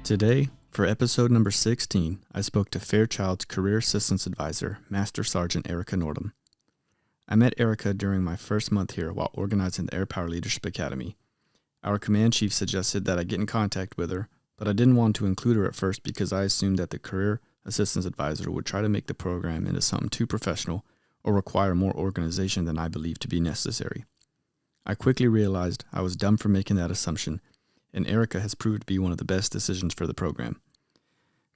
Today, for episode number 16, I spoke to Fairchild's Career Assistance Advisor, Master Sergeant Erica Northam. I met Erica during my first month here while organizing the Airpower Leadership Academy. Our command chief suggested that I get in contact with her, but I didn't want to include her at first because I assumed that the Career Assistance Advisor would try to make the program into something too professional or require more organization than I believed to be necessary. I quickly realized I was dumb for making that assumption, and Erica has proved to be one of the best decisions for the program.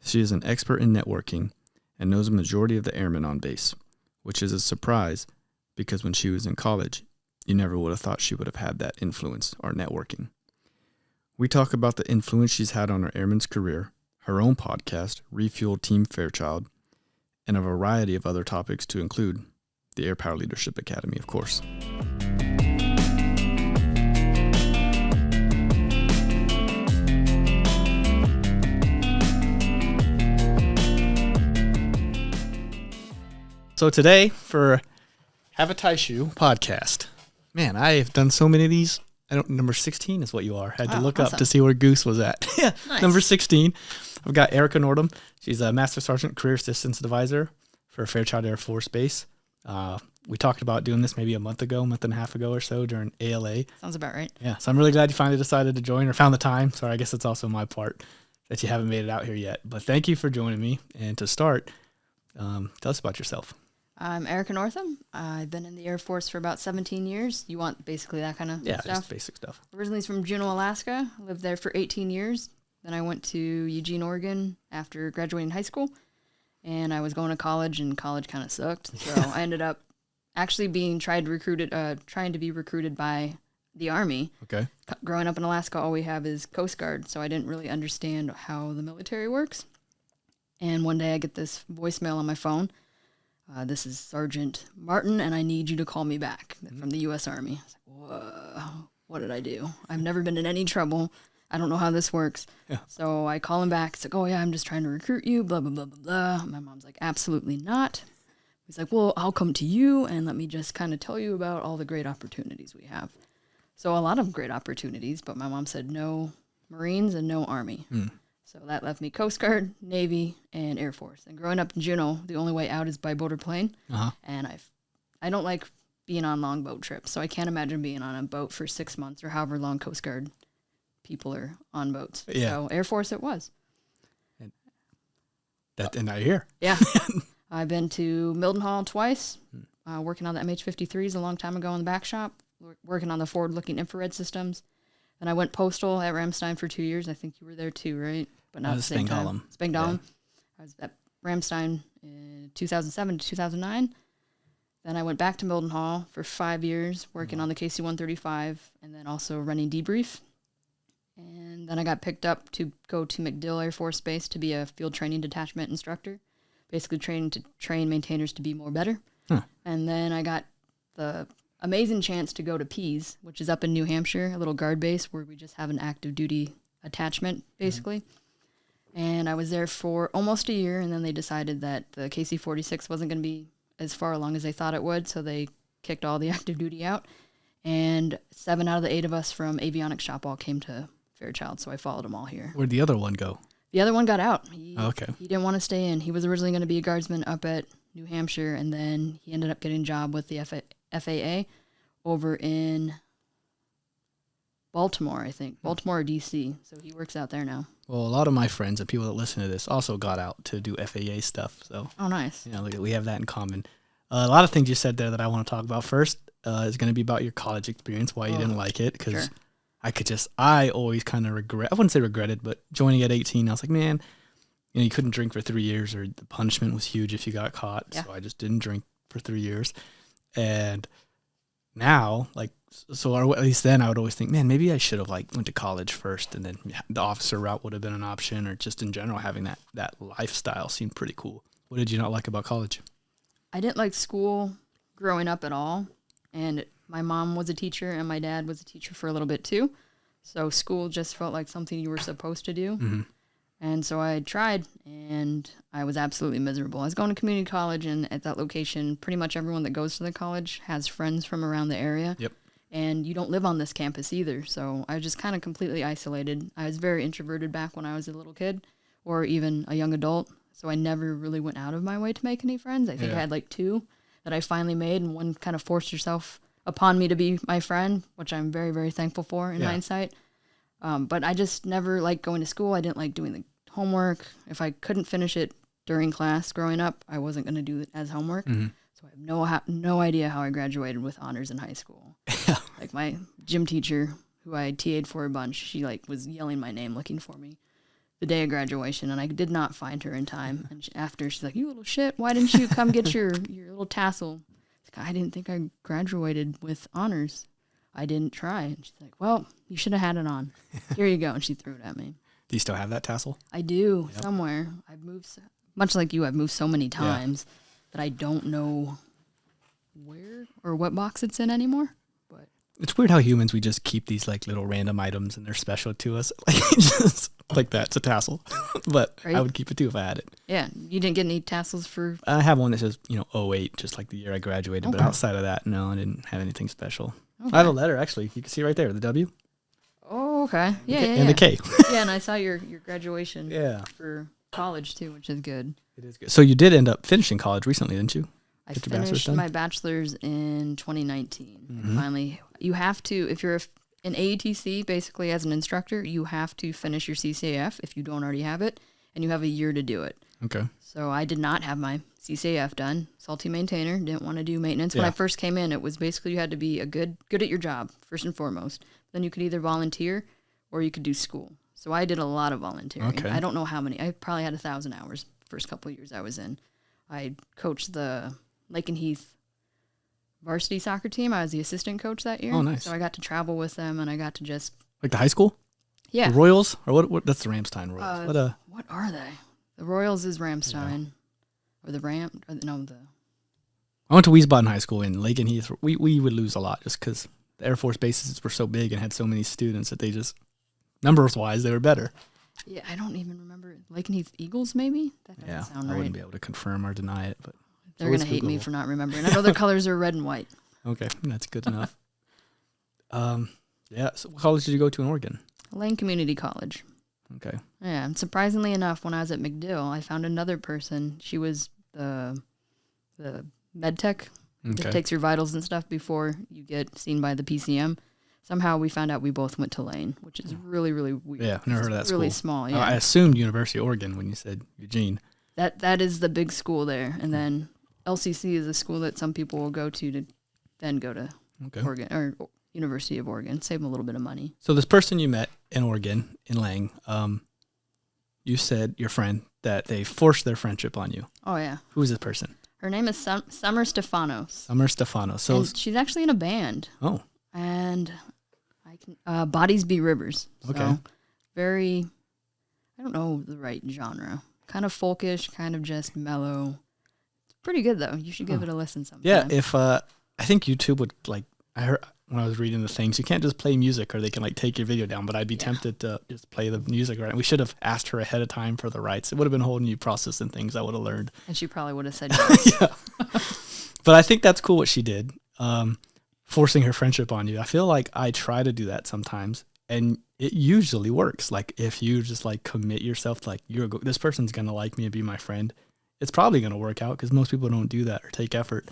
She is an expert in networking and knows a majority of the airmen on base, which is a surprise because when she was in college, you never would have thought she would have had that influence or networking. We talk about the influence she's had on her airman's career, her own podcast, Refuel Team Fairchild, and a variety of other topics to include the Airpower Leadership Academy, of course. So today, for Have a Tisue podcast, man, I have done so many of these. Number 16 is what you are. Had to look up to see where Goose was at. Yeah, nice. Number 16. I've got Erica Northam. She's a Master Sergeant Career Assistance Advisor for Fairchild Air Force Base. We talked about doing this maybe a month and a half ago or so during ALA. Sounds about right. Yeah, so I'm really glad you finally decided to join or found the time. Sorry, I guess it's also my part that you haven't made it out here yet. But thank you for joining me. And to start, tell us about yourself. I'm Erica Northam. I've been in the Air Force for about 17 years. You want basically that kind of stuff? Yeah, just basic stuff. Originally from Juneau, Alaska. Lived there for 18 years. Then I went to Eugene, Oregon after graduating high school. And I was going to college, and college kind of sucked. So I ended up actually being trying to be recruited by the Army. Okay. Growing up in Alaska, all we have is Coast Guard, so I didn't really understand how the military works. And one day I get this voicemail on my phone. This is Sergeant Martin, and I need you to call me back from the U.S. Army. I was like, whoa, what did I do? I've never been in any trouble. I don't know how this works. Yeah. So I call him back. It's like, oh, yeah, I'm just trying to recruit you, blah, blah, blah, blah, blah. My mom's like, absolutely not. He's like, well, I'll come to you, and let me just kind of tell you about all the great opportunities we have. So a lot of great opportunities, but my mom said no Marines and no Army. So that left me Coast Guard, Navy, and Air Force. And growing up in Juneau, the only way out is by boat or plane. And I don't like being on long boat trips, so I can't imagine being on a boat for 6 months or however long Coast Guard people are on boats. Yeah. So Air Force it was. And now you're here. Yeah. I've been to Mildenhall twice, working on the MH-53s a long time ago in the back shop, working on the forward-looking infrared systems. Then I went postal at Ramstein for 2 years. I think you were there too, right? But not at the same time. Spangdahlem. Yeah. I was at Ramstein in 2007 to 2009. Then I went back to Mildenhall for 5 years, working on the KC-135, and then also running debrief. And then I got picked up to go to MacDill Air Force Base to be a field training detachment instructor, basically training to train maintainers to be more better. And then I got the amazing chance to go to Pease, which is up in New Hampshire, a little guard base where we just have an active duty attachment, basically. And I was there for almost a year, and then they decided that the KC-46 wasn't going to be as far along as they thought it would, so they kicked all the active duty out. And 7 out of the 8 of us from avionics shop all came to Fairchild, so I followed them all here. Where'd the other one go? The other one got out. He didn't want to stay in. He was originally going to be a guardsman up at New Hampshire, and then he ended up getting a job with the FAA over in Baltimore, I think. Baltimore or D.C., so he works out there now. Well, a lot of my friends and people that listen to this also got out to do FAA stuff. So, oh, nice. You know, we have that in common. A lot of things you said there that I want to talk about. First is going to be about your college experience, why you didn't like it, because I always kind of I wouldn't say regretted, but joining at 18, I was like, man, you couldn't drink for 3 years, or the punishment was huge if you got caught. Yeah. So I just didn't drink for 3 years. And now, or at least then, I would always think, man, maybe I should have went to college first, and then the officer route would have been an option, or just in general having that lifestyle seemed pretty cool. What did you not like about college? I didn't like school growing up at all, and my mom was a teacher, and my dad was a teacher for a little bit too, so school just felt like something you were supposed to do. And so I tried, and I was absolutely miserable. I was going to community college, and at that location, pretty much everyone that goes to the college has friends from around the area. Yep. And you don't live on this campus either. So I was just kind of completely isolated. I was very introverted back when I was a little kid or even a young adult. So I never really went out of my way to make any friends. I think I had like 2 that I finally made, and one kind of forced herself upon me to be my friend, which I'm very, very thankful for in hindsight. But I just never liked going to school. I didn't like doing the homework. If I couldn't finish it during class growing up, I wasn't going to do it as homework. Mm-hmm. So I have no idea how I graduated with honors in high school. Like my gym teacher, who I TA'd for a bunch, she like was yelling my name looking for me the day of graduation, and I did not find her in time. And after, she's like, "You little shit, why didn't you come get your little tassel?" Like, I didn't think I graduated with honors. I didn't try. And she's like, "Well, you should have had it on. Here you go." And she threw it at me. Do you still have that tassel? I do, somewhere. I've moved, much like you, I've moved so many times that I don't know where or what box it's in anymore. But it's weird how humans, we just keep these like little random items and they're special to us. Like just like that. It's a tassel. But I would keep it too if I had it. Yeah. You didn't get any tassels for... I have one that says, 08, just like the year I graduated. But outside of that, no, I didn't have anything special. I have a letter, actually. You can see right there, the W. Oh, okay. Yeah, and the K. Yeah, and I saw your graduation for college, too, which is good. It is good. So you did end up finishing college recently, didn't you? I finished my bachelor's in 2019. Mm-hmm. And finally, you have to, if you're an AETC, basically as an instructor, you have to finish your CCAF if you don't already have it, and you have a year to do it. Okay. So I did not have my CCAF done. Salty maintainer, didn't want to do maintenance. When I first came in, it was basically you had to be a good at your job, first and foremost. Then you could either volunteer or you could do school. So I did a lot of volunteering. Okay. I don't know how many. I probably had 1,000 hours the first couple of years I was in. I coached the Lake and Heath varsity soccer team. I was the assistant coach that year. Oh, nice. So I got to travel with them, and I got to just... Like the high school? Yeah. The Royals? Or what? That's the Ramstein Royals. What are they? The Royals is Ramstein. Yeah. Or the I went to Wiesbaden High School in Lake and Heath. We would lose a lot just because the Air Force bases were so big and had so many students that they just, numbers-wise, they were better. Yeah, I don't even remember. Lake and Heath Eagles, maybe? That doesn't sound right. I wouldn't be able to confirm or deny it, but they're going to hate me for not remembering. I know their colors are red and white. Okay, that's good enough. So what college did you go to in Oregon? Lane Community College. Okay. Yeah, and surprisingly enough, when I was at McDill, I found another person. She was the med tech that takes your vitals and stuff before you get seen by the PCM. Somehow we found out we both went to Lane, which is really, really weird. Yeah, I've never heard of that school. Really small, yeah. I assumed University of Oregon when you said Eugene. That is the big school there. And then LCC is a school that some people will go to then go to Oregon or University of Oregon, save them a little bit of money. So this person you met in Oregon, in Lang, you said, your friend, that they forced their friendship on you. Oh, yeah. Who is this person? Her name is Summer Stefanos. Summer Stefanos. So and she's actually in a band. Oh. And Bodies Be Rivers. So very, I don't know the right genre. Kind of folkish, kind of just mellow. It's pretty good, though. You should give it a listen sometime. Yeah, if I think YouTube would, like, I heard when I was reading the things, you can't just play music or they can, like, take your video down, but I'd be tempted to just play the music, right? We should have asked her ahead of time for the rights. It would have been a whole new process and things I would have learned. And she probably would have said yes. Yeah. But I think that's cool what she did, forcing her friendship on you. I feel like I try to do that sometimes, and it usually works. Like, if you just, like, commit yourself to, like, this person's going to like me and be my friend, it's probably going to work out because most people don't do that or take effort.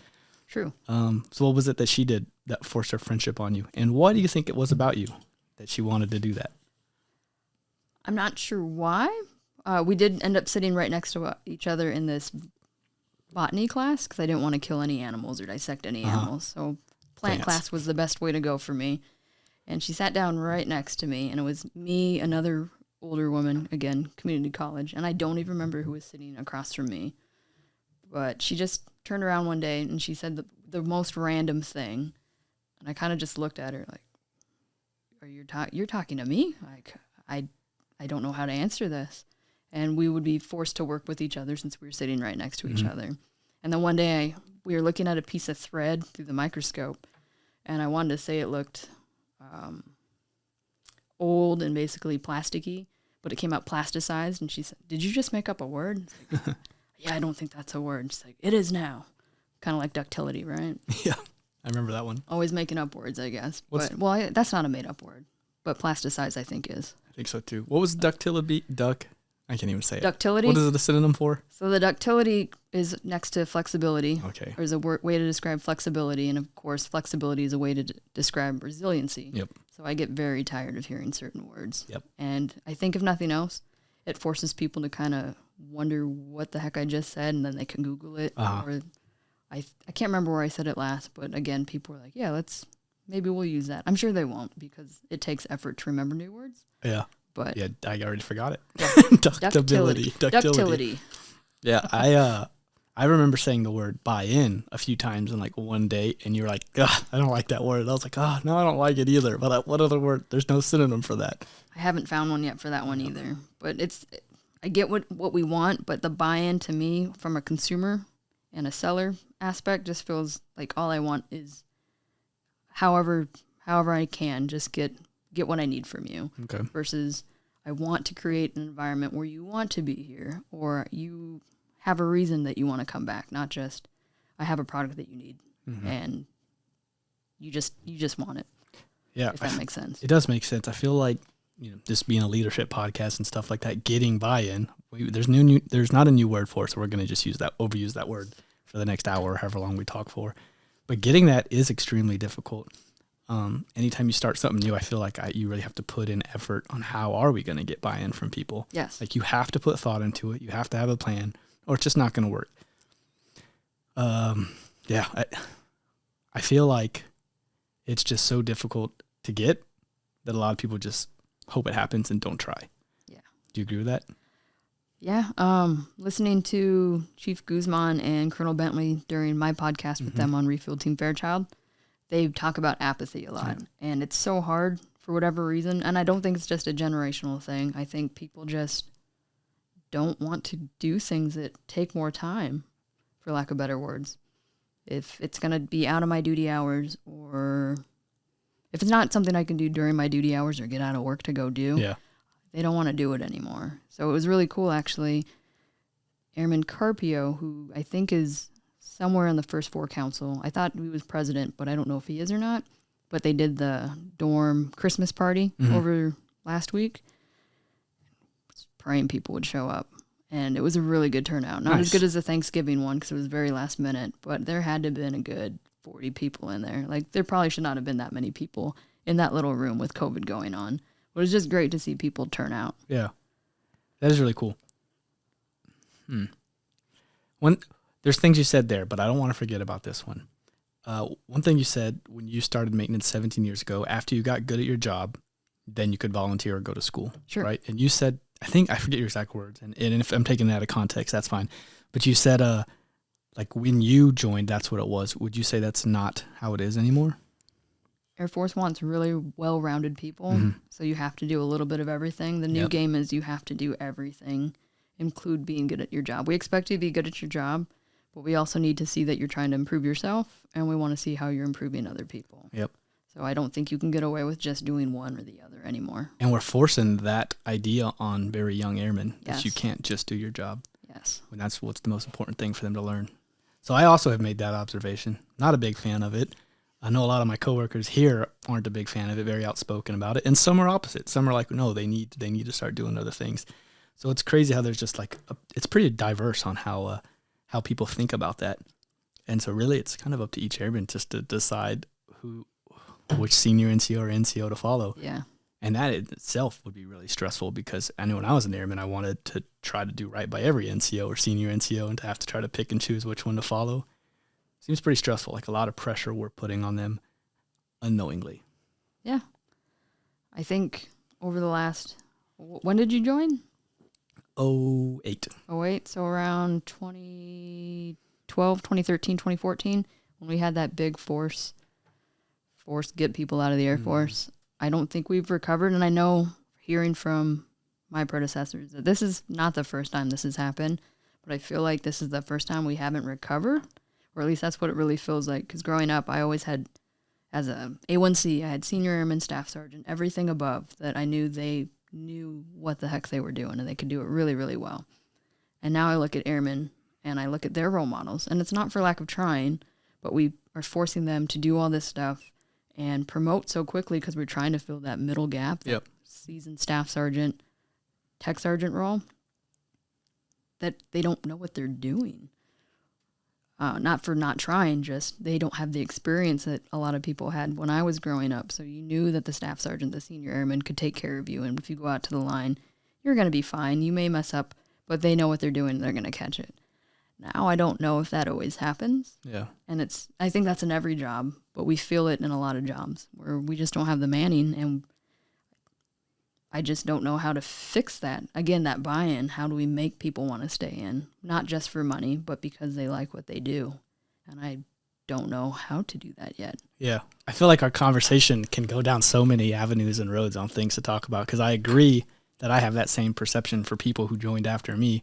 True. So what was it that she did that forced her friendship on you? And what do you think it was about you that she wanted to do that? I'm not sure why. We did end up sitting right next to each other in this botany class because I didn't want to kill any animals or dissect any animals. So plant class was the best way to go for me. And she sat down right next to me, and it was me, another older woman, again, community college, and I don't even remember who was sitting across from me. But she just turned around one day, and she said the most random thing, and I kind of just looked at her like, you're talking to me? Like, I don't know how to answer this. And we would be forced to work with each other since we were sitting right next to each other. And then one day we were looking at a piece of thread through the microscope, and I wanted to say it looked old and basically plasticky, but it came out plasticized. And she said, "Did you just make up a word?" Like, yeah, I don't think that's a word. She's like, "It is now." Kind of like ductility, right? Yeah. I remember that one. Always making up words, I guess. What's- That's not a made-up word, but plasticize, I think, is. I think so too. What was ductility? I can't even say it. Ductility? What is it a synonym for? So the ductility is next to flexibility. Okay. There's a way to describe flexibility, and of course, flexibility is a way to describe resiliency. Yep. So I get very tired of hearing certain words. Yep. And I think if nothing else, it forces people to kind of wonder what the heck I just said, and then they can Google it. Uh-huh. Or I can't remember where I said it last, but again, people were like, yeah, maybe we'll use that. I'm sure they won't because it takes effort to remember new words. Yeah. But yeah, I already forgot it. Yeah. Ductility. Yeah, I remember saying the word buy-in a few times in like one day, and you were like, "Ugh, I don't like that word." I was like, "Oh, no, I don't like it either." But what other word? There's no synonym for that. I haven't found one yet for that one either. But I get what we want, but the buy-in to me from a consumer and a seller aspect just feels like all I want is however I can just get what I need from you. Okay. Versus I want to create an environment where you want to be here or you have a reason that you want to come back, not just I have a product that you need and you just want it. Yeah. If that makes sense. It does make sense. I feel like, this being a leadership podcast and stuff like that, getting buy-in, there's not a new word for it, so we're going to just overuse that word for the next hour or however long we talk for. But getting that is extremely difficult. Anytime you start something new, I feel like you really have to put in effort on how are we going to get buy-in from people. Yes. Like you have to put thought into it. You have to have a plan or it's just not going to work. Yeah, I feel like it's just so difficult to get that a lot of people just hope it happens and don't try. Yeah. Do you agree with that? Yeah. Listening to Chief Guzman and Colonel Bentley during my podcast with them on Refuel Team Fairchild, they talk about apathy a lot. And it's so hard for whatever reason. And I don't think it's just a generational thing. I think people just don't want to do things that take more time, for lack of better words. If it's going to be out of my duty hours or if it's not something I can do during my duty hours or get out of work to go do, they don't want to do it anymore. So it was really cool, actually. Airman Carpio, who I think is somewhere in the first 4 council. I thought he was president, but I don't know if he is or not. But they did the dorm Christmas party over last week. Praying people would show up. And it was a really good turnout. Not as good as the Thanksgiving one because it was very last minute, but there had to have been a good 40 people in there. Like, there probably should not have been that many people in that little room with COVID going on. But it was just great to see people turn out. Yeah. That is really cool. There's things you said there, but I don't want to forget about this one. One thing you said when you started maintenance 17 years ago, after you got good at your job, then you could volunteer or go to school. Sure. Right? And you said, I forget your exact words, and if I'm taking it out of context, that's fine. But you said, like when you joined, that's what it was. Would you say that's not how it is anymore? Air Force wants really well-rounded people, so you have to do a little bit of everything. The new game is you have to do everything, include being good at your job. We expect you to be good at your job, but we also need to see that you're trying to improve yourself, and we want to see how you're improving other people. Yep. So I don't think you can get away with just doing one or the other anymore. And we're forcing that idea on very young airmen that Yes. you can't just do your job. Yes. And that's what's the most important thing for them to learn. So I also have made that observation. Not a big fan of it. I know a lot of my coworkers here aren't a big fan of it, very outspoken about it. And some are opposite. Some are like, no, they need to start doing other things. So it's crazy how there's just like, it's pretty diverse on how people think about that. And so really it's kind of up to each airman just to decide which senior NCO or NCO to follow. Yeah. And that in itself would be really stressful because I know when I was an airman, I wanted to try to do right by every NCO or senior NCO and to have to try to pick and choose which one to follow. Seems pretty stressful, like a lot of pressure we're putting on them unknowingly. Yeah. I think over the last, when did you join? 08. 08, so around 2012, 2013, 2014, when we had that big force get people out of the Air Force. I don't think we've recovered, and I know hearing from my predecessors that this is not the first time this has happened, but I feel like this is the first time we haven't recovered, or at least that's what it really feels like, because growing up, I always had, as a A1C, I had senior airman, staff sergeant, everything above that I knew they knew what the heck they were doing, and they could do it really, really well. And now I look at airmen, and I look at their role models, and it's not for lack of trying, but we are forcing them to do all this stuff and promote so quickly because we're trying to fill that middle gap, Yep. seasoned staff sergeant, tech sergeant role, that they don't know what they're doing. Not for not trying, just they don't have the experience that a lot of people had when I was growing up. So you knew that the staff sergeant, the senior airman, could take care of you. And if you go out to the line, you're going to be fine. You may mess up, but they know what they're doing and they're going to catch it. Now, I don't know if that always happens. Yeah. And I think that's in every job, but we feel it in a lot of jobs where we just don't have the manning, and I just don't know how to fix that. Again, that buy-in, how do we make people want to stay in? Not just for money, but because they like what they do. And I don't know how to do that yet. Yeah. I feel like our conversation can go down so many avenues and roads on things to talk about, because I agree that I have that same perception for people who joined after me.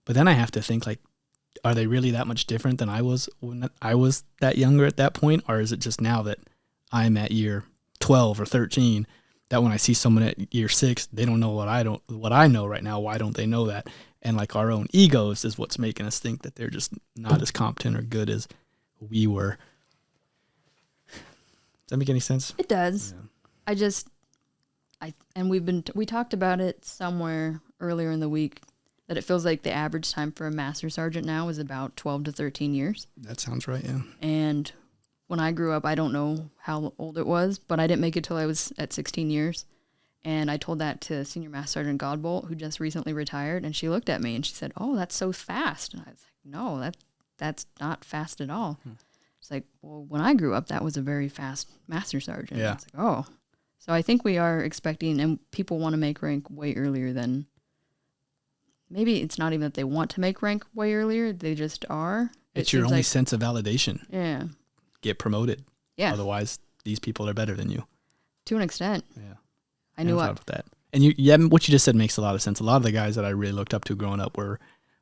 But then I have to think, like, are they really that much different than I was when I was that younger at that point? Or is it just now that I'm at year 12 or 13 that when I see someone at year 6, they don't know what I know right now? Why don't they know that? And like our own egos is what's making us think that they're just not as competent or good as we were. Does that make any sense? It does. Yeah. We talked about it somewhere earlier in the week, that it feels like the average time for a master sergeant now is about 12 to 13 years. That sounds right, yeah. And when I grew up, I don't know how old it was, but I didn't make it till I was at 16 years. And I told that to Senior Master Sergeant Godbolt, who just recently retired, and she looked at me and she said, "Oh, that's so fast." And I was like, "No, that's not fast at all." It's like, well, when I grew up, that was a very fast master sergeant. Yeah. It's like, oh. So I think we are expecting, and people want to make rank way earlier than, maybe it's not even that they want to make rank way earlier, they just are. It's your only sense of validation. Yeah. Get promoted. Yeah. Otherwise, these people are better than you. To an extent. Yeah. I knew thought about that. And what you just said makes a lot of sense. A lot of the guys that I really looked up to growing up were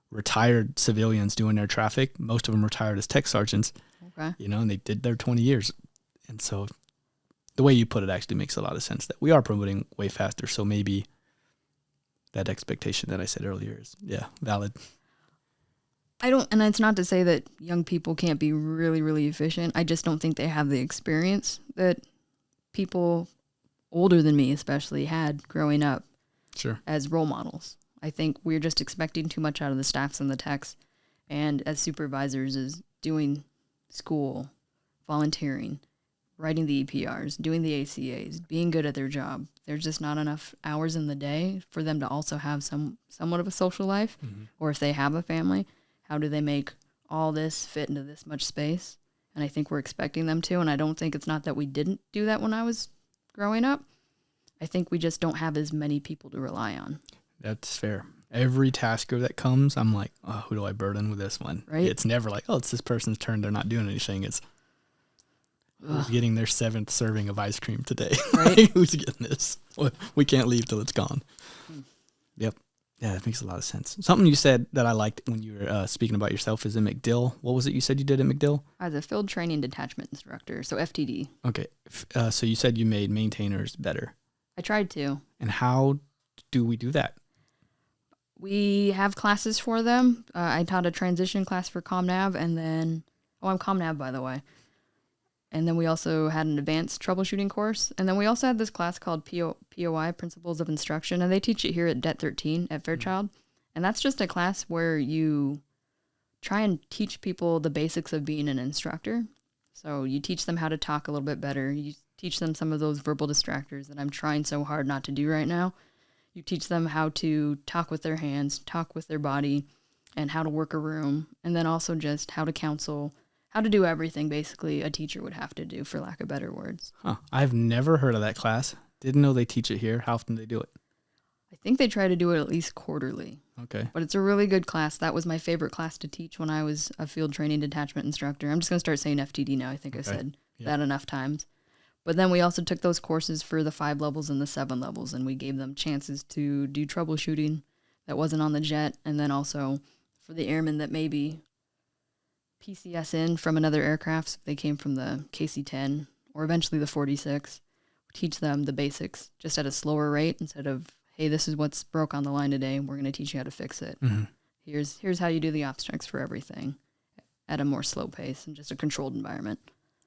retired civilians doing their traffic. Most of them retired as tech sergeants. Okay. And they did their 20 years. And so the way you put it actually makes a lot of sense, that we are promoting way faster. So maybe that expectation that I said earlier is, valid. And it's not to say that young people can't be really, really efficient. I just don't think they have the experience that people older than me especially had growing up. Sure. As role models. I think we're just expecting too much out of the staffs and the techs, and as supervisors is doing school, volunteering, writing the EPRs, doing the ACAs, being good at their job. There's just not enough hours in the day for them to also have somewhat of a social life. Mm-hmm. Or if they have a family, how do they make all this fit into this much space? And I think we're expecting them to, and I don't think it's not that we didn't do that when I was growing up. I think we just don't have as many people to rely on. That's fair. Every tasker that comes, I'm like, oh, who do I burden with this one? Right? It's never like, oh, it's this person's turn, they're not doing anything. It's who's getting their 7th serving of ice cream today? Right? Who's getting this? We can't leave till it's gone. Yep. Yeah, that makes a lot of sense. Something you said that I liked when you were speaking about yourself is in MacDill. What was it you said you did at MacDill? I was a field training detachment instructor, so FTD. Okay. So you said you made maintainers better. I tried to. And how do we do that? We have classes for them. I taught a transition class for ComNav, and then, I'm ComNav, by the way. And then we also had an advanced troubleshooting course. And then we also had this class called POI, Principles of Instruction, and they teach it here at Det 13 at Fairchild. And that's just a class where you try and teach people the basics of being an instructor. So you teach them how to talk a little bit better. You teach them some of those verbal distractors that I'm trying so hard not to do right now. You teach them how to talk with their hands, talk with their body, and how to work a room. And then also just how to counsel, how to do everything basically a teacher would have to do, for lack of better words. Huh. I've never heard of that class. Didn't know they teach it here. How often do they do it? I think they try to do it at least quarterly. Okay. But it's a really good class. That was my favorite class to teach when I was a field training detachment instructor. I'm just going to start saying FTD now. I think I said that enough times. But then we also took those courses for the 5 levels and the 7 levels, and we gave them chances to do troubleshooting that wasn't on the jet, and then also for the airmen that maybe PCS in from another aircraft, they came from the KC-10 or eventually the 46, teach them the basics just at a slower rate instead of, hey, this is what's broke on the line today, we're going to teach you how to fix it. Mm-hmm. Here's how you do the ops checks for everything at a more slow pace and just a controlled environment.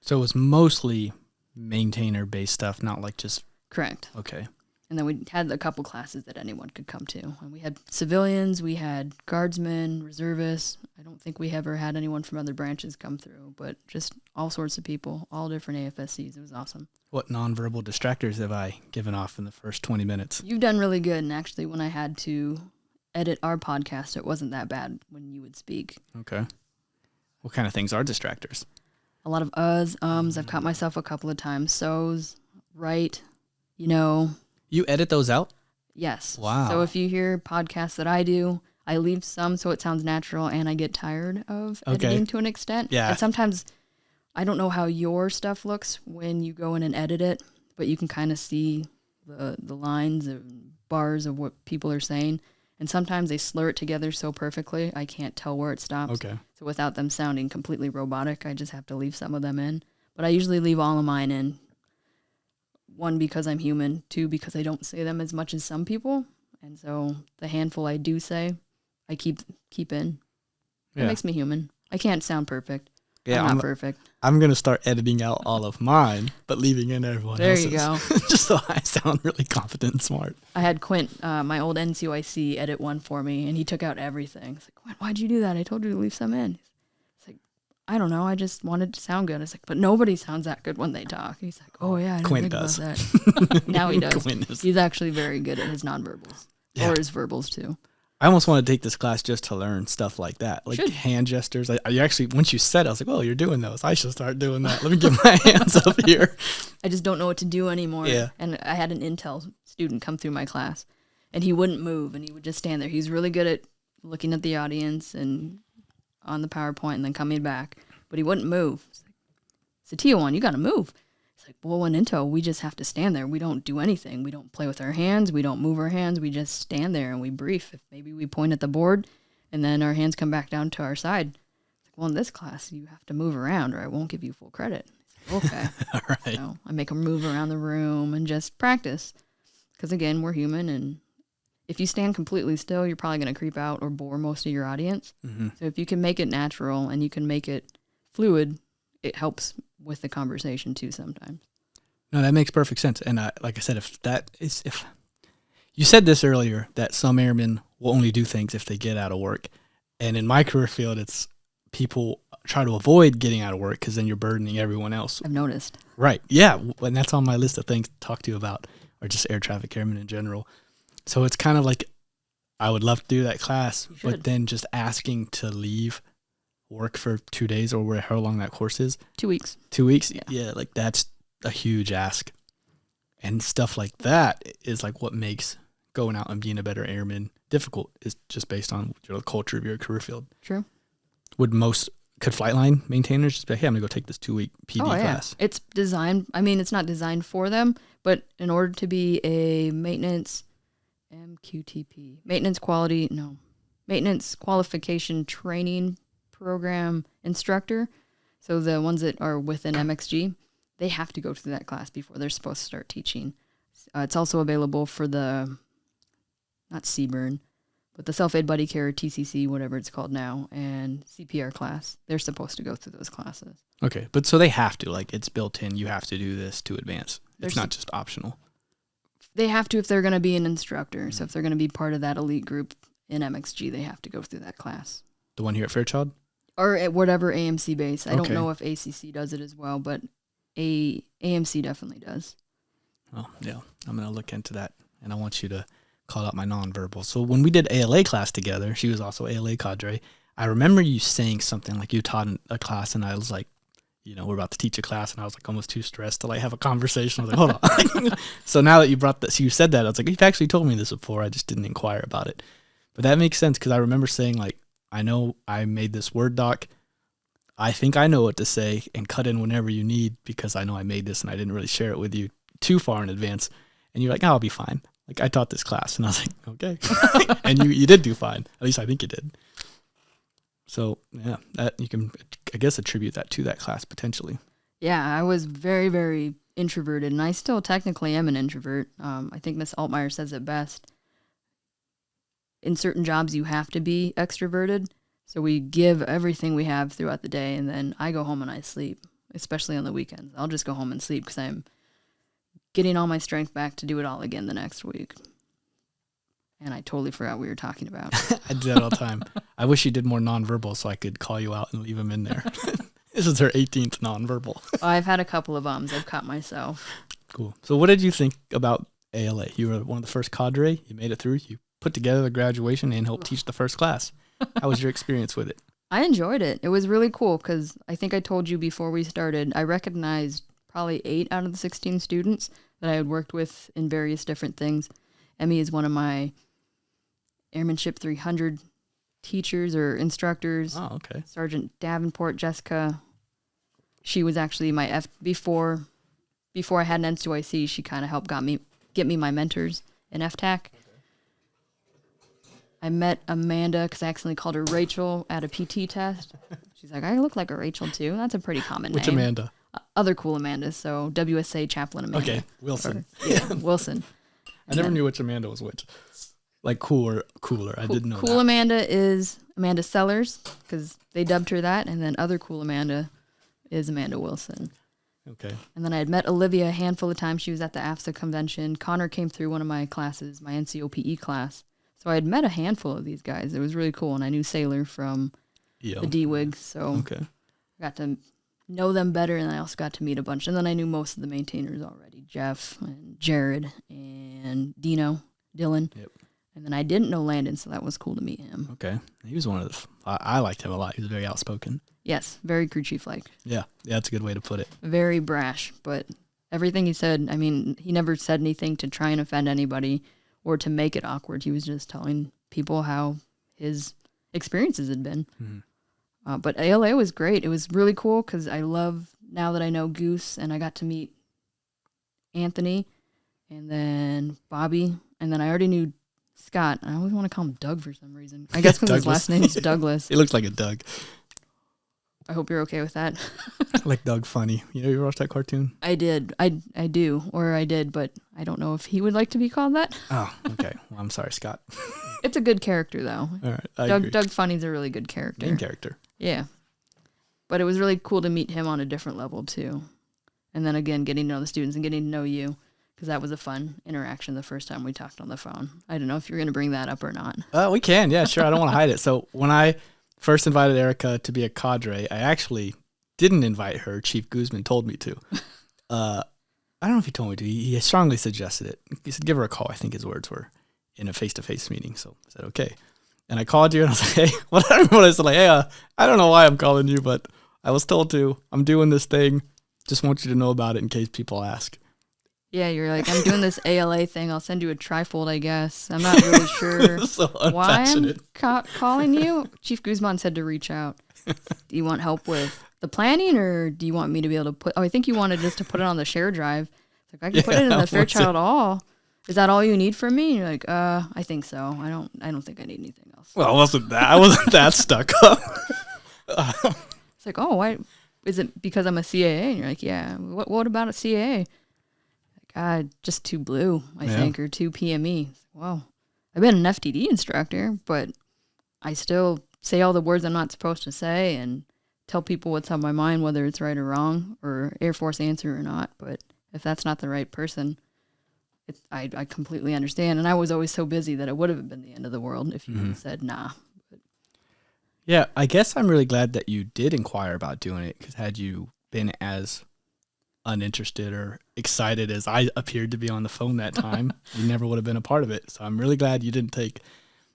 So it was mostly maintainer-based stuff, not like just... Correct. Okay. And then we had a couple classes that anyone could come to. And we had civilians, we had guardsmen, reservists. I don't think we ever had anyone from other branches come through, but just all sorts of people, all different AFSCs. It was awesome. What nonverbal distractors have I given off in the first 20 minutes? You've done really good. And actually, when I had to edit our podcast, it wasn't that bad when you would speak. Okay. What kind of things are distractors? A lot of uhs, ums. I've caught myself a couple of times. So's, right, you know. You edit those out? Yes. Wow. So if you hear podcasts that I do, I leave some so it sounds natural, and I get tired of editing to an extent. Yeah. And sometimes I don't know how your stuff looks when you go in and edit it, but you can kind of see the lines and bars of what people are saying. And sometimes they slur it together so perfectly, I can't tell where it stops. Okay. So without them sounding completely robotic, I just have to leave some of them in. But I usually leave all of mine in. 1, because I'm human. 2, because I don't say them as much as some people. And so the handful I do say, I keep in. It makes me human. I can't sound perfect. Yeah, I'm not perfect. I'm going to start editing out all of mine, but leaving in everyone else's. There you go. Just so I sound really confident and smart. I had Quint, my old NCOIC, edit one for me, and he took out everything. It's like, Quint, why'd you do that? I told you to leave some in. It's like, I don't know. I just wanted it to sound good. It's like, but nobody sounds that good when they talk. He's like, oh, yeah, I didn't Quint think does. about that. Now he does. Quint is. He's actually very good at his nonverbals. Yeah. Or his verbals, too. I almost want to take this class just to learn stuff like that, like hand gestures. I actually, once you said it, I was like, oh, you're doing those. I should start doing that. Let me get my hands up here. I just don't know what to do anymore. Yeah. And I had an Intel student come through my class, and he wouldn't move, and he would just stand there. He's really good at looking at the audience and on the PowerPoint and then coming back, but he wouldn't move. It's a T1, you got to move. It's like, well, in Intel, we just have to stand there. We don't do anything. We don't play with our hands. We don't move our hands. We just stand there and we brief. If maybe we point at the board and then our hands come back down to our side. It's like, well, in this class, you have to move around or I won't give you full credit. Like, okay. All right. So I make them move around the room and just practice. Because, again, we're human, and if you stand completely still, you're probably going to creep out or bore most of your audience. Mm-hmm. So if you can make it natural and you can make it fluid, it helps with the conversation too sometimes. No, that makes perfect sense. And like I said, if you said this earlier, that some airmen will only do things if they get out of work. And in my career field, it's people try to avoid getting out of work because then you're burdening everyone else. I've noticed. Right. Yeah. And that's on my list of things to talk to you about, or just air traffic airmen in general. So it's kind of like, I would love to do that class, but then just asking to leave work for 2 days or how long that course is. 2 weeks. 2 weeks. Yeah. Like that's a huge ask. And stuff like that is like what makes going out and being a better airman difficult, is just based on the culture of your career field. True. Could Flightline maintainers just be like, hey, I'm going to go take this 2-week PD class? It's designed, I mean, it's not designed for them, but in order to be a maintenance maintenance qualification training program instructor, so the ones that are within MXG, they have to go through that class before they're supposed to start teaching. It's also available for the, not CBURN, but the Self-Aid Buddy Care, TCC, whatever it's called now, and CPR class. They're supposed to go through those classes. Okay, but so they have to, like it's built in, you have to do this to advance. It's not just optional. They have to if they're going to be an instructor. So if they're going to be part of that elite group in MXG, they have to go through that class. The one here at Fairchild? Or at whatever AMC base. I don't know if ACC does it as well, but AMC definitely does. Oh, yeah. I'm going to look into that, and I want you to call out my nonverbal. So when we did ALA class together, she was also ALA cadre, I remember you saying something like you taught in a class, and I was like, we're about to teach a class, and I was like almost too stressed to like have a conversation. I was like, hold on. So now that you said that, I was like, you've actually told me this before. I just didn't inquire about it. But that makes sense, because I remember saying like, I know I made this Word doc. I think I know what to say, and cut in whenever you need, because I know I made this and I didn't really share it with you too far in advance. And you're like, I'll be fine. Like, I taught this class. And I was like, okay. And you did do fine. At least I think you did. So, yeah, that you can, I guess, attribute that to that class potentially. Yeah, I was very, very introverted, and I still technically am an introvert. I think Miss Altmaier says it best. In certain jobs, you have to be extroverted. So we give everything we have throughout the day, and then I go home and I sleep. especially on the weekends. I'll just go home and sleep because I'm getting all my strength back to do it all again the next week. And I totally forgot what we were talking about. I do that all the time. I wish you did more nonverbal so I could call you out and leave them in there. This is her 18th nonverbal. I've had a couple of I've caught myself. Cool. So what did you think about ALA? You were one of the first cadre. You made it through. You put together the graduation and helped teach the first class. How was your experience with it? I enjoyed it. It was really cool because I think I told you before we started, I recognized probably 8 out of the 16 students that I had worked with in various different things. Emmy is one of my Airmanship 300 teachers or instructors. Oh, okay. Sergeant Davenport, Jessica, she was actually my before I had an NCOIC, she kind of helped get me my mentors in FTAC. Okay. I met Amanda because I accidentally called her Rachel at a PT test. She's like, I look like a Rachel too. That's a pretty common name. Which Amanda? Other cool Amanda. So WSA Chaplain Amanda. Okay, Wilson. Wilson. I never knew which Amanda was which. Like cooler. I didn't know Cool that. Amanda is Amanda Sellers because they dubbed her that. And then other cool Amanda is Amanda Wilson. Okay. And then I had met Olivia a handful of times. She was at the AFSA convention. Connor came through one of my classes, my NCOPE class. So I had met a handful of these guys. It was really cool. And I knew Sailor from the DWIG. So I got to know them better. And I also got to meet a bunch. And then I knew most of the maintainers already. Jeff and Jared and Dylan. Yep. And then I didn't know Landon, so that was cool to meet him. Okay. He was one of the... I liked him a lot. He was very outspoken. Yes, very crew chief-like. Yeah, that's a good way to put it. Very brash, but everything he said, I mean, he never said anything to try and offend anybody or to make it awkward. He was just telling people how his experiences had been. Mm-hmm. But ALA was great. It was really cool because I love, now that I know Goose, and I got to meet Anthony and then Bobby, and then I already knew Scott. I always want to call him Doug for some reason. I guess because his last name is Douglas. He looks like a Doug. I hope you're okay with that. Like Doug Funny. You know, you watched that cartoon? I did. I do, or I did, but I don't know if he would like to be called that. Oh, okay. Well, I'm sorry, Scott. It's a good character, though. All right, I agree. Doug Funny's a really good character. Main character. Yeah. But it was really cool to meet him on a different level, too. And then, again, getting to know the students and getting to know you, because that was a fun interaction the first time we talked on the phone. I don't know if you're going to bring that up or not. We can. Yeah, sure. I don't want to hide it. So when I first invited Erica to be a cadre, I actually didn't invite her. Chief Guzman told me to. I don't know if he told me to. He strongly suggested it. He said, give her a call, I think his words were, in a face-to-face meeting. So I said, okay. And I called you, and I was like, hey, I said, like, hey, I don't know why I'm calling you, but I was told to. I'm doing this thing. Just want you to know about it in case people ask. Yeah, you're like, I'm doing this ALA thing. I'll send you a trifold, I guess. I'm not really sure So why I'm calling you. Chief Guzman said to reach out. Do you want help with the planning, or do you want me to be able to put... Oh, I think you wanted just to put it on the share drive. It's like, I can put it in the Fairchild all. Is that all you need from me? And you're like, I think so. I don't think I need anything else. Well, I wasn't that stuck up. It's like, oh, why? Is it because I'm a CAA? And you're like, yeah. What about a CAA? Just too blue, I think, or too PME. Well, I've been an FTD instructor, but I still say all the words I'm not supposed to say and tell people what's on my mind, whether it's right or wrong, or Air Force answer or not. But if that's not the right person, I completely understand. And I was always so busy that it would have been the end of the world if you had said nah. But yeah, I guess I'm really glad that you did inquire about doing it, because had you been as uninterested or excited as I appeared to be on the phone that time, you never would have been a part of it. So I'm really glad you didn't take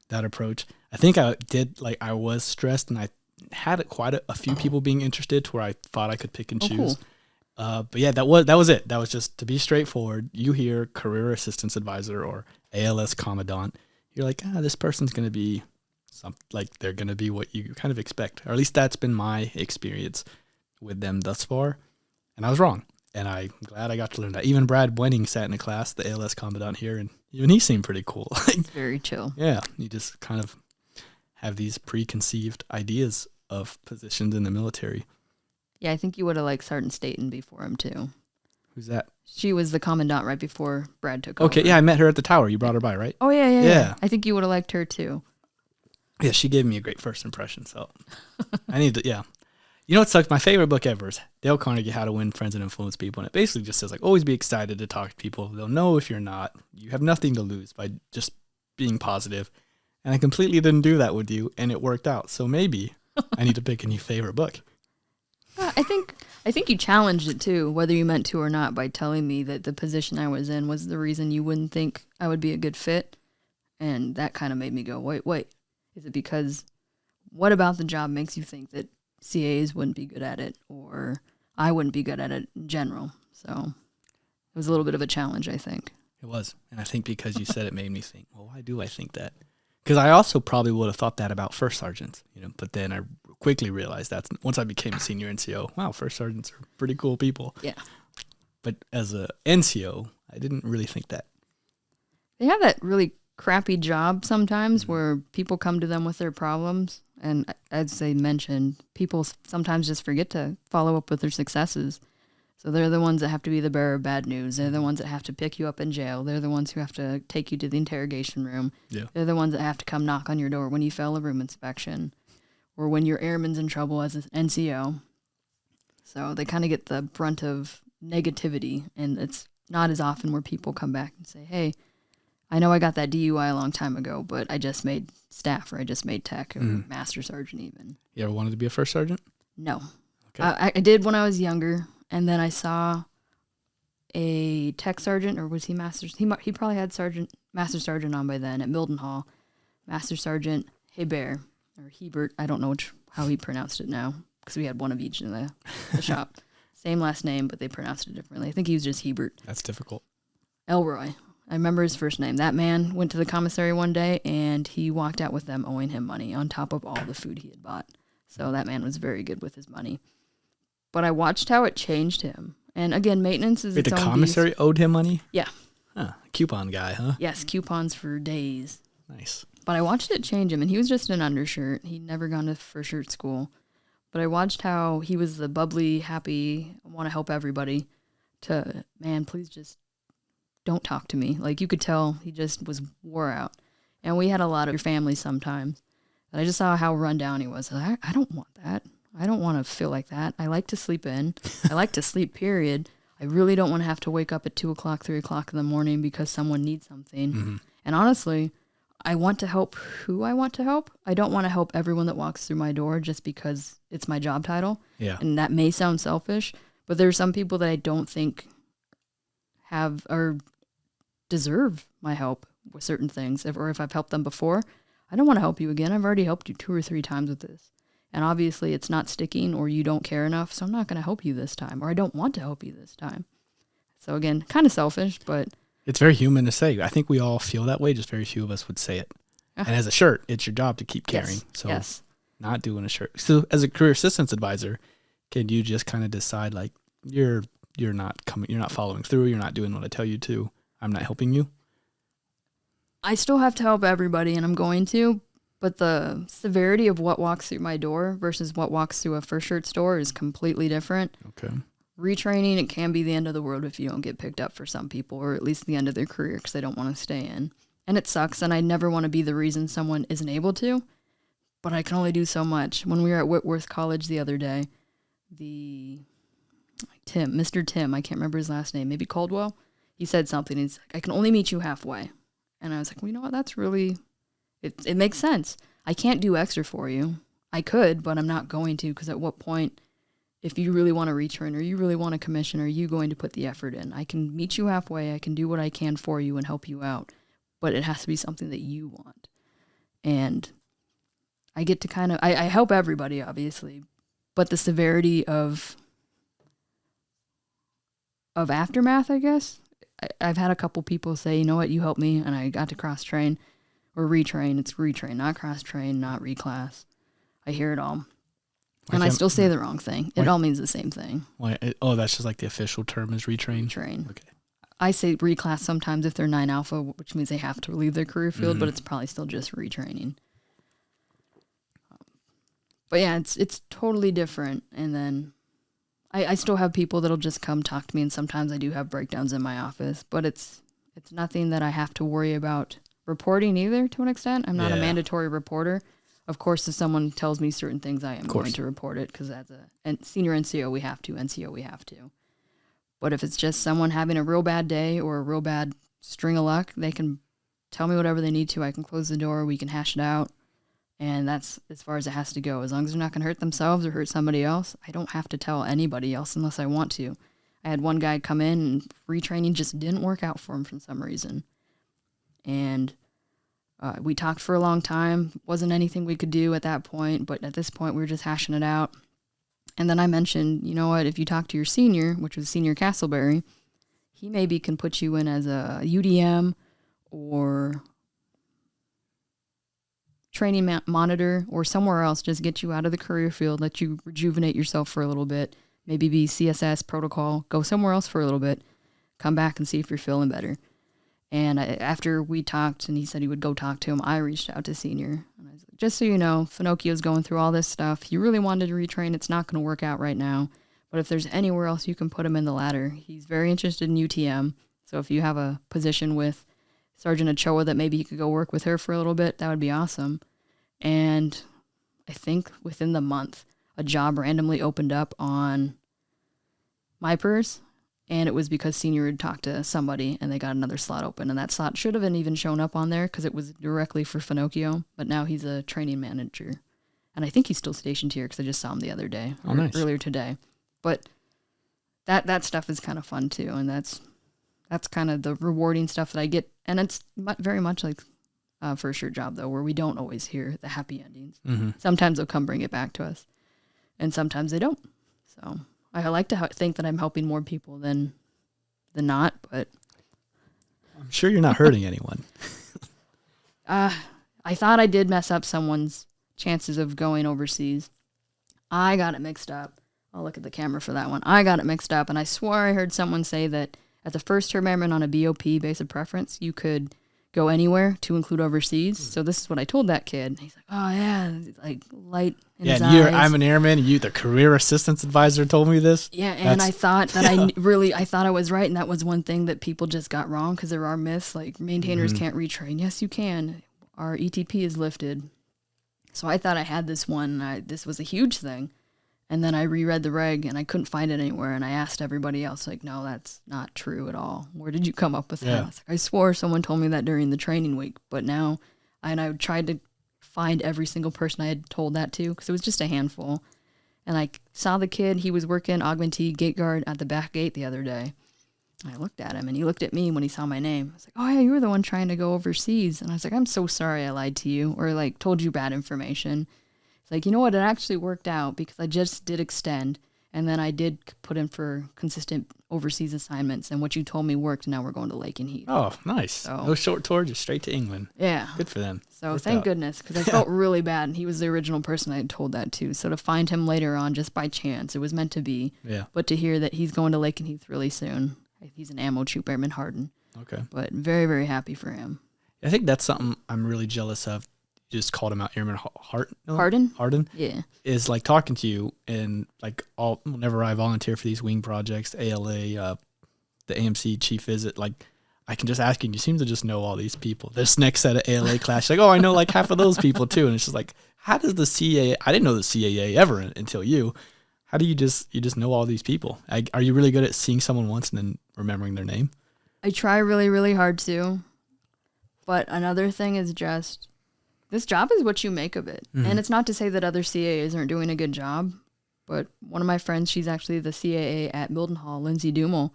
that approach. I think I did, like, I was stressed, and I had quite a few people being interested to where I thought I could pick and choose. Cool. But yeah, that was it. That was just to be straightforward. You hear career assistance advisor or ALS commandant, you're like, this person's going to be like, they're going to be what you kind of expect, or at least that's been my experience with them thus far. And I was wrong. And I'm glad I got to learn that. Even Brad Wenning sat in a class, the ALS commandant here, and even he seemed pretty cool. It's very chill. Yeah, you just kind of have these preconceived ideas of positions in the military. Yeah, I think you would have liked Sergeant Staten before him, too. Who's that? She was the commandant right before Brad took over. Okay, yeah, I met her at the tower. You brought her by, right? Oh, yeah. I think you would have liked her, too. Yeah, she gave me a great first impression, so I need to, yeah. You know what sucks? My favorite book ever is Dale Carnegie, How to Win Friends and Influence People. And it basically just says, like, always be excited to talk to people. They'll know if you're not. You have nothing to lose by just being positive. And I completely didn't do that with you, and it worked out. So maybe I need to pick a new favorite book. I think you challenged it too, whether you meant to or not, by telling me that the position I was in was the reason you wouldn't think I would be a good fit. And that kind of made me go, wait. Is it because what about the job makes you think that CAs wouldn't be good at it, or I wouldn't be good at it in general? So it was a little bit of a challenge, I think. It was. And I think because you said it made me think, well, why do I think that? Because I also probably would have thought that about first sergeants, but then I quickly realized that once I became a senior NCO, wow, first sergeants are pretty cool people. Yeah. But as a NCO, I didn't really think that. They have that really crappy job sometimes where people come to them with their problems. And as they mentioned, people sometimes just forget to follow up with their successes. So they're the ones that have to be the bearer of bad news. They're the ones that have to pick you up in jail. They're the ones who have to take you to the interrogation room. Yeah. They're the ones that have to come knock on your door when you fail a room inspection or when your airman's in trouble as an NCO. So they kind of get the brunt of negativity, and it's not as often where people come back and say, hey, I know I got that DUI a long time ago, but I just made staff, or I just made tech, or master sergeant even. You ever wanted to be a first sergeant? No. Okay. I did when I was younger. And then I saw a tech sergeant, or was he master? He probably had master sergeant on by then at Mildenhall. Master Sergeant Hebert, or Hebert. I don't know how he pronounced it now, because we had one of each in the shop. Same last name, but they pronounced it differently. I think he was just Hebert. That's difficult. Elroy. I remember his first name. That man went to the commissary one day, and he walked out with them owing him money on top of all the food he had bought. So that man was very good with his money. But I watched how it changed him. And again, maintenance is its own beast. The commissary owed him money? Yeah. Huh. Coupon guy, huh? Yes, coupons for days. Nice. But I watched it change him, and he was just an undershirt. He'd never gone to first shirt school. But I watched how he was the bubbly, happy, want to help everybody, to, man, please just don't talk to me. Like, you could tell he just was wore out. And we had a lot of your family sometimes. And I just saw how run down he was. I don't want that. I don't want to feel like that. I like to sleep in. I like to sleep, period. I really don't want to have to wake up at 2 o'clock, 3 o'clock in the morning because someone needs something. Mm-hmm. And honestly, I want to help who I want to help. I don't want to help everyone that walks through my door just because it's my job title. Yeah. And that may sound selfish, but there are some people that I don't think have or deserve my help with certain things. Or if I've helped them before, I don't want to help you again. I've already helped you 2 or 3 times with this. And obviously it's not sticking, or you don't care enough, so I'm not going to help you this time, or I don't want to help you this time. So again, kind of selfish, but... It's very human to say. I think we all feel that way, just very few of us would say it. And as a shirt, it's your job to keep carrying. Yes. So not doing a shirt. So as a career assistance advisor, can you just kind of decide, like, you're not following through, you're not doing what I tell you to, I'm not helping you? I still have to help everybody, and I'm going to, but the severity of what walks through my door versus what walks through a first shirt store is completely different. Okay. Retraining, it can be the end of the world if you don't get picked up for some people, or at least the end of their career because they don't want to stay in. And it sucks, and I never want to be the reason someone isn't able to, but I can only do so much. When we were at Whitworth College the other day, Mr. Tim, I can't remember his last name, maybe Caldwell, he said something. He's like, I can only meet you halfway. And I was like, well, you know what, that's really... It makes sense. I can't do extra for you. I could, but I'm not going to, because at what point, if you really want to retrain or you really want to commission, are you going to put the effort in? I can meet you halfway. I can do what I can for you and help you out, but it has to be something that you want. And I get to kind of, I help everybody, obviously, but the severity of aftermath, I guess. I've had a couple people say, you know what, you helped me, and I got to cross-train. Or retrain. It's retrain, not cross-train, not reclass. I hear it all. And I still say the wrong thing. It all means the same thing. That's just like the official term is retrain? Retrain. Okay. I say reclass sometimes if they're 9 alpha, which means they have to leave their career field, but it's probably still just retraining. But yeah, it's totally different. And then I still have people that'll just come talk to me, and sometimes I do have breakdowns in my office, but it's nothing that I have to worry about reporting either, to an extent. I'm not a mandatory reporter. Of course, if someone tells me certain things, I am going to report it because as a senior NCO, we have to. But if it's just someone having a real bad day or a real bad string of luck, they can tell me whatever they need to. I can close the door. We can hash it out. And that's as far as it has to go. As long as they're not going to hurt themselves or hurt somebody else, I don't have to tell anybody else unless I want to. I had one guy come in and retraining just didn't work out for him for some reason. And we talked for a long time. Wasn't anything we could do at that point, but at this point we were just hashing it out. And then I mentioned, you know what, if you talk to your senior, which was Senior Castleberry, he maybe can put you in as a UDM or training monitor or somewhere else, just get you out of the career field, let you rejuvenate yourself for a little bit, maybe be CSS protocol, go somewhere else for a little bit, come back and see if you're feeling better. And after we talked and he said he would go talk to him, I reached out to Senior. And I was like, just so you know, Finocchio's going through all this stuff. You really wanted to retrain. It's not going to work out right now. But if there's anywhere else you can put him in the ladder, he's very interested in UTM. So if you have a position with Sergeant Ochoa that maybe he could go work with her for a little bit, that would be awesome. And I think within the month, a job randomly opened up on MyPers. And it was because Senior had talked to somebody and they got another slot open. And that slot should have been even shown up on there because it was directly for Finocchio. But now he's a training manager. And I think he's still stationed here because I just saw him the other day, earlier today. But that stuff is kind of fun too. And that's kind of the rewarding stuff that I get. And it's very much like a first year job, though, where we don't always hear the happy endings. Mm-hmm. Sometimes they'll come bring it back to us. And sometimes they don't. So I like to think that I'm helping more people than not, but I'm sure you're not hurting anyone. I thought I did mess up someone's chances of going overseas. I got it mixed up. I'll look at the camera for that one. I got it mixed up, and I swore I heard someone say that as a first-term airman on a BOP, base of preference, you could go anywhere to include overseas. So this is what I told that kid. He's like, oh, yeah, like light in his eyes. I'm an airman. You, the career assistance advisor, told me this. Yeah, and I thought that I thought I was right, and that was one thing that people just got wrong because there are myths like maintainers can't retrain. Yes, you can. Our ETP is lifted. So I thought I had this one. This was a huge thing. And then I reread the reg, and I couldn't find it anywhere, and I asked everybody else, like, no, that's not true at all. Where did you come up with that? I swore someone told me that during the training week, but now, and I tried to find every single person I had told that to, because it was just a handful. And I saw the kid, he was working augmentee gate guard at the back gate the other day. I looked at him, and he looked at me when he saw my name. I was like, oh, yeah, you were the one trying to go overseas. And I was like, I'm so sorry I lied to you, or, like, told you bad information. It's like, you know what, it actually worked out because I just did extend, and then I did put in for consistent overseas assignments, and what you told me worked, and now we're going to Lake and Heath. Oh, nice. So, no short tour, just straight to England. Yeah. Good for them. So thank goodness, because I felt really bad, and he was the original person I had told that to. So to find him later on just by chance, it was meant to be. Yeah. But to hear that he's going to Lake and Heath really soon, he's an ammo troop airman, Hardin. Okay. But very, very happy for him. I think that's something I'm really jealous of. Just called him out, Airman Hardin. Yeah. Is like talking to you and like whenever I volunteer for these wing projects, ALA, the AMC chief visit, like I can just ask you, and you seem to just know all these people. This next set of ALA class, like, oh, I know like half of those people too. And it's just like, how does the CAA, I didn't know the CAA ever until you. How do you just know all these people? Are you really good at seeing someone once and then remembering their name? I try really, really hard to. But another thing is just, this job is what you make of it. Mm-hmm. And it's not to say that other CAAs aren't doing a good job, but one of my friends, she's actually the CAA at Mildenhall, Lindsay Dumel.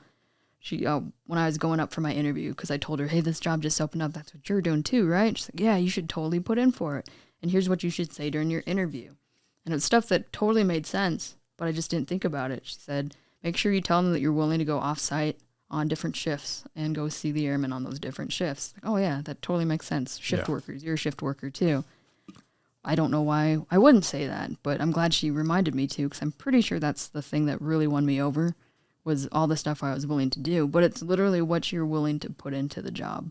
She, when I was going up for my interview, because I told her, hey, this job just opened up. That's what you're doing too, right? She's like, yeah, you should totally put in for it. And here's what you should say during your interview. And it was stuff that totally made sense, but I just didn't think about it. She said, make sure you tell them that you're willing to go off-site on different shifts and go see the airmen on those different shifts. Like, oh, yeah, that totally makes sense. Shift workers, you're a shift worker too. I don't know why I wouldn't say that, but I'm glad she reminded me to, because I'm pretty sure that's the thing that really won me over, was all the stuff I was willing to do. But it's literally what you're willing to put into the job.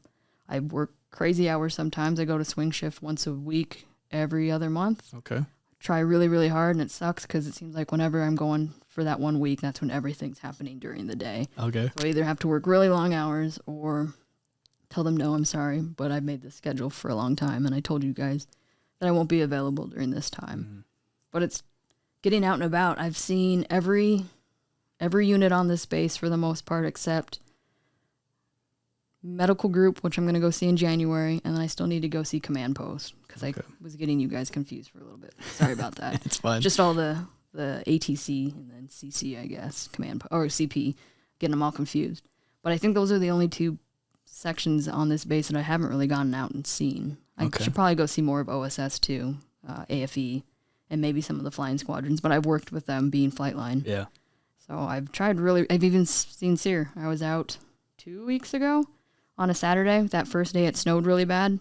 I work crazy hours sometimes. I go to swing shift once a week, every other month. Okay. Try really, really hard, and it sucks because it seems like whenever I'm going for that 1 week, that's when everything's happening during the day. Okay. So I either have to work really long hours or tell them, no, I'm sorry, but I've made this schedule for a long time, and I told you guys that I won't be available during this time. But it's getting out and about. I've seen every unit on this base for the most part, except medical group, which I'm going to go see in January, and then I still need to go see command post because I was getting you guys confused for a little bit. Sorry about that. It's fine. Just all the ATC and then CC, I guess, or CP, getting them all confused. But I think those are the only two sections on this base that I haven't really gone out and seen. I should probably go see more of OSS too, AFE, and maybe some of the flying squadrons, but I've worked with them being Flightline. Yeah. So I've even seen SEER. I was out 2 weeks ago on a Saturday. That first day it snowed really bad.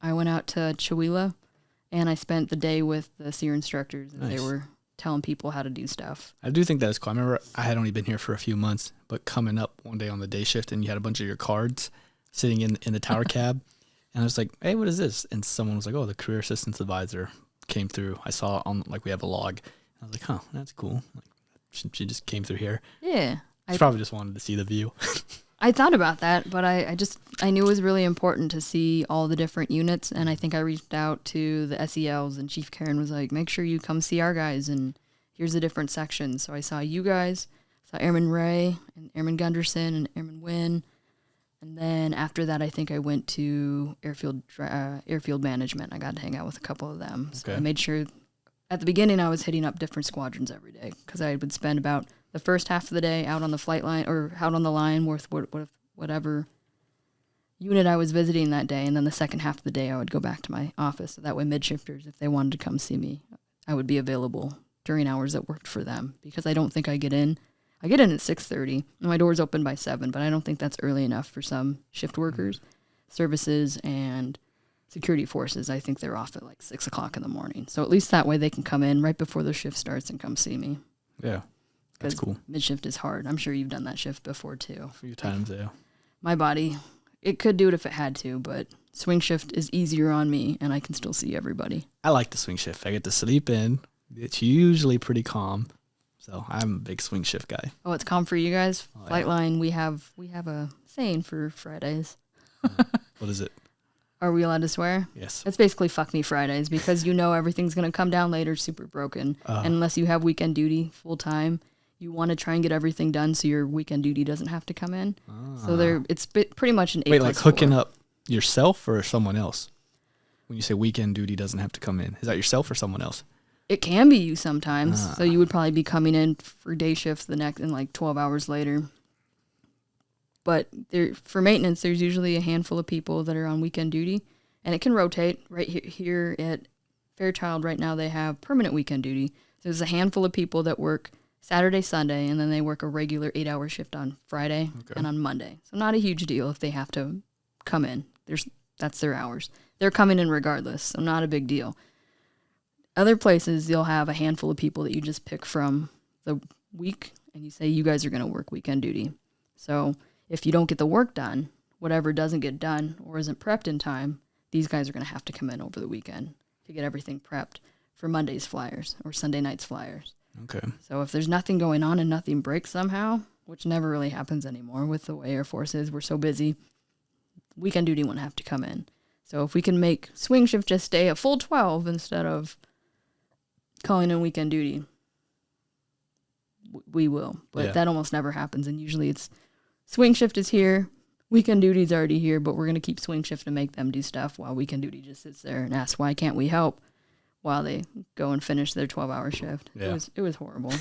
I went out to Chihuahua, and I spent the day with the SEER instructors, and they were telling people how to do stuff. I do think that is cool. I remember I had only been here for a few months, but coming up one day on the day shift, and you had a bunch of your cards sitting in the tower cab, and I was like, hey, what is this? And someone was like, oh, the career assistance advisor came through. I saw on, like, we have a log. I was like, huh, that's cool. Like, she just came through here. Yeah. She probably just wanted to see the view. I thought about that, but I knew it was really important to see all the different units, and I think I reached out to the SELs, and Chief Karen was like, make sure you come see our guys, and here's the different sections. So I saw you guys, saw Airman Ray, and Airman Gunderson, and Airman Wynn, and then after that, I think I went to airfield management. I got to hang out with a couple of them. So I made sure, at the beginning, I was hitting up different squadrons every day, because I would spend about the first half of the day out on the flight line or out on the line with whatever unit I was visiting that day. And then the second half of the day, I would go back to my office. So that way mid-shifters, if they wanted to come see me, I would be available during hours that worked for them, because I don't think I get in. I get in at 6:30 and my door's open by 7, but I don't think that's early enough for some shift workers, services, and security forces. I think they're off at like 6 o'clock in the morning. So at least that way they can come in right before their shift starts and come see me. Yeah. That's cool. Mid-shift is hard. I'm sure you've done that shift before, too. A few times, yeah. My body, it could do it if it had to, but swing shift is easier on me, and I can still see everybody. I like the swing shift. I get to sleep in. It's usually pretty calm, so I'm a big swing shift guy. Oh, it's calm for you guys? Oh, Flightline, yeah. we have a saying for Fridays. What is it? Are we allowed to swear? Yes. It's basically fuck me Fridays, because you know everything's going to come down later super broken. And unless you have weekend duty full time, you want to try and get everything done so your weekend duty doesn't have to come in. So it's pretty much an 8+4. Wait, like hooking up yourself or someone else? When you say weekend duty doesn't have to come in, is that yourself or someone else? It can be you sometimes. So you would probably be coming in for day shifts the next in like 12 hours later. But for maintenance, there's usually a handful of people that are on weekend duty, and it can rotate. Right here at Fairchild right now, they have permanent weekend duty. So there's a handful of people that work Saturday, Sunday, and then they work a regular 8-hour shift on Friday and on Monday. So not a huge deal if they have to come in. That's their hours. They're coming in regardless, so not a big deal. Other places, you'll have a handful of people that you just pick from the week, and you say, you guys are going to work weekend duty. So if you don't get the work done, whatever doesn't get done or isn't prepped in time, these guys are going to have to come in over the weekend to get everything prepped for Monday's flyers or Sunday night's flyers. Okay. So if there's nothing going on and nothing breaks somehow, which never really happens anymore with the way Air Force is, we're so busy, weekend duty won't have to come in. So if we can make swing shift just stay a full 12 instead of calling in weekend duty, we will. But that almost never happens, and usually it's swing shift is here, weekend duty is already here, but we're going to keep swing shift and make them do stuff while weekend duty just sits there and asks, why can't we help, while they go and finish their 12-hour shift. Yeah. It was horrible.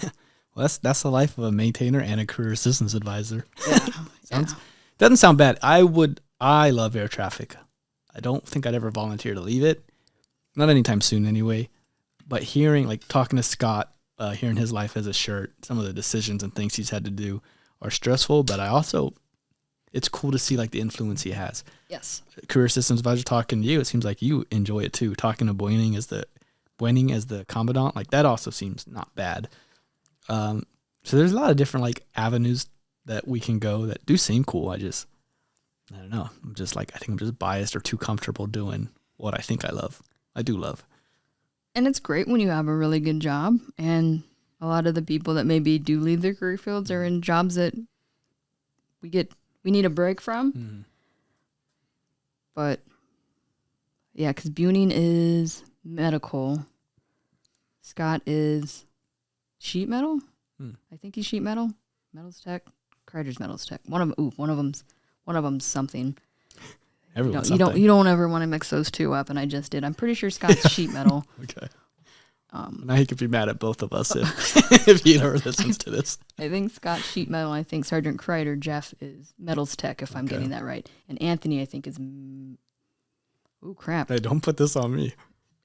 Well, that's the life of a maintainer and a career assistance advisor. Yeah. Doesn't sound bad. I love air traffic. I don't think I'd ever volunteer to leave it. Not anytime soon anyway. But talking to Scott, hearing his life as a shirt, some of the decisions and things he's had to do are stressful, but it's cool to see like the influence he has. Yes. Career assistance advisor talking to you, it seems like you enjoy it too. Talking to Boening as the commandant, like that also seems not bad. So there's a lot of different like avenues that we can go that do seem cool. I don't know. I think I'm just biased or too comfortable doing what I think I love. I do love. And it's great when you have a really good job, and a lot of the people that maybe do leave their career fields are in jobs that we need a break from. Mm-hmm. But yeah, because Buning is medical. Scott is sheet metal. I think he's sheet metal. Metals tech. Kreider's metals tech. One of them's something. Everyone's You something. don't ever want to mix those two up, and I just did. I'm pretty sure Scott's sheet metal. Okay. Now he could be mad at both of us if he ever listens to this. I think Scott's sheet metal. I think Sergeant Kreider, Jeff, is metals tech, if I'm getting that right. And Anthony, I think, is... Oh, crap. Hey, don't put this on me.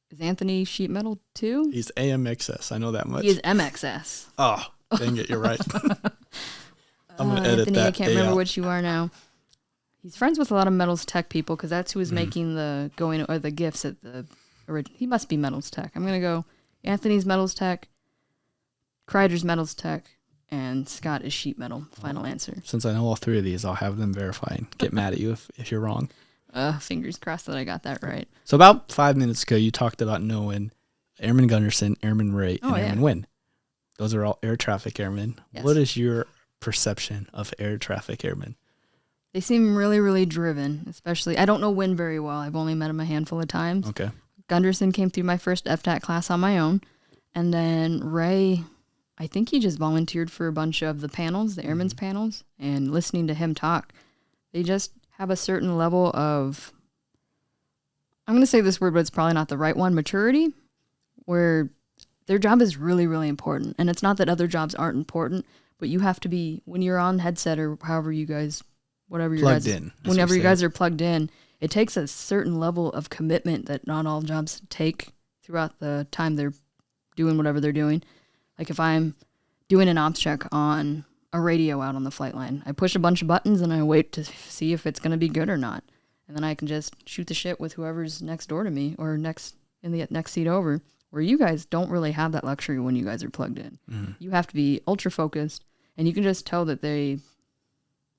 Is Anthony sheet metal too? He's AMXS. I know that much. He is MXS. Oh, dang it. You're right. I'm going to edit Anthony, that. I can't remember what you are now. He's friends with a lot of metals tech people because that's who was making the gifts at the original. He must be metals tech. I'm going to go Anthony's metals tech, Kreider's metals tech, and Scott is sheet metal. Final answer. Since I know all three of these, I'll have them verify and get mad at you if you're wrong. Fingers crossed that I got that right. So about 5 minutes ago, you talked about knowing Airman Gunderson, Airman Ray, and Airman Wynn. Those are all air traffic airmen. Yes. What is your perception of air traffic airmen? They seem really, really driven, especially. I don't know Wynn very well. I've only met him a handful of times. Okay. Gunderson came through my first FTAC class on my own. And then Ray, I think he just volunteered for a bunch of the panels, the airmen's panels, and listening to him talk. They just have a certain level of, I'm going to say this word, but it's probably not the right one, maturity, where their job is really, really important. And it's not that other jobs aren't important, but you have to be, when you're on headset or however you guys, whatever you guys, whenever you guys are plugged in, it takes a certain level of commitment that not all jobs take throughout the time they're doing whatever they're doing. Like if I'm doing an ops check on a radio out on the flight line, I push a bunch of buttons and I wait to see if it's going to be good or not. And then I can just shoot the shit with whoever's next door to me or next in the next seat over, where you guys don't really have that luxury when you guys are plugged in. Mm-hmm. You have to be ultra focused, and you can just tell that they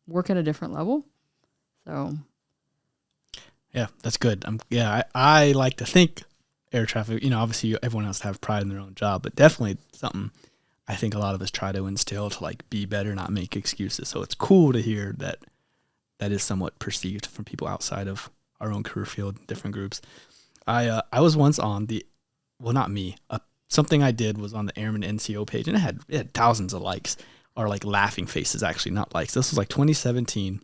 work at a different level. So yeah, that's good. I like to think air traffic, obviously everyone has to have pride in their own job, but definitely something I think a lot of us try to instill to like be better, not make excuses. So it's cool to hear that is somewhat perceived from people outside of our own career field, different groups. I was once on not me, something I did was on the Airman NCO page, and it had thousands of likes, or like laughing faces, actually, not likes. This was like 2017.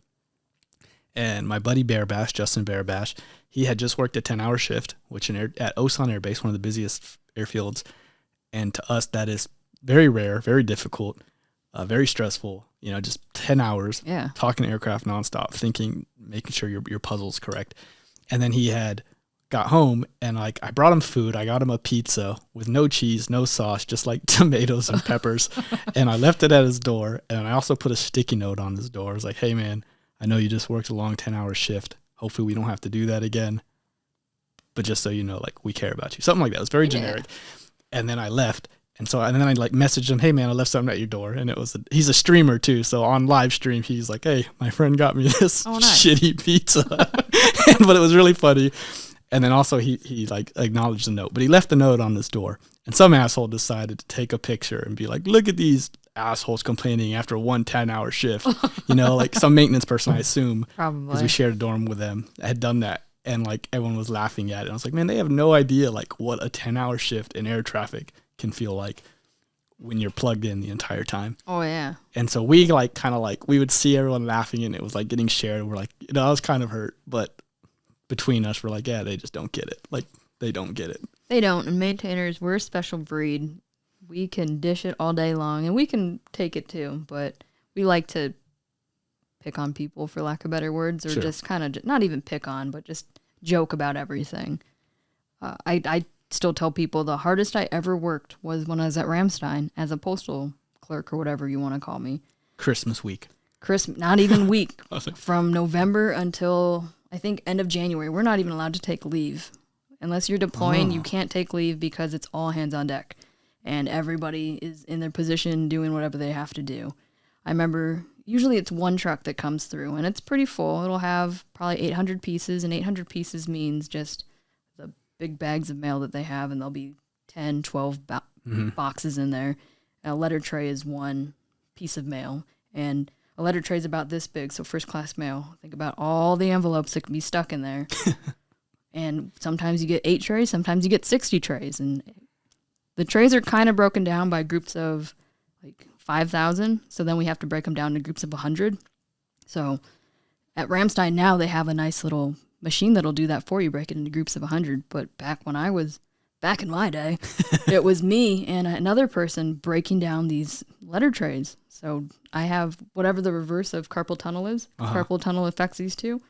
And my buddy Justin Bearbash, he had just worked a 10-hour shift, which at Osan Air Base, one of the busiest airfields. And to us, that is very rare, very difficult, very stressful. Just 10 hours, talking aircraft nonstop, thinking, making sure your puzzle's correct. And then he had got home, and I brought him food. I got him a pizza with no cheese, no sauce, just like tomatoes and peppers. And I left it at his door. And I also put a sticky note on his door. I was like, hey, man, I know you just worked a long 10-hour shift. Hopefully we don't have to do that again. But just so you know, we care about you. Something like that. It was very generic. And then I left. And then I messaged him, hey man, I left something at your door. And he's a streamer too. So on live stream, he's like, hey, my friend got me this shitty pizza. But it was really funny. And then also he acknowledged the note, but he left the note on his door. And some asshole decided to take a picture and be like, look at these assholes complaining after one 10-hour shift. Some maintenance person, I assume, because we shared a dorm with them, had done that. And everyone was laughing at it. And I was like, man, they have no idea what a 10-hour shift in air traffic can feel like when you're plugged in the entire time. Oh yeah. And so we we would see everyone laughing, and it was getting shared. And we're I was kind of hurt, but between us, we're they just don't get it. They don't get it. They don't. And maintainers, we're a special breed. We can dish it all day long, and we can take it too, but we like to pick on people, for lack of better words, or just kind of, not even pick on, but just joke about everything. I still tell people the hardest I ever worked was when I was at Ramstein as a postal clerk, or whatever you want to call me. Christmas week. Not even week. From November until, I think, end of January. We're not even allowed to take leave. Unless you're deploying, you can't take leave because it's all hands on deck. And everybody is in their position doing whatever they have to do. I remember, usually it's one truck that comes through, and it's pretty full. It'll have probably 800 pieces, and 800 pieces means just the big bags of mail that they have, and there'll be 10, 12 boxes in there. And a letter tray is one piece of mail, and a letter tray is about this big, so first class mail. Think about all the envelopes that can be stuck in there. And sometimes you get 8 trays, sometimes you get 60 trays. And the trays are kind of broken down by groups of like 5,000. So then we have to break them down to groups of 100. So at Ramstein now they have a nice little machine that'll do that for you, break it into groups of 100. But back in my day, it was me and another person breaking down these letter trays. So I have whatever the reverse of carpal tunnel is. Carpal tunnel affects these two.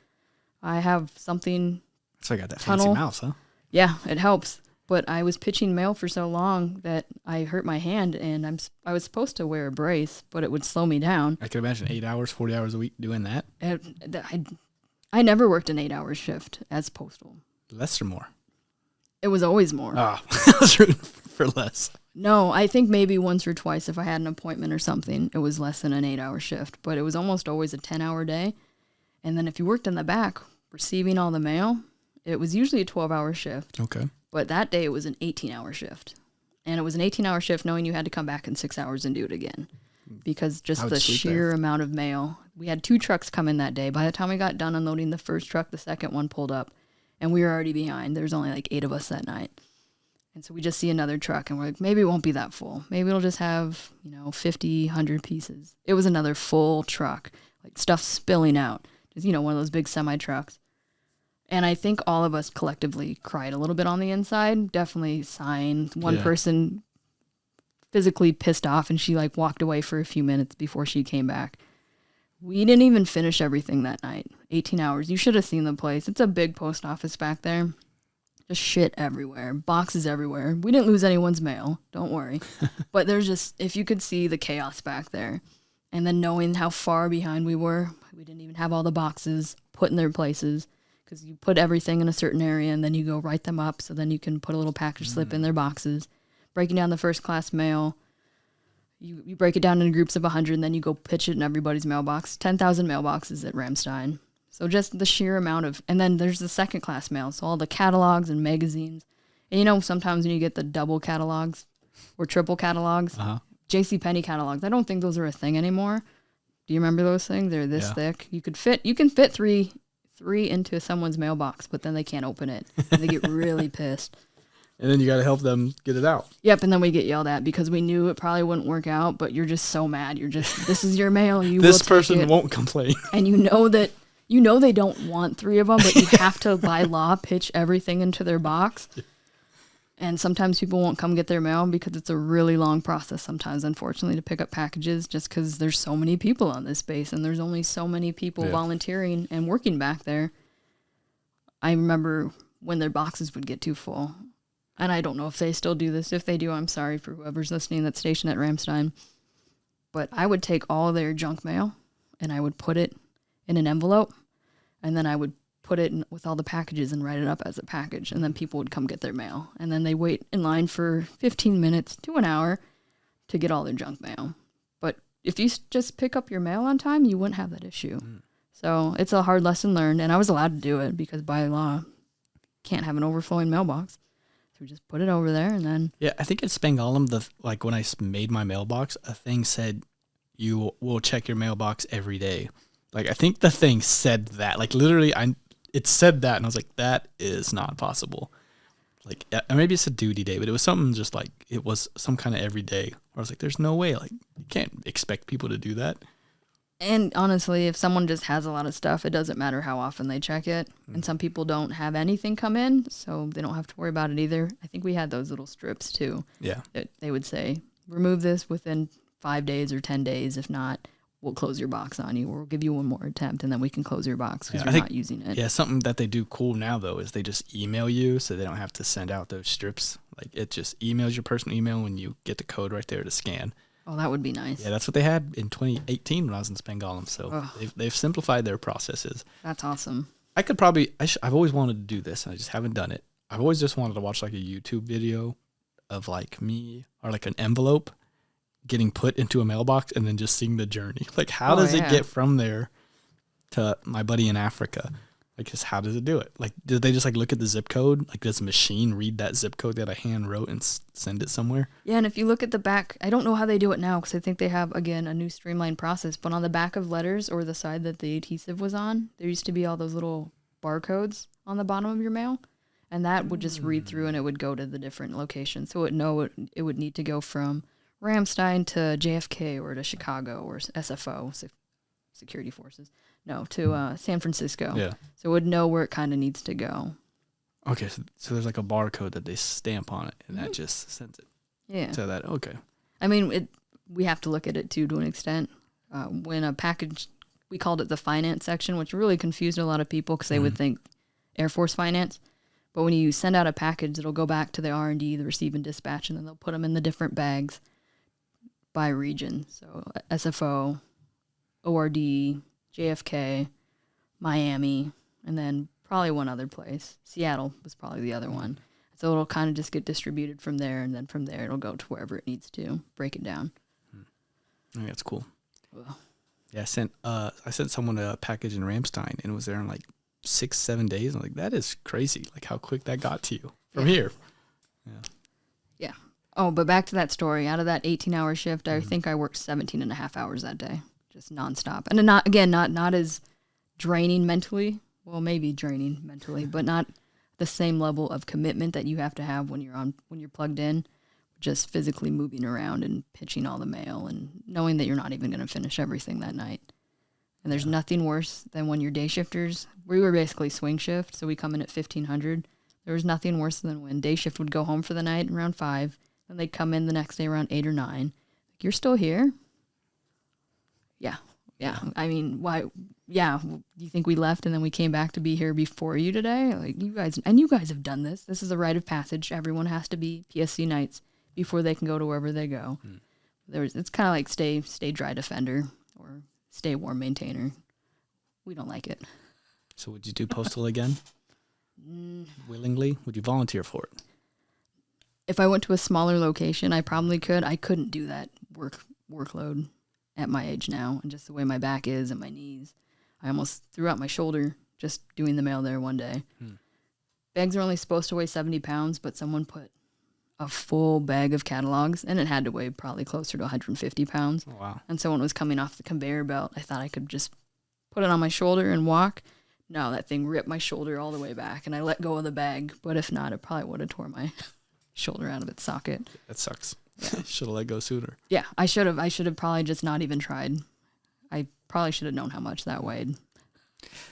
I have something. So I got that tunnel. fancy mouse, huh? Yeah, it helps. But I was pitching mail for so long that I hurt my hand, and I was supposed to wear a brace, but it would slow me down. I could imagine 8 hours, 40 hours a week doing that. I never worked an 8-hour shift as postal. Less or more? It was always more. Oh, I was rooting for less. No, I think maybe once or twice if I had an appointment or something, it was less than an 8-hour shift. But it was almost always a 10-hour day. And then if you worked in the back, receiving all the mail, it was usually a 12-hour shift. Okay. But that day it was an 18-hour shift. And it was an 18-hour shift knowing you had to come back in 6 hours and do it again. Because just the sheer amount of mail. We had 2 trucks come in that day. By the time we got done unloading the first truck, the second one pulled up. And we were already behind. There's only like 8 of us that night. And so we just see another truck and we're like, maybe it won't be that full. Maybe it'll just have, 50, 100 pieces. It was another full truck, like stuff spilling out. Just, one of those big semi-trucks. And I think all of us collectively cried a little bit on the inside. Definitely sighing. One person physically pissed off and she walked away for a few minutes before she came back. We didn't even finish everything that night. 18 hours. You should have seen the place. It's a big post office back there. Just shit everywhere. Boxes everywhere. We didn't lose anyone's mail. Don't worry. But there's just, if you could see the chaos back there. And then knowing how far behind we were, we didn't even have all the boxes put in their places. Because you put everything in a certain area and then you go write them up so then you can put a little package slip in their boxes. Breaking down the first class mail, you break it down into groups of 100 and then you go pitch it in everybody's mailbox. 10,000 mailboxes at Ramstein. So just the sheer amount of, and then there's the second class mail, so all the catalogs and magazines. And sometimes when you get the double catalogs or triple catalogs, JCPenney catalogs, I don't think those are a thing anymore. Do you remember those things? They're this thick. You can fit three into someone's mailbox, but then they can't open it. And they get really pissed. And then you got to help them get it out. Yep, and then we get yelled at because we knew it probably wouldn't work out, but you're just so mad. You're just, this is your mail. This person won't complain. And they don't want 3 of them, but you have to, by law, pitch everything into their box. And sometimes people won't come get their mail because it's a really long process sometimes, unfortunately, to pick up packages just because there's so many people on this base and there's only so many people volunteering and working back there. I remember when their boxes would get too full. And I don't know if they still do this. If they do, I'm sorry for whoever's listening that's stationed at Ramstein. But I would take all their junk mail and I would put it in an envelope. And then I would put it in with all the packages and write it up as a package. And then people would come get their mail. And then they wait in line for 15 minutes to an hour to get all their junk mail. But if you just pick up your mail on time, you wouldn't have that issue. So it's a hard lesson learned. And I was allowed to do it because by law, can't have an overflowing mailbox. So we just put it over there and then... Yeah, I think at Spangalum, when I made my mailbox, a thing said, you will check your mailbox every day. I think the thing said that. Literally, it said that, and I was like, that is not possible. Maybe it's a duty day, but it was something just it was some kind of every day. Where I was like, there's no way. You can't expect people to do that. And honestly, if someone just has a lot of stuff, it doesn't matter how often they check it. And some people don't have anything come in, so they don't have to worry about it either. I think we had those little strips too. Yeah. They would say, remove this within 5 days or 10 days. If not, we'll close your box on you, or we'll give you one more attempt, and then we can close your box because you're not using it. Yeah, something that they do cool now, though, is they just email you, so they don't have to send out those strips. It just emails your personal email when you get the code right there to scan. Oh, that would be nice. Yeah, that's what they had in 2018 when I was in Spangalum, so they've simplified their processes. That's awesome. I could I've always wanted to do this, and I just haven't done it. I've always just wanted to watch a YouTube video of me, or an envelope getting put into a mailbox and then just seeing the journey. How does it get from there to my buddy in Africa? Just how does it do it? Did they just look at the zip code? Does a machine read that zip code that I hand wrote and send it somewhere? Yeah, and if you look at the back, I don't know how they do it now because I think they have, again, a new streamlined process, but on the back of letters or the side that the adhesive was on, there used to be all those little barcodes on the bottom of your mail. And that would just read through and it would go to the different locations. So it would need to go from Ramstein to JFK or to Chicago or SFO, security forces. No, to San Francisco. Yeah. So it would know where it kind of needs to go. Okay, so there's like a barcode that they stamp on it, and that just sends it. Yeah. To that, okay. I mean, we have to look at it, too, to an extent. When a package, we called it the finance section, which really confused a lot of people because they would think Air Force finance. But when you send out a package, it'll go back to the R&D, the receive and dispatch, and then they'll put them in the different bags by region. So SFO, ORD, JFK, Miami, and then probably one other place. Seattle was probably the other one. So it'll kind of just get distributed from there, and then from there it'll go to wherever it needs to. Break it down. I think that's cool. Well, Yeah, I sent someone a package in Ramstein, and it was there in like 6-7 days. I'm like, that is crazy. Like how quick that got to you from here. Yeah. Oh, but back to that story. Out of that 18-hour shift, I think I worked 17 and a half hours that day, just nonstop. And not as draining mentally. Well, maybe draining mentally, but not the same level of commitment that you have to have when you're plugged in. Just physically moving around and pitching all the mail and knowing that you're not even going to finish everything that night. And there's nothing worse than when you're day shifters. We were basically swing shift, so we come in at 1500. There was nothing worse than when day shift would go home for the night around 5, and they'd come in the next day around 8 or 9. Like, you're still here? Yeah. I mean, why? Yeah, you think we left and then we came back to be here before you today? Like, you guys have done this. This is a rite of passage. Everyone has to be PSC nights before they can go to wherever they go. It's kind of like stay dry defender or stay warm maintainer. We don't like it. So would you do postal again? Willingly? Would you volunteer for it? If I went to a smaller location, I probably could. I couldn't do that workload at my age now, and just the way my back is and my knees. I almost threw out my shoulder just doing the mail there one day. Bags are only supposed to weigh 70 pounds, but someone put a full bag of catalogs, and it had to weigh probably closer to 150 pounds. Oh, wow. And so when it was coming off the conveyor belt, I thought I could just put it on my shoulder and walk. No, that thing ripped my shoulder all the way back, and I let go of the bag. But if not, it probably would have tore my shoulder out of its socket. That sucks. Yeah. Should have let go sooner. Yeah, I should have. I should have probably just not even tried. I probably should have known how much that weighed.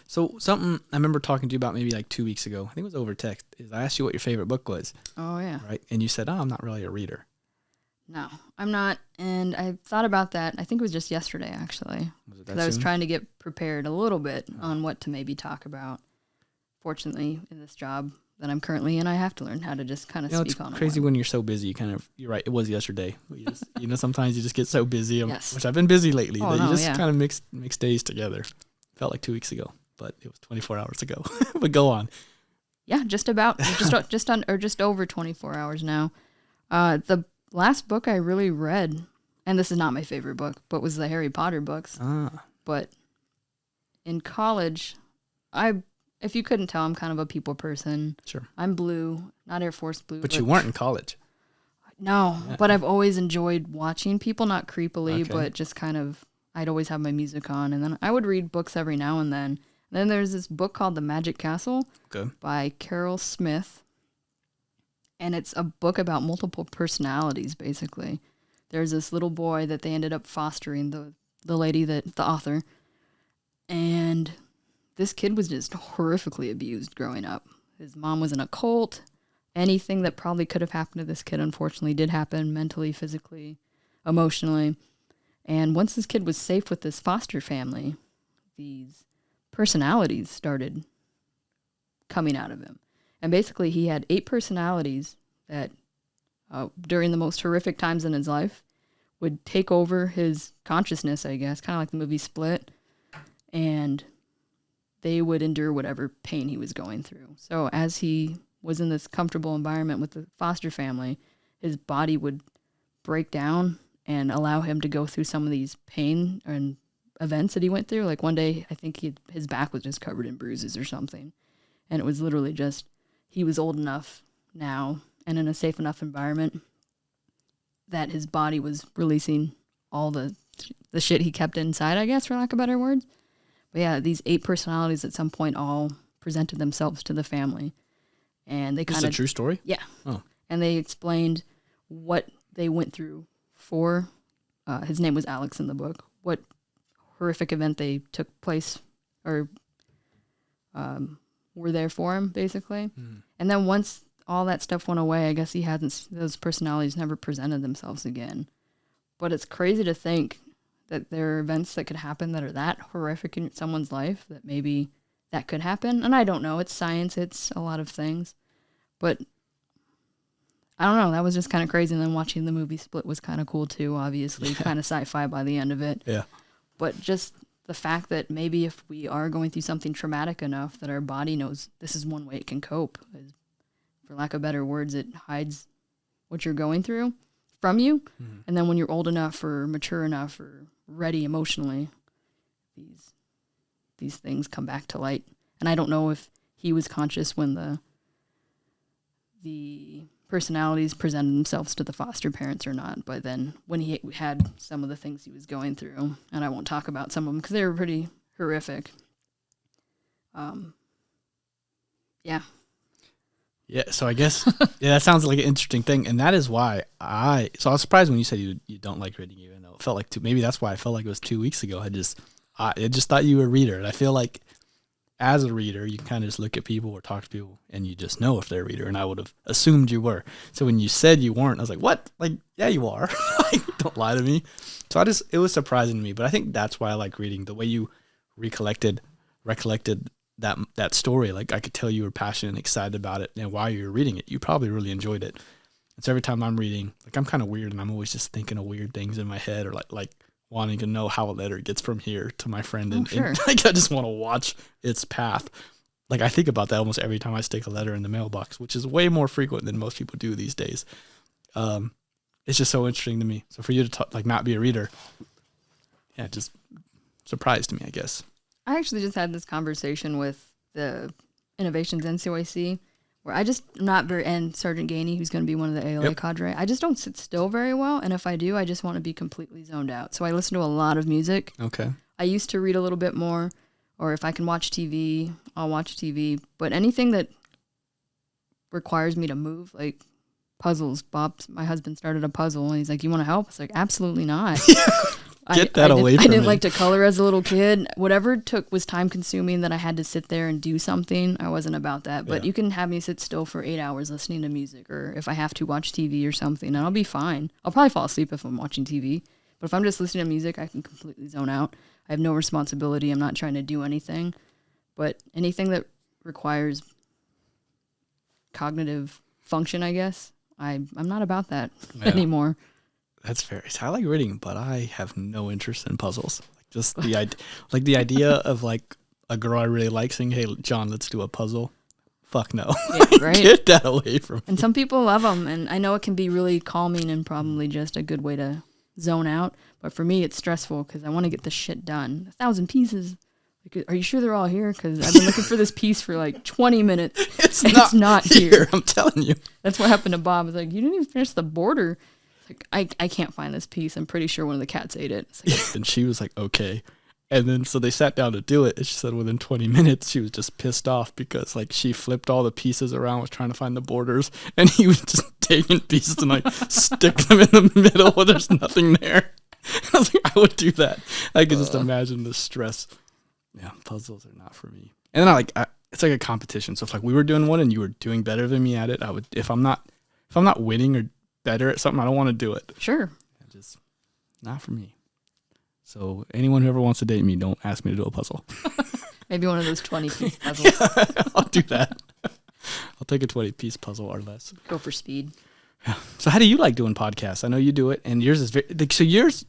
So something I remember talking to you about maybe like 2 weeks ago, I think it was over text, is I asked you what your favorite book was. Oh, yeah. Right? And you said, I'm not really a reader. No, I'm not. And I thought about that. I think it was just yesterday, actually. Was it that Because I was soon? trying to get prepared a little bit on what to maybe talk about. Fortunately, in this job that I'm currently in, I have to learn how to just kind of speak on it. It's crazy when you're so busy. You're right. It was yesterday. You just, sometimes you just get so busy, Yes. which I've been busy lately, Oh, that no, you just yeah. kind of mix days together. Felt like 2 weeks ago, but it was 24 hours ago. But go on. Yeah, just about. just over 24 hours now. The last book I really read, and this is not my favorite book, but was the Harry Potter books. But in college, if you couldn't tell, I'm kind of a people person. Sure. I'm blue, not Air Force blue. But you weren't in college. No, but I've always enjoyed watching people, not creepily, Okay. but just kind of, I'd always have my music on. And then I would read books every now and then. And then there's this book called The Magic Castle by Carol Smith. And it's a book about multiple personalities, basically. There's this little boy that they ended up fostering, the lady, the author. And this kid was just horrifically abused growing up. His mom was in a cult. Anything that probably could have happened to this kid, unfortunately, did happen mentally, physically, emotionally. And once this kid was safe with this foster family, these personalities started coming out of him. And basically, he had 8 personalities that, during the most horrific times in his life, would take over his consciousness, I guess, kind of like the movie Split. And they would endure whatever pain he was going through. So as he was in this comfortable environment with the foster family, his body would break down and allow him to go through some of these pain and events that he went through. Like one day, I think his back was just covered in bruises or something. And it was literally just, he was old enough now and in a safe enough environment that his body was releasing all the shit he kept inside, I guess, for lack of better words. But yeah, these 8 personalities at some point all presented themselves to the family. And they This kind is a of, true story? yeah. Oh. And they explained what they went through for, his name was Alex in the book, what horrific event they took place or were there for him, basically. And then once all that stuff went away, I guess those personalities never presented themselves again. But it's crazy to think that there are events that could happen that are that horrific in someone's life that maybe that could happen. And I don't know. It's science. It's a lot of things. But I don't know. That was just kind of crazy. And then watching the movie Split was kind of cool too, obviously. Kind of sci-fi by the end of it. Yeah. But just the fact that maybe if we are going through something traumatic enough that our body knows this is one way it can cope. For lack of better words, it hides what you're going through from you. And then when you're old enough or mature enough or ready emotionally, these things come back to light. And I don't know if he was conscious when the personalities presented themselves to the foster parents or not, but then when he had some of the things he was going through, and I won't talk about some of them because they were pretty horrific. Yeah, so I guess that sounds like an interesting thing, and that is why I was surprised when you said you don't like reading, even though it felt like maybe that's why I felt like it was 2 weeks ago. I just thought you were a reader, and I feel like as a reader, you kind of just look at people or talk to people, and you just know if they're a reader, and I would have assumed you were. So when you said you weren't, I was like, what? Like, yeah, you are. Like, don't lie to me. So it was surprising to me, but I think that's why I like reading, the way you recollected that story. Like, I could tell you were passionate and excited about it, and while you were reading it, you probably really enjoyed it. And so every time I'm reading, like, I'm kind of weird, and I'm always just thinking of weird things in my head, or like wanting to know how a letter gets from here to my friend. And like, I just want to watch its path. Like, I think about that almost every time I stick a letter in the mailbox, which is way more frequent than most people do these days. It's just so interesting to me. So for you to not be a reader, yeah, just surprised me, I guess. I actually just had this conversation with the Innovations NCOIC where I just not very, and Sergeant Gainey, who's going to be one of the ALA cadre, I just don't sit still very well. And if I do, I just want to be completely zoned out. So I listen to a lot of music. Okay. I used to read a little bit more, or if I can watch TV, I'll watch TV. But anything that requires me to move, like puzzles. My husband started a puzzle, and he's like, "You want to help?" I was like, "Absolutely not." Get that away from me. I didn't like to color as a little kid. Whatever was time consuming that I had to sit there and do something, I wasn't about that. But you can have me sit still for 8 hours listening to music, or if I have to watch TV or something, and I'll be fine. I'll probably fall asleep if I'm watching TV. But if I'm just listening to music, I can completely zone out. I have no responsibility. I'm not trying to do anything. But anything that requires cognitive function, I guess, I'm not about that anymore. That's fair. I like reading, but I have no interest in puzzles. Like, just the idea of like a girl I really like saying, "Hey, John, let's do a puzzle." Fuck no. Yeah, right? Get that away from me. And some people love them, and I know it can be really calming and probably just a good way to zone out. But for me, it's stressful because I want to get the shit done. 1,000 pieces. Like, are you sure they're all here? Because I've been looking for this piece for like 20 minutes. It's not here. I'm telling you. That's what happened to Bob. I was like, "You didn't even finish the border." Like, I can't find this piece. I'm pretty sure one of the cats ate it. Like, and she was like, okay. And then so they sat down to do it. And she said within 20 minutes, she was just pissed off because like she flipped all the pieces around, was trying to find the borders. And he was just taking pieces and like stick them in the middle where there's nothing there. And I was like, I would do that. I could just imagine the stress. Yeah, puzzles are not for me. And then it's like a competition. So if like we were doing one and you were doing better than me at it, I would, if I'm not winning or better at something, I don't want to do it. Sure. Just not for me. So anyone who ever wants to date me, don't ask me to do a puzzle. Maybe one of those 20-piece puzzles. I'll do that. I'll take a 20-piece puzzle or less. Go for speed. So how do you like doing podcasts? I know you do it, and yours is very... So yours...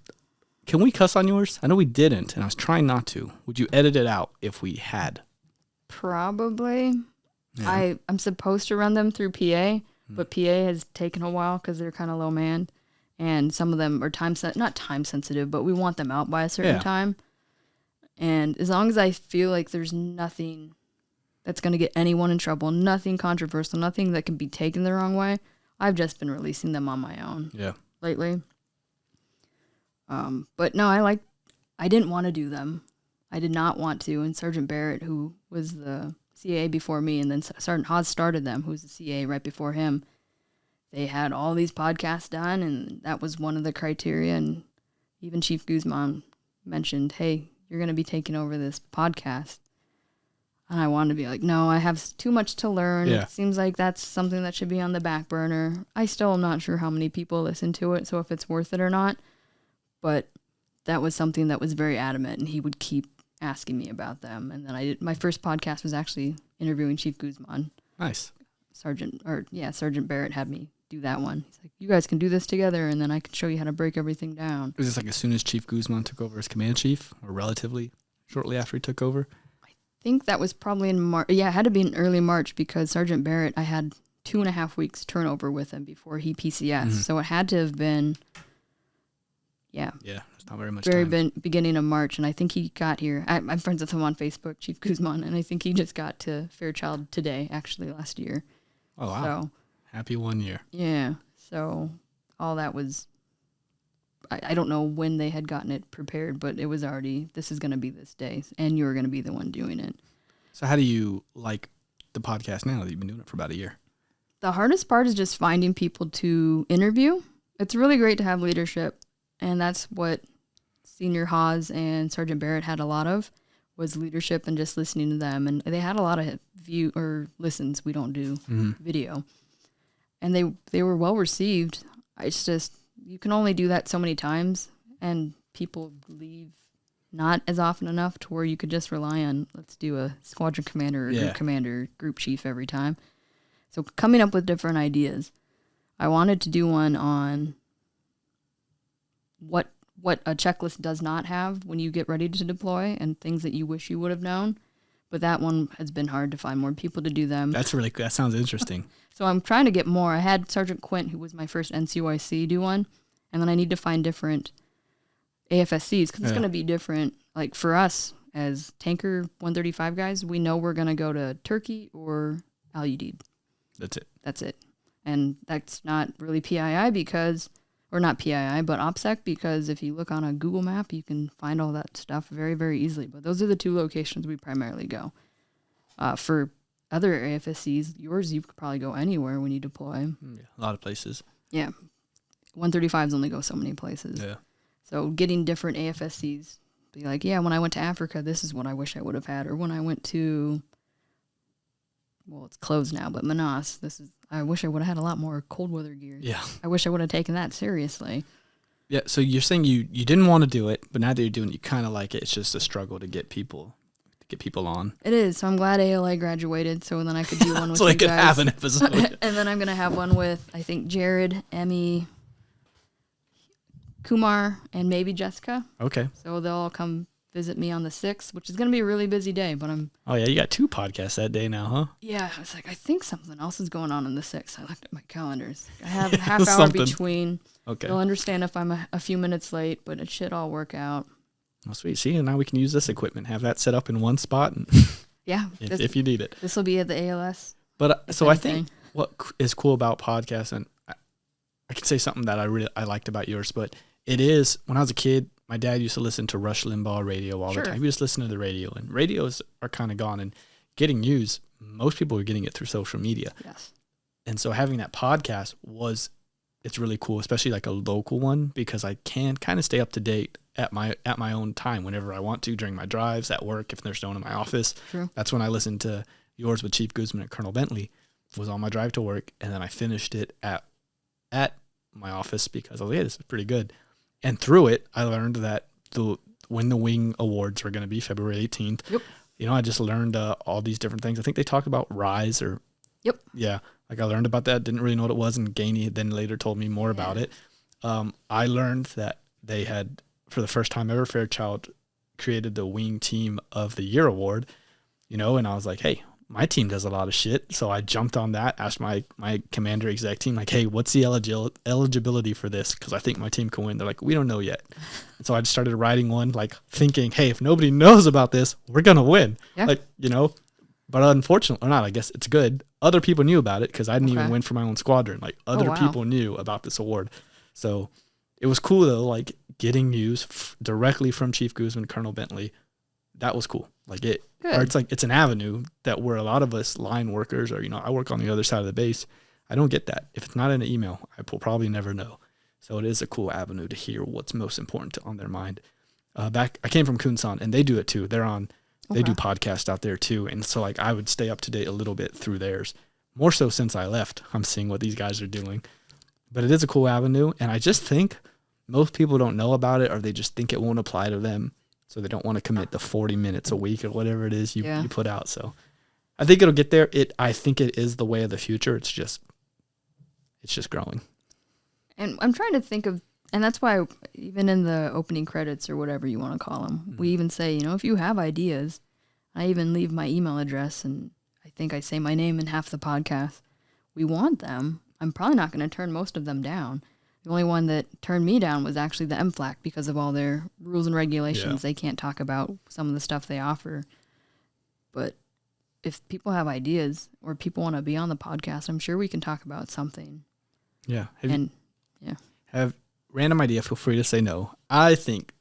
Can we cuss on yours? I know we didn't, and I was trying not to. Would you edit it out if we had? Probably. Yeah. I'm supposed to run them through PA, but PA has taken a while because they're kind of low manned, and some of them are not time sensitive, but we want them out by a certain time. And as long as I feel like there's nothing that's going to get anyone in trouble, nothing controversial, nothing that can be taken the wrong way, I've just been releasing them on my own lately. But no, I didn't want to do them. I did not want to. And Sergeant Barrett, who was the CA before me, and then Sergeant Haas started them, who's the CA right before him. They had all these podcasts done, and that was one of the criteria. And even Chief Guzman mentioned, hey, you're going to be taking over this podcast. And I wanted to be like, no, I have too much to learn. Yeah. It seems like that's something that should be on the back burner. I still am not sure how many people listen to it, so if it's worth it or not. But that was something that was very adamant, and he would keep asking me about them. And then my first podcast was actually interviewing Chief Guzman. Nice. Sergeant Barrett had me do that one. He's like, you guys can do this together, and then I can show you how to break everything down. Was this like as soon as Chief Guzman took over as command chief, or relatively shortly after he took over? I think that was probably in March. Yeah, it had to be in early March because Sergeant Barrett, I had 2.5 weeks turnover with him before he PCS. Mhm. So it had to have been, Yeah, it's not very much time. Beginning of March. And I think he got here. I'm friends with him on Facebook, Chief Guzman, and I think he just got to Fairchild today, actually, last year. Oh, wow. So, Happy 1 year. yeah. So all that was, I don't know when they had gotten it prepared, but it was already, this is going to be this day, and you're going to be the one doing it. So how do you like the podcast now that you've been doing it for about a year? The hardest part is just finding people to interview. It's really great to have leadership, and that's what Senior Haas and Sergeant Barrett had a lot of, was leadership and just listening to them. And they had a lot of view or listens. We don't do video. And they were well received. It's just, you can only do that so many times, and people leave not as often enough to where you could just rely on, let's do a squadron commander or group commander, group chief every time. So coming up with different ideas. I wanted to do one on what a checklist does not have when you get ready to deploy and things that you wish you would have known. But that one has been hard to find more people to do them. That sounds interesting. So I'm trying to get more. I had Sergeant Quint, who was my first NCOIC, do one. And then I need to find different AFSCs because it's going to be different. Like for us as Tanker 135 guys, we know we're going to go to Turkey or Al Udeid. That's it. And that's not really PII because, or not PII, but OPSEC, because if you look on a Google map, you can find all that stuff very, very easily. But those are the two locations we primarily go. For other AFSCs, you could probably go anywhere when you deploy. Yeah, a lot of places. Yeah. 135s only go so many places. Yeah. So getting different AFSCs, be like, yeah, when I went to Africa, this is what I wish I would have had. Or when I went to, well, it's closed now, but Manas, I wish I would have had a lot more cold weather gear. Yeah. I wish I would have taken that seriously. Yeah, so you're saying you didn't want to do it, but now that you're doing it, you kind of like it. It's just a struggle to get people on. It is. So I'm glad ALA graduated, so then I could do one with so you I could guys. have an episode. And then I'm going to have one with, I think, Jared, Emmy, Kumar, and maybe Jessica. Okay. So they'll all come visit me on the 6th, which is going to be a really busy day, but Oh, yeah, you got 2 podcasts that day now, huh? Yeah, I was like, I think something else is going on the 6th. I looked at my calendars. I have a half hour Something. between. Okay. They'll understand if I'm a few minutes late, but it should all work out. Well, sweet. See, and now we can use this equipment, have that set up in one spot, and Yeah. if you need it. This will be at the ALS. But so anything. I think what is cool about podcasts, and I can say something that I liked about yours, but it is, when I was a kid, my dad used to listen to Rush Limbaugh radio all the time. He was listening to the radio, and radios are kind of gone, and getting news, most people are getting it through social media. Yes. And so having that podcast it's really cool, especially like a local one, because I can kind of stay up to date at my own time whenever I want to, during my drives, at work, if there's no one in my office. True. That's when I listened to yours with Chief Guzman and Colonel Bentley, was on my drive to work, and then I finished it at my office because I was like, hey, this is pretty good. And through it, I learned that when the Wing Awards were going to be February 18th, Yep. I just learned all these different things. I think they talked about Rise or... Yep. Yeah. Like I learned about that, didn't really know what it was, and Gainey then later told me more about it. I learned that they had, for the first time ever, Fairchild created the Wing Team of the Year award, and I was like, hey, my team does a lot of shit. So I jumped on that, asked my commander exec team, like, hey, what's the eligibility for this? Because I think my team can win. They're like, we don't know yet. And so I just started writing one, like thinking, hey, if nobody knows about this, we're going to win. Yeah. But unfortunately, or not, I guess it's good. Other people knew about it because I didn't even win for my own squadron. Like other people knew about this award. So it was cool though, like getting news directly from Chief Guzman, Colonel Bentley, that was cool. Like it, Good. or it's an avenue that where a lot of us line workers or, I work on the other side of the base. I don't get that. If it's not in an email, I will probably never know. So it is a cool avenue to hear what's most important on their mind. I came from Kunsan, and they do it too. They do podcasts out there too. And so like I would stay up to date a little bit through theirs. More so since I left, I'm seeing what these guys are doing. But it is a cool avenue. And I just think most people don't know about it, or they just think it won't apply to them. So they don't want to commit the 40 minutes a week or whatever it is you put out. So I think it'll get there. I think it is the way of the future. It's just growing. And I'm trying to think of, and that's why even in the opening credits or whatever you want to call them, we even say, if you have ideas, I even leave my email address, and I think I say my name in half the podcast. We want them. I'm probably not going to turn most of them down. The only one that turned me down was actually the MFLAC because of all their rules and regulations. Yeah. They can't talk about some of the stuff they offer. But if people have ideas or people want to be on the podcast, I'm sure we can talk about something. Yeah. Have random idea, feel free to say no. I think,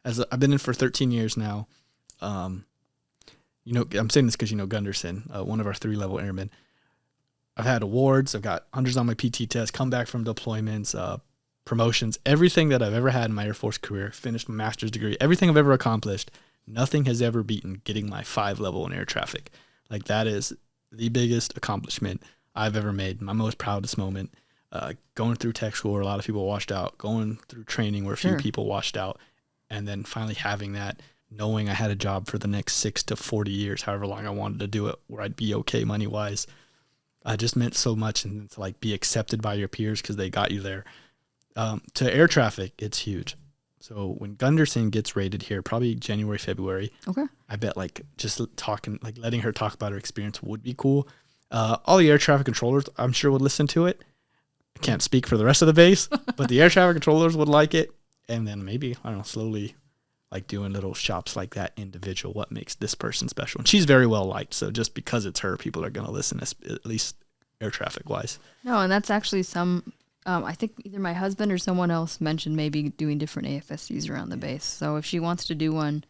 as I've been in for 13 years now, I'm saying this because Gunderson, one of our 3-level airmen. I've had awards, I've got hundreds on my PT test, come back from deployments, promotions, everything that I've ever had in my Air Force career, finished my master's degree, everything I've ever accomplished, nothing has ever beaten getting my 5-level in air traffic. Like that is the biggest accomplishment I've ever made, my most proudest moment. Going through tech school where a lot of people washed out, going through training where a few people washed out, and then finally having that, knowing I had a job for the next 6 to 40 years, however long I wanted to do it, where I'd be okay money-wise. Just meant so much, and to like be accepted by your peers because they got you there. To air traffic, it's huge. So when Gunderson gets rated here, probably January, February, I bet like just talking, like letting her talk about her experience would be cool. All the air traffic controllers, I'm sure, would listen to it. I can't speak for the rest of the base, but the air traffic controllers would like it. And then maybe, I don't know, slowly like doing little shops like that individual, what makes this person special. And she's very well liked. So just because it's her, people are going to listen, at least air traffic wise. No, and that's actually I think either my husband or someone else mentioned maybe doing different AFSCs around the base. So if she wants to do one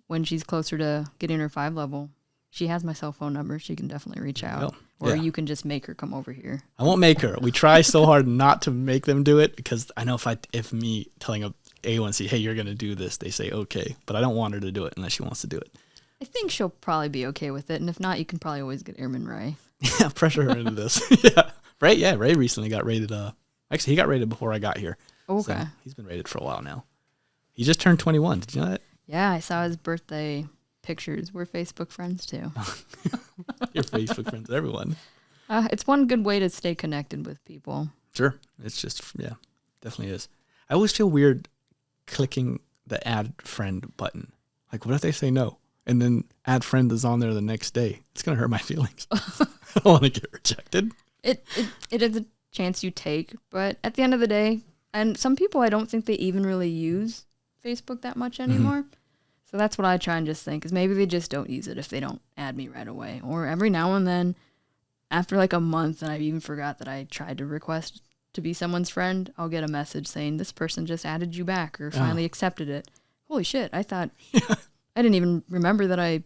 when she's closer to getting her 5-level, she has my cell phone number. She can definitely reach out. Or you can just make her come over here. I won't make her. We try so hard not to make them do it because I know if me telling a A1C, hey, you're going to do this, they say okay. But I don't want her to do it unless she wants to do it. I think she'll probably be okay with it. And if not, you can probably always get Airman Ray. Yeah, pressure her into this. Ray recently got rated. Actually, he got rated before I got here. Okay. So he's been rated for a while now. He just turned 21. Did you know that? Yeah, I saw his birthday pictures. We're Facebook friends too. You're Facebook friends with everyone. It's one good way to stay connected with people. Sure. It's just, definitely is. I always feel weird clicking the add friend button. Like, what if they say no? And then add friend is on there the next day. It's going to hurt my feelings. I don't want to get rejected. It is a chance you take, but at the end of the day, and some people I don't think they even really use Facebook that much anymore. Mm-hmm. So that's what I try and just think is maybe they just don't use it if they don't add me right away. Or every now and then, after like a month, and I even forgot that I tried to request to be someone's friend, I'll get a message saying this person just added you back or finally accepted it. Holy shit, I thought, I didn't even remember that I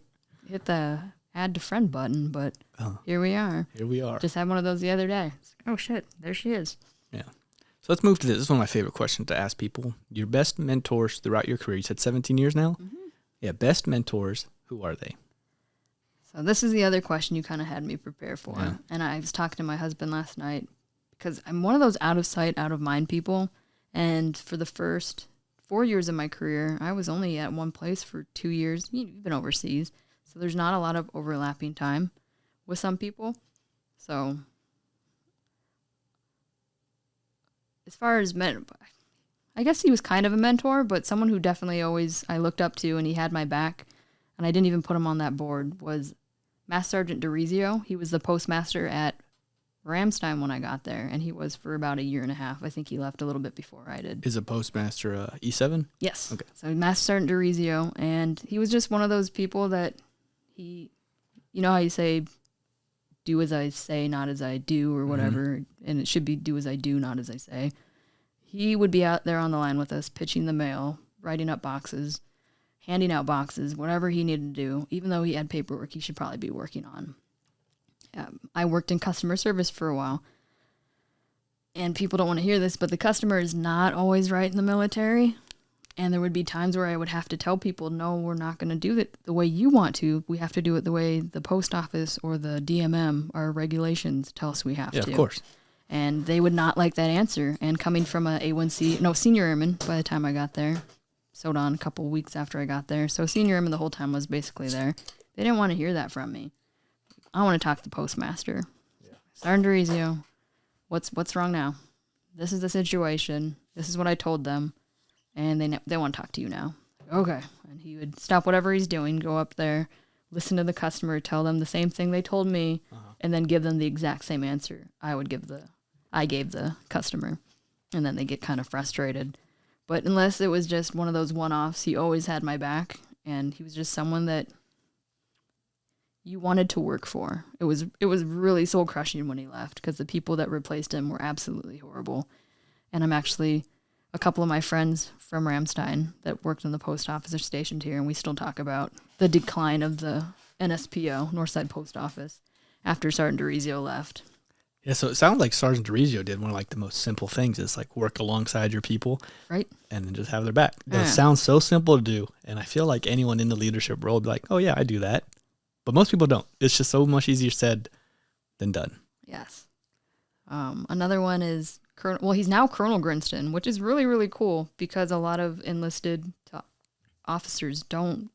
hit the add to friend button, but here we are. Here we are. Just had one of those the other day. Oh shit, there she is. Yeah. So let's move to this. This is one of my favorite questions to ask people. Your best mentors throughout your career. You said 17 years now? Mm-hmm. Yeah, best mentors, who are they? So this is the other question you kind of had me prepare for. Yeah. And I was talking to my husband last night because I'm one of those out of sight, out of mind people. And for the first 4 years of my career, I was only at one place for 2 years, even overseas. So there's not a lot of overlapping time with some people. So as far as I guess he was kind of a mentor, but someone who definitely always I looked up to and he had my back, and I didn't even put him on that board, was Master Sergeant DeRizio. He was the postmaster at Ramstein when I got there, and he was for about a year and a half. I think he left a little bit before I did. Is a postmaster E7? Yes. Okay. So Master Sergeant DeRizio, and he was just one of those people that you know how you say, do as I say, not as I do, or whatever, and it should be do as I do, not as I say. He would be out there on the line with us, pitching the mail, writing up boxes, handing out boxes, whatever he needed to do, even though he had paperwork he should probably be working on. I worked in customer service for a while, and people don't want to hear this, but the customer is not always right in the military. And there would be times where I would have to tell people, no, we're not going to do it the way you want to. We have to do it the way the post office or the DMM, our regulations, tell us we have to. Yeah, of course. And they would not like that answer. And coming from a senior airman by the time I got there, sewed on a couple weeks after I got there. So senior airman the whole time was basically there. They didn't want to hear that from me. I want to talk to the postmaster. Yeah. Sergeant Arizio, what's wrong now? This is the situation. This is what I told them. And they want to talk to you now. Okay. And he would stop whatever he's doing, go up there, listen to the customer, tell them the same thing they told me, and then give them the exact same answer I gave the customer. And then they get kind of frustrated. But unless it was just one of those one-offs, he always had my back, and he was just someone that you wanted to work for. It was really soul-crushing when he left, because the people that replaced him were absolutely horrible. And I'm actually, a couple of my friends from Ramstein that worked in the post office are stationed here, and we still talk about the decline of the NSPO, Northside Post Office, after Sergeant Arizio left. Yeah, so it sounds like Sergeant Arizio did one of like the most simple things is like work alongside your people, right? And then just have their back. That sounds so simple to do, and I feel like anyone in the leadership role would be like, oh yeah, I do that. But most people don't. It's just so much easier said than done. Yes. Another one is he's now Colonel Grinston, which is really, really cool because a lot of enlisted officers don't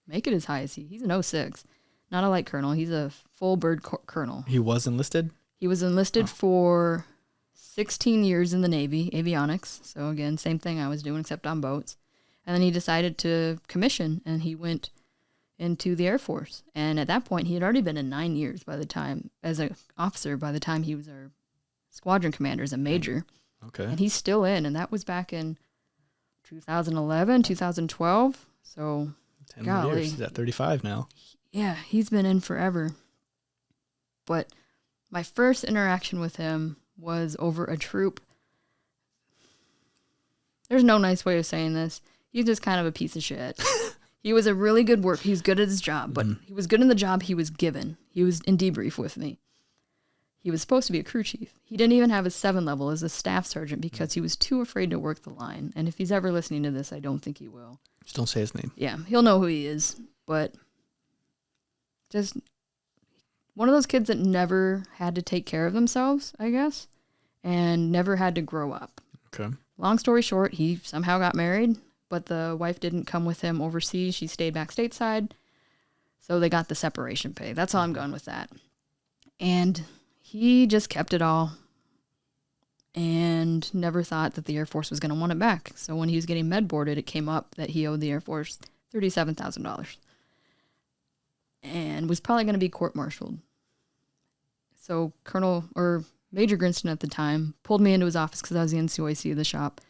make it as high as he's an 06. Not a light colonel. He's a full bird colonel. He was enlisted? He was enlisted for 16 years in the Navy, avionics. So again, same thing I was doing except on boats. And then he decided to commission, and he went into the Air Force. And at that point, he had already been in 9 years as an officer by the time he was our squadron commander as a major. Okay. And he's still in, and that was back in 2011, 2012. So, 10 more years. He's at 35 now. Yeah, he's been in forever. But my first interaction with him was over a troop. There's no nice way of saying this. He's just kind of a piece of shit. He was a really good worker. He's good at his job, but he was good in the job he was given. He was in debrief with me. He was supposed to be a crew chief. He didn't even have a 7 level as a staff sergeant because he was too afraid to work the line. And if he's ever listening to this, I don't think he will. Just don't say his name. Yeah, he'll know who he is. But just one of those kids that never had to take care of themselves, I guess, and never had to grow up. Okay. Long story short, he somehow got married, but the wife didn't come with him overseas. She stayed back stateside. So they got the separation pay. That's all I'm going with that. And he just kept it all and never thought that the Air Force was going to want it back. So when he was getting med boarded, it came up that he owed the Air Force $37,000 and was probably going to be court-martialed. So Major Grinston at the time pulled me into his office because I was the NCOIC of the shop.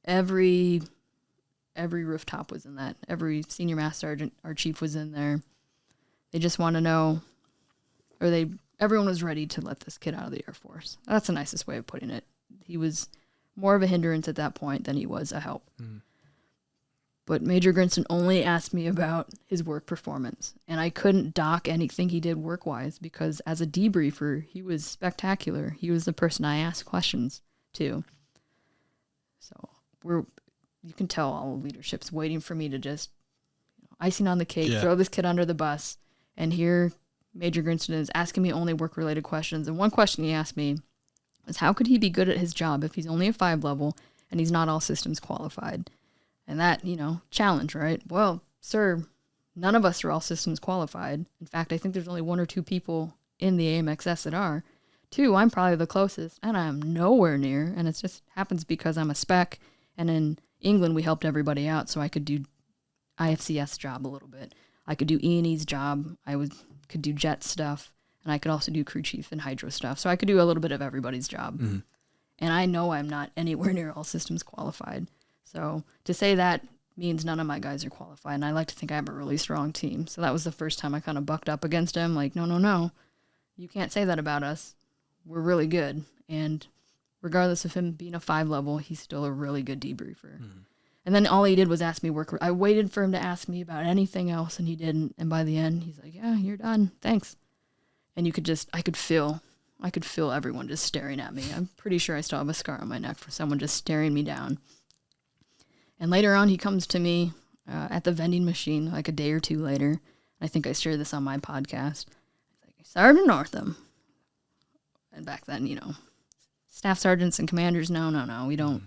Every rooftop was in that. Every senior master sergeant, our chief, was in there. They just want to know, everyone was ready to let this kid out of the Air Force. That's the nicest way of putting it. He was more of a hindrance at that point than he was a help. Mm. But Major Grinston only asked me about his work performance, and I couldn't dock anything he did work-wise because as a debriefer, he was spectacular. He was the person I asked questions to. So you can tell all leadership's waiting for me to just icing on the cake, throw this kid under the bus, and here Major Grinston is asking me only work-related questions. And one question he asked me was, how could he be good at his job if he's only a 5 level and he's not all systems qualified? And that, challenge, right? Well, sir, none of us are all systems qualified. In fact, I think there's only 1 or 2 people in the AMXS that are. 2, I'm probably the closest, and I'm nowhere near. And it just happens because I'm a spec. And in England, we helped everybody out, so I could do IFCS job a little bit. I could do E&E's job. Could do jet stuff, and I could also do crew chief and hydro stuff. So I could do a little bit of everybody's job. Mm-hmm. And I know I'm not anywhere near all systems qualified. So to say that means none of my guys are qualified, and I like to think I have a really strong team. So that was the first time I kind of bucked up against him, like, no, you can't say that about us. We're really good. And regardless of him being a 5 level, he's still a really good debriefer. Mm-hmm. And then all he did was ask me work. I waited for him to ask me about anything else, and he didn't. And by the end, he's like, yeah, you're done. Thanks. And I could feel everyone just staring at me. I'm pretty sure I still have a scar on my neck for someone just staring me down. And later on, he comes to me at the vending machine, like a day or two later. I think I shared this on my podcast. He's like, Sergeant Northam. And back then, staff sergeants and commanders, no, we don't,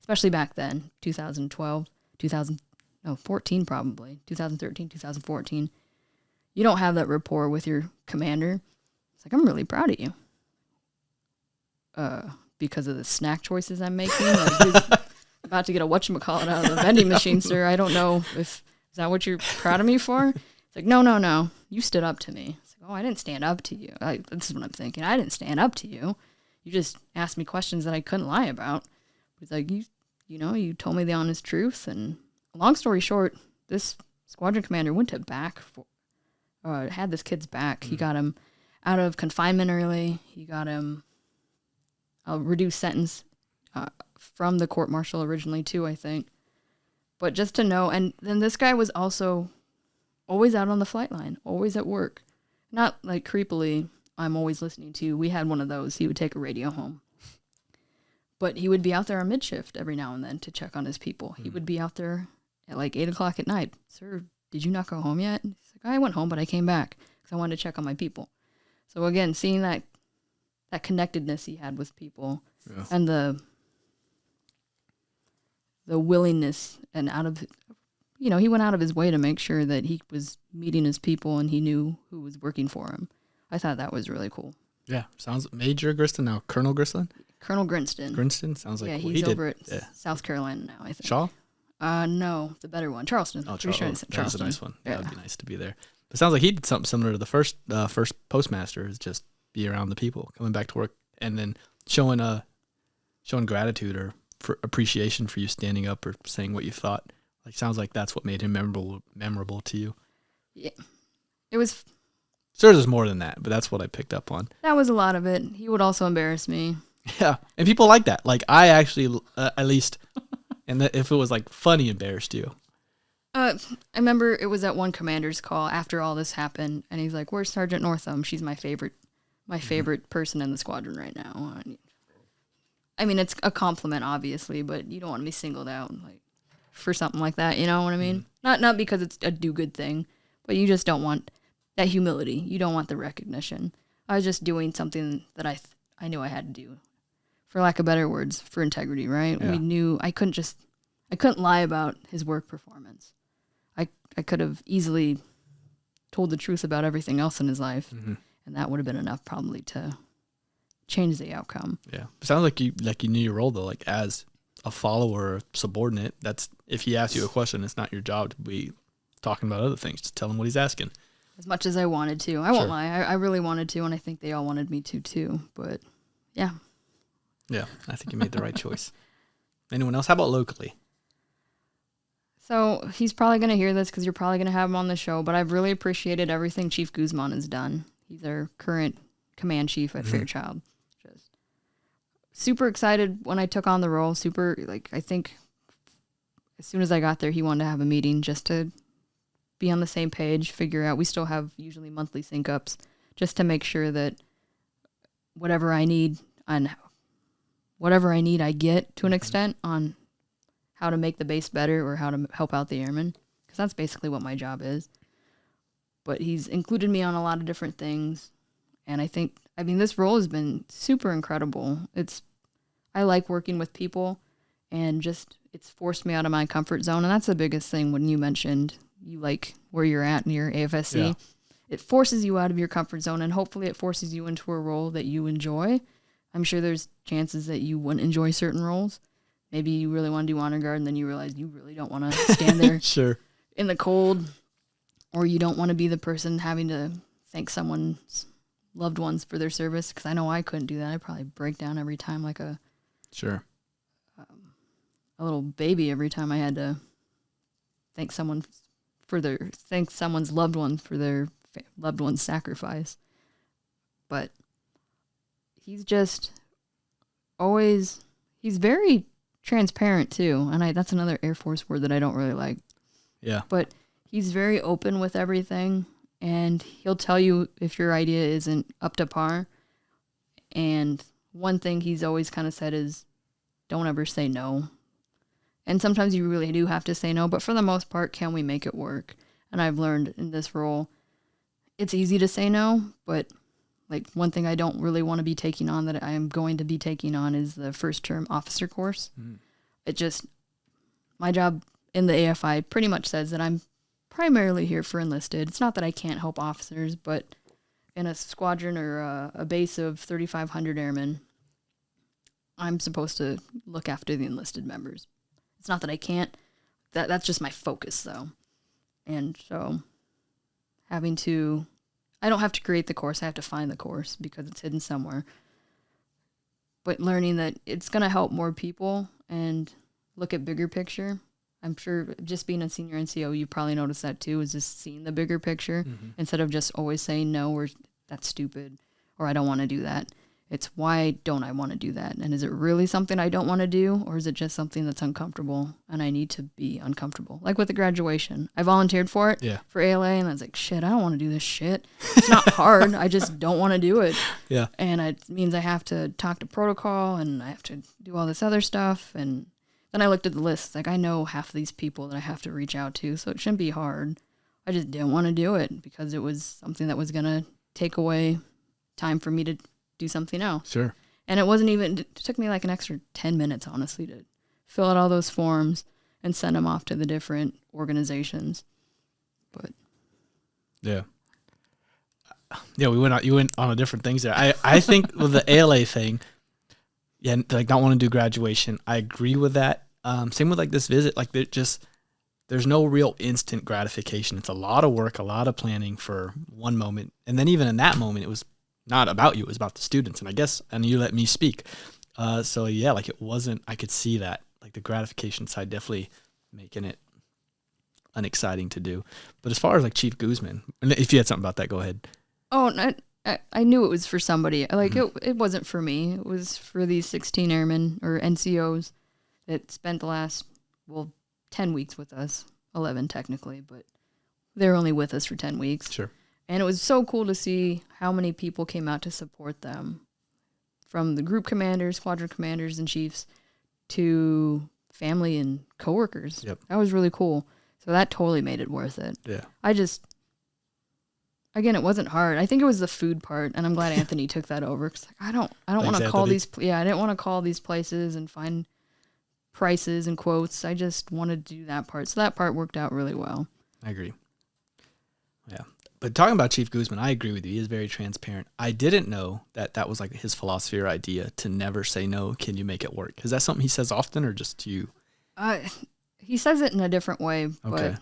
especially back then, 2014 probably, 2013, 2014. You don't have that rapport with your commander. It's like, I'm really proud of you. Because of the snack choices I'm making. Like, he's about to get a whatchamacallit out of the vending machine, sir. I don't know is that what you're proud of me for? It's like, no. You stood up to me. It's like, oh, I didn't stand up to you. This is what I'm thinking. I didn't stand up to you. You just asked me questions that I couldn't lie about. It's like, you told me the honest truth. And long story short, this squadron commander went to bat had this kid's back. He got him out of confinement early. He got him a reduced sentence from the court-martial originally too, I think. But just to know, and then this guy was also always out on the flight line, always at work. Not like creepily, I'm always listening to. We had one of those. He would take a radio home. But he would be out there on mid-shift every now and then to check on his people. He would be out there at like 8 o'clock at night. Sir, did you not go home yet? He's like, I went home, but I came back because I wanted to check on my people. So again, seeing that connectedness he had with people and the willingness and he went out of his way to make sure that he was meeting his people and he knew who was working for him. I thought that was really cool. Yeah, sounds Major Griston now. Colonel Griston? Colonel Grinston. Grinston? Sounds like he's over at South Carolina now, I think. Shaw? No, the better one. Charleston. Oh, Charleston. That was a nice one. Yeah. That would be nice to be there. It sounds like he did something similar to the first postmaster, is just be around the people, coming back to work, and then showing gratitude or for appreciation for you standing up or saying what you thought. Like, sounds like that's what made him memorable to you. Yeah, it was. Sure, there's more than that, but that's what I picked up on. That was a lot of it. He would also embarrass me. Yeah, and people like that. Like, I actually, at least, and if it was like funny, embarrassed you. I remember it was at one commander's call after all this happened, and he's like, "Where's Sergeant Northam? She's my favorite person in the squadron right now." I mean, it's a compliment, obviously, but you don't want to be singled out like for something like that. You know what I mean? Not because it's a do-good thing, but you just don't want that humility. You don't want the recognition. I was just doing something that I knew I had to do, for lack of better words, for integrity. Right? Yeah. We knew I couldn't lie about his work performance. I could have easily told the truth about everything else in his life, and that would have been enough probably to change the outcome. Yeah, it sounds like you knew your role though. Like, as a follower or subordinate, that's, if he asks you a question, it's not your job to be talking about other things. Just tell him what he's asking. As much as I wanted to, I won't lie. I really wanted to, and I think they all wanted me to too. But yeah, I think you made the right choice. Anyone else? How about locally? So he's probably going to hear this because you're probably going to have him on the show, but I've really appreciated everything Chief Guzman has done. He's our current command chief at Fairchild. Just super excited when I took on the role. I think as soon as I got there, he wanted to have a meeting just to be on the same page, figure out, we still have usually monthly sync ups, just to make sure that whatever I need, I get to an extent on how to make the base better or how to help out the airmen, because that's basically what my job is. But he's included me on a lot of different things, and this role has been super incredible. I like working with people, and just it's forced me out of my comfort zone, and that's the biggest thing when you mentioned you like where you're at in your AFSC. Yeah. It forces you out of your comfort zone, and hopefully it forces you into a role that you enjoy. I'm sure there's chances that you wouldn't enjoy certain roles. Maybe you really want to do honor guard, and then you realize you really don't want to stand there in the cold, or you don't want to be the person having to thank someone's loved ones for their service, because I know I couldn't do that. I'd probably break down every time like a little baby every time I had to thank someone's loved one for their loved one's sacrifice. But he's just always, he's very transparent too. And that's another Air Force word that I don't really like. Yeah. But he's very open with everything, and he'll tell you if your idea isn't up to par. And one thing he's always kind of said is, don't ever say no. And sometimes you really do have to say no, but for the most part, can we make it work? And I've learned in this role, it's easy to say no, but like one thing I don't really want to be taking on that I am going to be taking on is the first term officer course. It just, my job in the AFI pretty much says that I'm primarily here for enlisted. It's not that I can't help officers, but in a squadron or a base of 3,500 airmen, I'm supposed to look after the enlisted members. It's not that I can't. That's just my focus, though. And so I don't have to create the course. I have to find the course because it's hidden somewhere. But learning that it's going to help more people and look at bigger picture. I'm sure just being a senior NCO, you probably noticed that too, is just seeing the bigger picture instead of just always saying no or that's stupid or I don't want to do that. It's why don't I want to do that? And is it really something I don't want to do, or is it just something that's uncomfortable and I need to be uncomfortable? Like with the graduation, I volunteered for it for ALA, and I was like, shit, I don't want to do this shit. It's not hard. I just don't want to do it. Yeah. And it means I have to talk to protocol and I have to do all this other stuff. And then I looked at the list. Like, I know half of these people that I have to reach out to, so it shouldn't be hard. I just didn't want to do it because it was something that was going to take away time for me to do something else. Sure. And it took me like an extra 10 minutes, honestly, to fill out all those forms and send them off to the different organizations. But yeah, you went on a different things there. I think with the ALA thing, like not want to do graduation, I agree with that. Same with like this visit, like there's no real instant gratification. It's a lot of work, a lot of planning for one moment. And then even in that moment, it was not about you, it was about the students. And you let me speak. So yeah, like it wasn't, I could see that, like the gratification side definitely making it unexciting to do. But as far as like Chief Guzman, and if you had something about that, go ahead. Oh, I knew it was for somebody. Like it wasn't for me. It was for these 16 airmen or NCOs that spent the last, 10 weeks with us, 11 technically, but they're only with us for 10 weeks. Sure. And it was so cool to see how many people came out to support them, from the group commanders, squadron commanders, and chiefs to family and coworkers. Yep. That was really cool. So that totally made it worth it. Yeah. Again, it wasn't hard. I think it was the food part, and I'm glad Anthony took that over. 'Cause I don't want to call these. Yeah, I didn't want to call these places and find prices and quotes. I just wanted to do that part. So that part worked out really well. I agree. Yeah. But talking about Chief Guzman, I agree with you. He is very transparent. I didn't know that was like his philosophy or idea, to never say no. Can you make it work? Is that something he says often, or just to you? He says it in a different way, but Okay.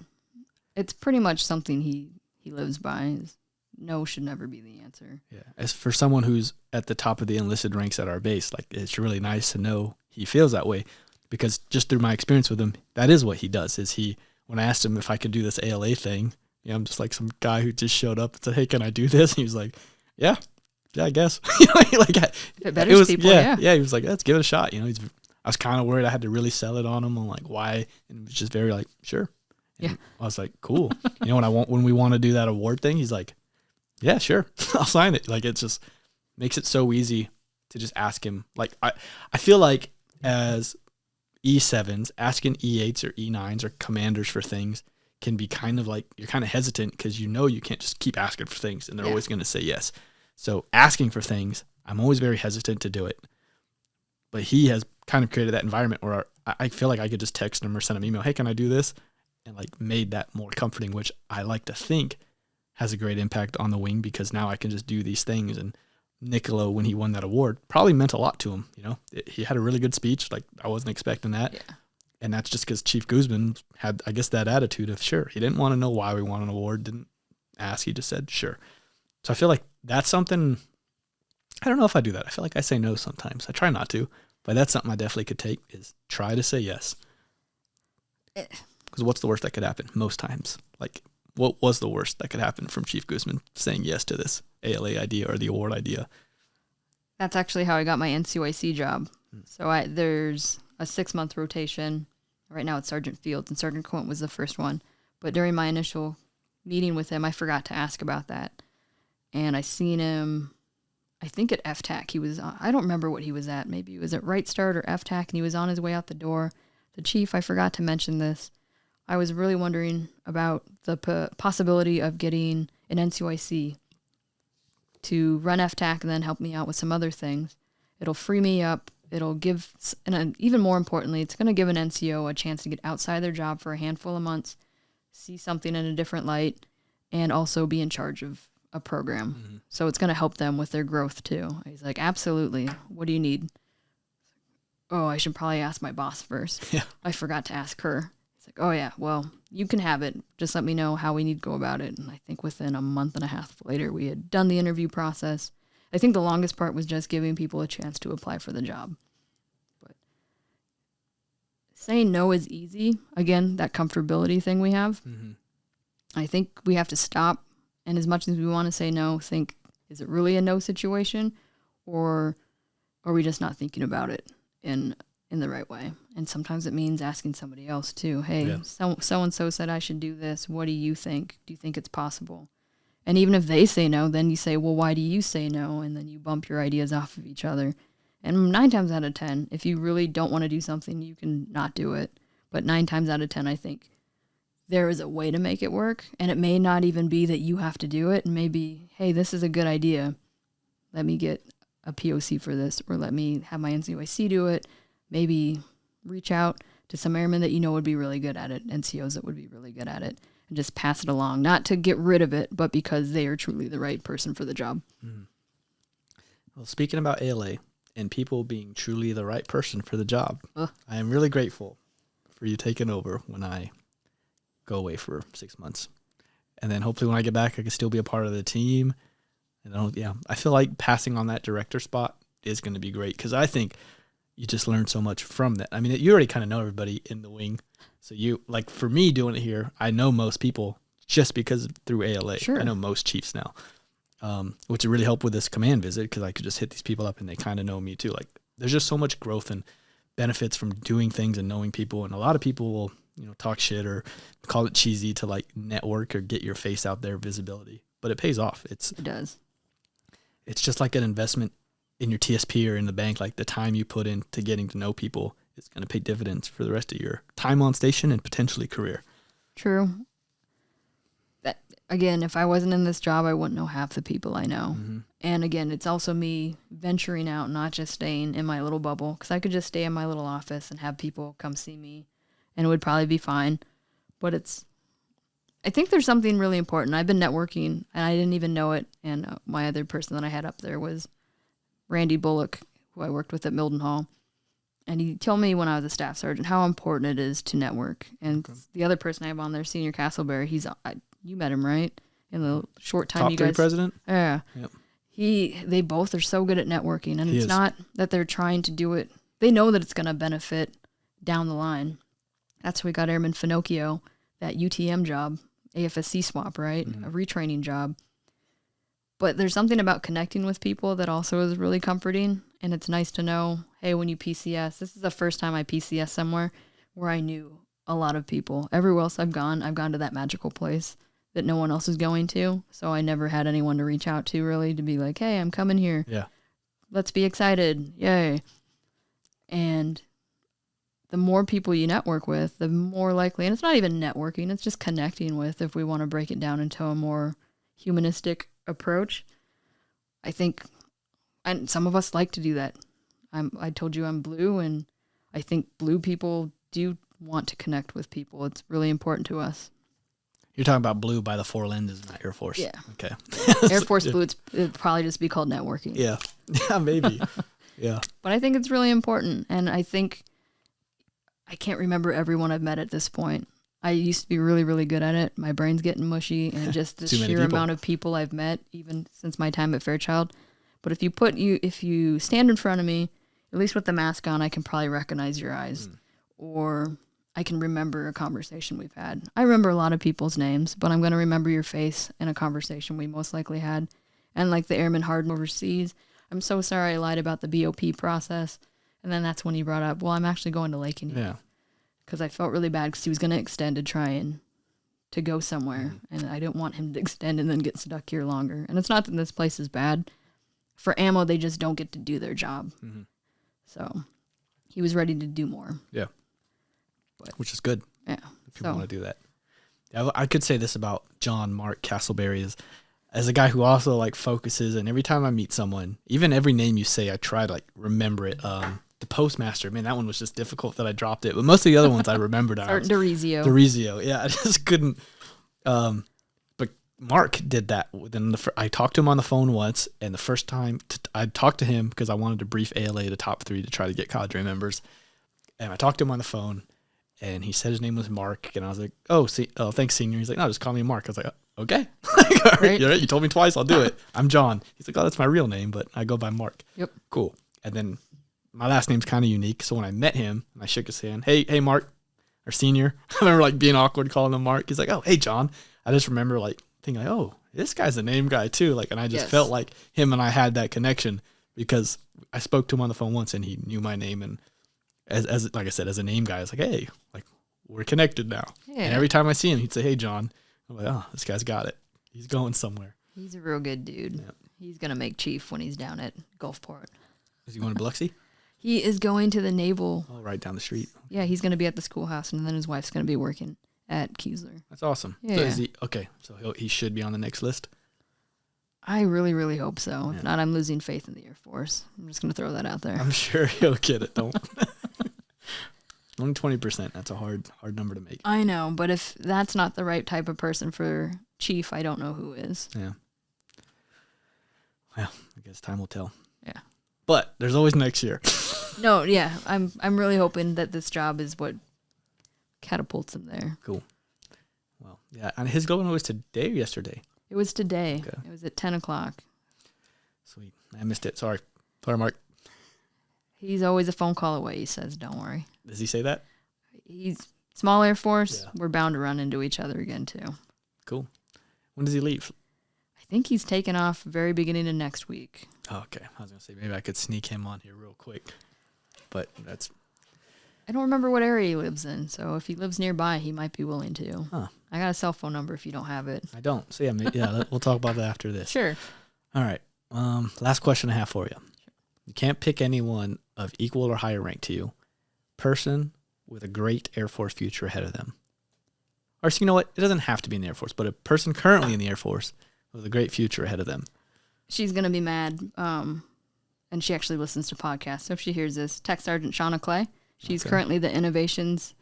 it's pretty much something he lives by. No should never be the answer. Yeah. As for someone who's at the top of the enlisted ranks at our base, like it's really nice to know he feels that way, because just through my experience with him, that is what he does. When I asked him if I could do this ALA thing, I'm just like some guy who just showed up and said, "Hey, can I do this?" And he was like, "Yeah, I guess." It betters people, yeah. He was like, "Let's give it a shot." I was kind of worried I had to really sell it on him on like why, and it was just very like, "Sure." And yeah. I was like, "Cool." When we want to do that award thing, he's like, "Yeah, sure, I'll sign it." Like it just makes it so easy to just ask him. Like I feel like as E7s, asking E8s or E9s or commanders for things can be kind of like, you're kind of hesitant because you can't just keep asking for things and they're always going to say yes. So asking for things, I'm always very hesitant to do it. But he has kind of created that environment where I feel like I could just text him or send him an email, "Hey, can I do this?" And like made that more comforting, which I like to think has a great impact on the wing, because now I can just do these things. And Niccolo, when he won that award, probably meant a lot to him. He had a really good speech. Like I wasn't expecting that. Yeah. And that's just because Chief Guzman had, I guess, that attitude of sure. He didn't want to know why we won an award, didn't ask. He just said sure. So I feel like that's something, I don't know if I do that. I feel like I say no sometimes. I try not to, but that's something I definitely could take, is try to say yes. Because what's the worst that could happen most times? Like, what was the worst that could happen from Chief Guzman saying yes to this ALA idea or the award idea? That's actually how I got my NCOIC job. So a 6-month rotation. Right now it's Sergeant Fields, and Sergeant Quint was the first one. But during my initial meeting with him, I forgot to ask about that. And I seen him, I think at FTAC. He was, I don't remember what he was at. Maybe he was at Right Start or FTAC, and he was on his way out the door. The chief, I forgot to mention this. I was really wondering about the possibility of getting an NCOIC to run FTAC and then help me out with some other things. It'll free me up. It'll give, and even more importantly, it's going to give an NCO a chance to get outside their job for a handful of months, see something in a different light, and also be in charge of a program. Mm-hmm. So it's going to help them with their growth too. He's like, absolutely. What do you need? Oh, I should probably ask my boss first. Yeah. I forgot to ask her. He's like, oh yeah, well, you can have it. Just let me know how we need to go about it. And I think within a month and a half later, we had done the interview process. I think the longest part was just giving people a chance to apply for the job. But saying no is easy. Again, that comfortability thing we have. Mm-hmm. I think we have to stop. And as much as we want to say no, think, is it really a no situation? Or are we just not thinking about it in the right way? And sometimes it means asking somebody else too. Hey, so-and-so said I should do this. What do you think? Do you think it's possible? And even if they say no, then you say, well, why do you say no? And then you bump your ideas off of each other. And 9 times out of 10, if you really don't want to do something, you can not do it. But 9 times out of 10, I think there is a way to make it work. And it may not even be that you have to do it. And maybe, hey, this is a good idea. Let me get a POC for this, or let me have my NCOIC do it. Maybe reach out to some airmen that you know would be really good at it, NCOs that would be really good at it, and just pass it along, not to get rid of it, but because they are truly the right person for the job. Mm. Well, speaking about ALA and people being truly the right person for the job, I am really grateful for you taking over when I go away for 6 months. And then hopefully when I get back, I can still be a part of the team. And I feel like passing on that director spot is going to be great, because I think you just learn so much from that. I mean, you already kind of know everybody in the wing. So you, like for me doing it here, I know most people just because through ALA. Sure. I know most chiefs now, which would really help with this command visit, because I could just hit these people up and they kind of know me too. Like there's just so much growth and benefits from doing things and knowing people. And a lot of people will, talk shit or call it cheesy to like network or get your face out there, visibility, but it pays off. It does. It's just like an investment in your TSP or in the bank. Like the time you put into getting to know people is going to pay dividends for the rest of your time on station and potentially career. True. That, again, if I wasn't in this job, I wouldn't know half the people I know. Mm-hmm. And again, it's also me venturing out, not just staying in my little bubble, because I could just stay in my little office and have people come see me, and it would probably be fine. But I think there's something really important. I've been networking, and I didn't even know it. And my other person that I had up there was Randy Bullock, who I worked with at Mildenhall. And he told me when I was a staff sergeant how important it is to network. And the other person I have on there, Senior Castleberry, you met him, right? In the short time Top you guys... Top 3 president? Yeah. Yep. They both are so good at networking. And it's not that they're trying to do it. They know that it's going to benefit down the line. That's why we got Airman Finocchio, that UTM job, AFSC swap, right? Mm-hmm. A retraining job. But there's something about connecting with people that also is really comforting. And it's nice to know, hey, when you PCS, this is the first time I PCS somewhere where I knew a lot of people. Everywhere else I've gone to that magical place that no one else is going to. So I never had anyone to reach out to really to be like, hey, I'm coming here. Yeah. Let's be excited. Yay. And the more people you network with, the more likely, and it's not even networking, it's just connecting with, if we want to break it down into a more humanistic approach. I think, and some of us like to do that. I told you I'm blue, and I think blue people do want to connect with people. It's really important to us. You're talking about blue by the 4 lenses, not Air Force. Yeah. Okay. Air Force blue, it'd probably just be called networking. Yeah. Yeah, maybe. Yeah. But I think it's really important, and I think I can't remember everyone I've met at this point. I used to be really, really good at it. My brain's getting mushy, and just the sheer amount of people I've met, even since my time at Fairchild. But if you stand in front of me, at least with the mask on, I can probably recognize your eyes, or I can remember a conversation we've had. I remember a lot of people's names, but I'm going to remember your face in a conversation we most likely had. And like the Airmen Hardened overseas, I'm so sorry I lied about the BOP process. And then that's when he brought up, well, I'm actually going to Lake Union. Yeah. Because I felt really bad because he was going to extend to try and to go somewhere. And I didn't want him to extend and then get stuck here longer. And it's not that this place is bad. For ammo, they just don't get to do their job. Mm-hmm. So he was ready to do more. Yeah. Which is good. Yeah. If people want to do that. Yeah, I could say this about John Mark Castleberry is, as a guy who also like focuses, and every time I meet someone, even every name you say, I try to like remember it. The postmaster, man, that one was just difficult that I dropped it. But most of the other ones I remembered. DeRizio. Yeah, I just couldn't. But Mark did that. I talked to him on the phone once, and the first time I talked to him because I wanted to brief ALA the top 3 to try to get cadre members. And I talked to him on the phone, and he said his name was Mark, and I was like, oh, thanks, senior. He's like, no, just call me Mark. I was like, okay. All right, you told me twice, I'll do it. I'm John. He's like, oh, that's my real name, but I go by Mark. Yep. Cool. And then my last name's kind of unique, so when I met him, and I shook his hand, hey, Mark, or senior. I remember like being awkward calling him Mark. He's like, oh, hey, John. I just remember like thinking, like, oh, this guy's a name guy too. Like, and I just felt like him and I had that connection because I spoke to him on the phone once and he knew my name. And as like I said, as a name guy, I was like, hey, like we're connected now. Yeah. And every time I see him, he'd say, hey, John. I'm like, oh, this guy's got it. He's going somewhere. He's a real good dude. Yep. He's going to make chief when he's down at Gulfport. Is he going to Biloxi? He is going to the Naval. Oh, right down the street. Yeah, he's going to be at the schoolhouse, and then his wife's going to be working at Keesler. That's awesome. Yeah. So is he, okay, so he should be on the next list? I really, really hope so. Yeah. If not, I'm losing faith in the Air Force. I'm just going to throw that out there. I'm sure he'll get it. Don't. Only 20%. That's a hard number to make. I know, but if that's not the right type of person for chief, I don't know who is. Yeah. Well, I guess time will tell. Yeah. But there's always next year. No, yeah. I'm really hoping that this job is what catapults him there. Cool. Well, yeah. And his going was today or yesterday? It was today. Okay. It was at 10 o'clock. Sweet. I missed it. Sorry, Mark. He's always a phone call away, he says. Don't worry. Does he say that? He's small Air Force. Yeah. We're bound to run into each other again, too. Cool. When does he leave? I think he's taking off very beginning of next week. Oh, okay. I was going to say, maybe I could sneak him on here real quick. But that's... I don't remember what area he lives in, so if he lives nearby, he might be willing to. Huh. I got a cell phone number if you don't have it. I don't. So, yeah, we'll talk about that after this. Sure. All right. Last question I have for you. Sure. You can't pick anyone of equal or higher rank to you. Person with a great Air Force future ahead of them. Or, so you know what? It doesn't have to be in the Air Force, but a person currently in the Air Force with a great future ahead of them. She's going to be mad, and she actually listens to podcasts, so if she hears this, Tech Sergeant Shauna Clay. She's currently the Innovations,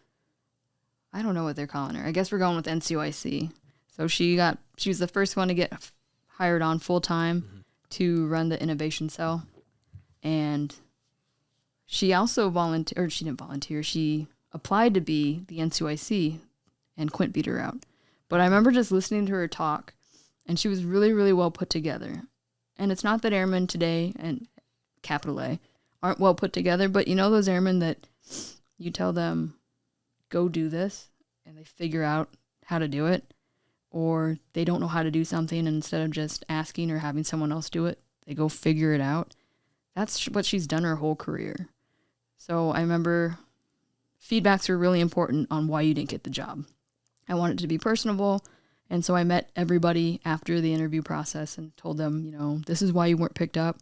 I don't know what they're calling her. I guess we're going with NCOIC. So she was the first one to get hired on full-time to run the Innovation Cell. And she also she didn't volunteer. She applied to be the NCOIC, and Quint beat her out. But I remember just listening to her talk, and she was really, really well put together. And it's not that airmen today, and capital A, aren't well put together, but you know those airmen that you tell them, go do this, and they figure out how to do it, or they don't know how to do something, and instead of just asking or having someone else do it, they go figure it out. That's what she's done her whole career. So I remember feedbacks were really important on why you didn't get the job. I wanted to be personable, and so I met everybody after the interview process and told them, this is why you weren't picked up.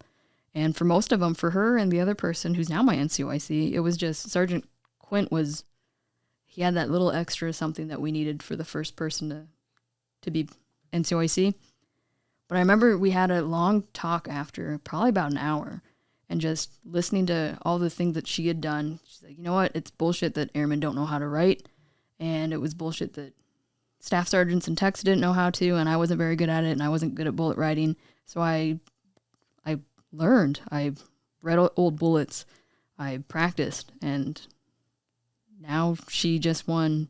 And for most of them, for her and the other person who's now my NCOIC, it was just Sergeant Quint he had that little extra something that we needed for the first person to be NCOIC. But I remember we had a long talk after, probably about an hour, and just listening to all the things that she had done. She's like, you know what? It's bullshit that airmen don't know how to write, and it was bullshit that staff sergeants and techs didn't know how to, and I wasn't very good at it, and I wasn't good at bullet writing. So I learned. I read old bullets. I practiced, and now she just won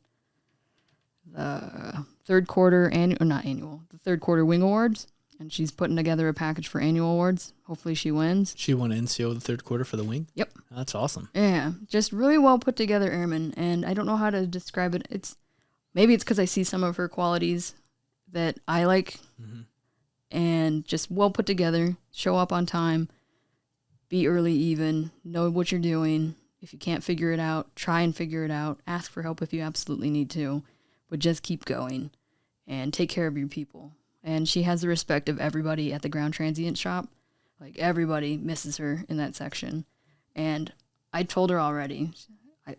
the third quarter the third quarter wing awards, and she's putting together a package for annual awards. Hopefully she wins. She won NCO the third quarter for the wing? Yep. That's awesome. Yeah, just really well put together airman, and I don't know how to describe it. Maybe it's because I see some of her qualities that I like, and just well put together, show up on time, be early even, know what you're doing. If you can't figure it out, try and figure it out. Ask for help if you absolutely need to, but just keep going and take care of your people. And she has the respect of everybody at the ground transient shop. Like, everybody misses her in that section. And I told her already,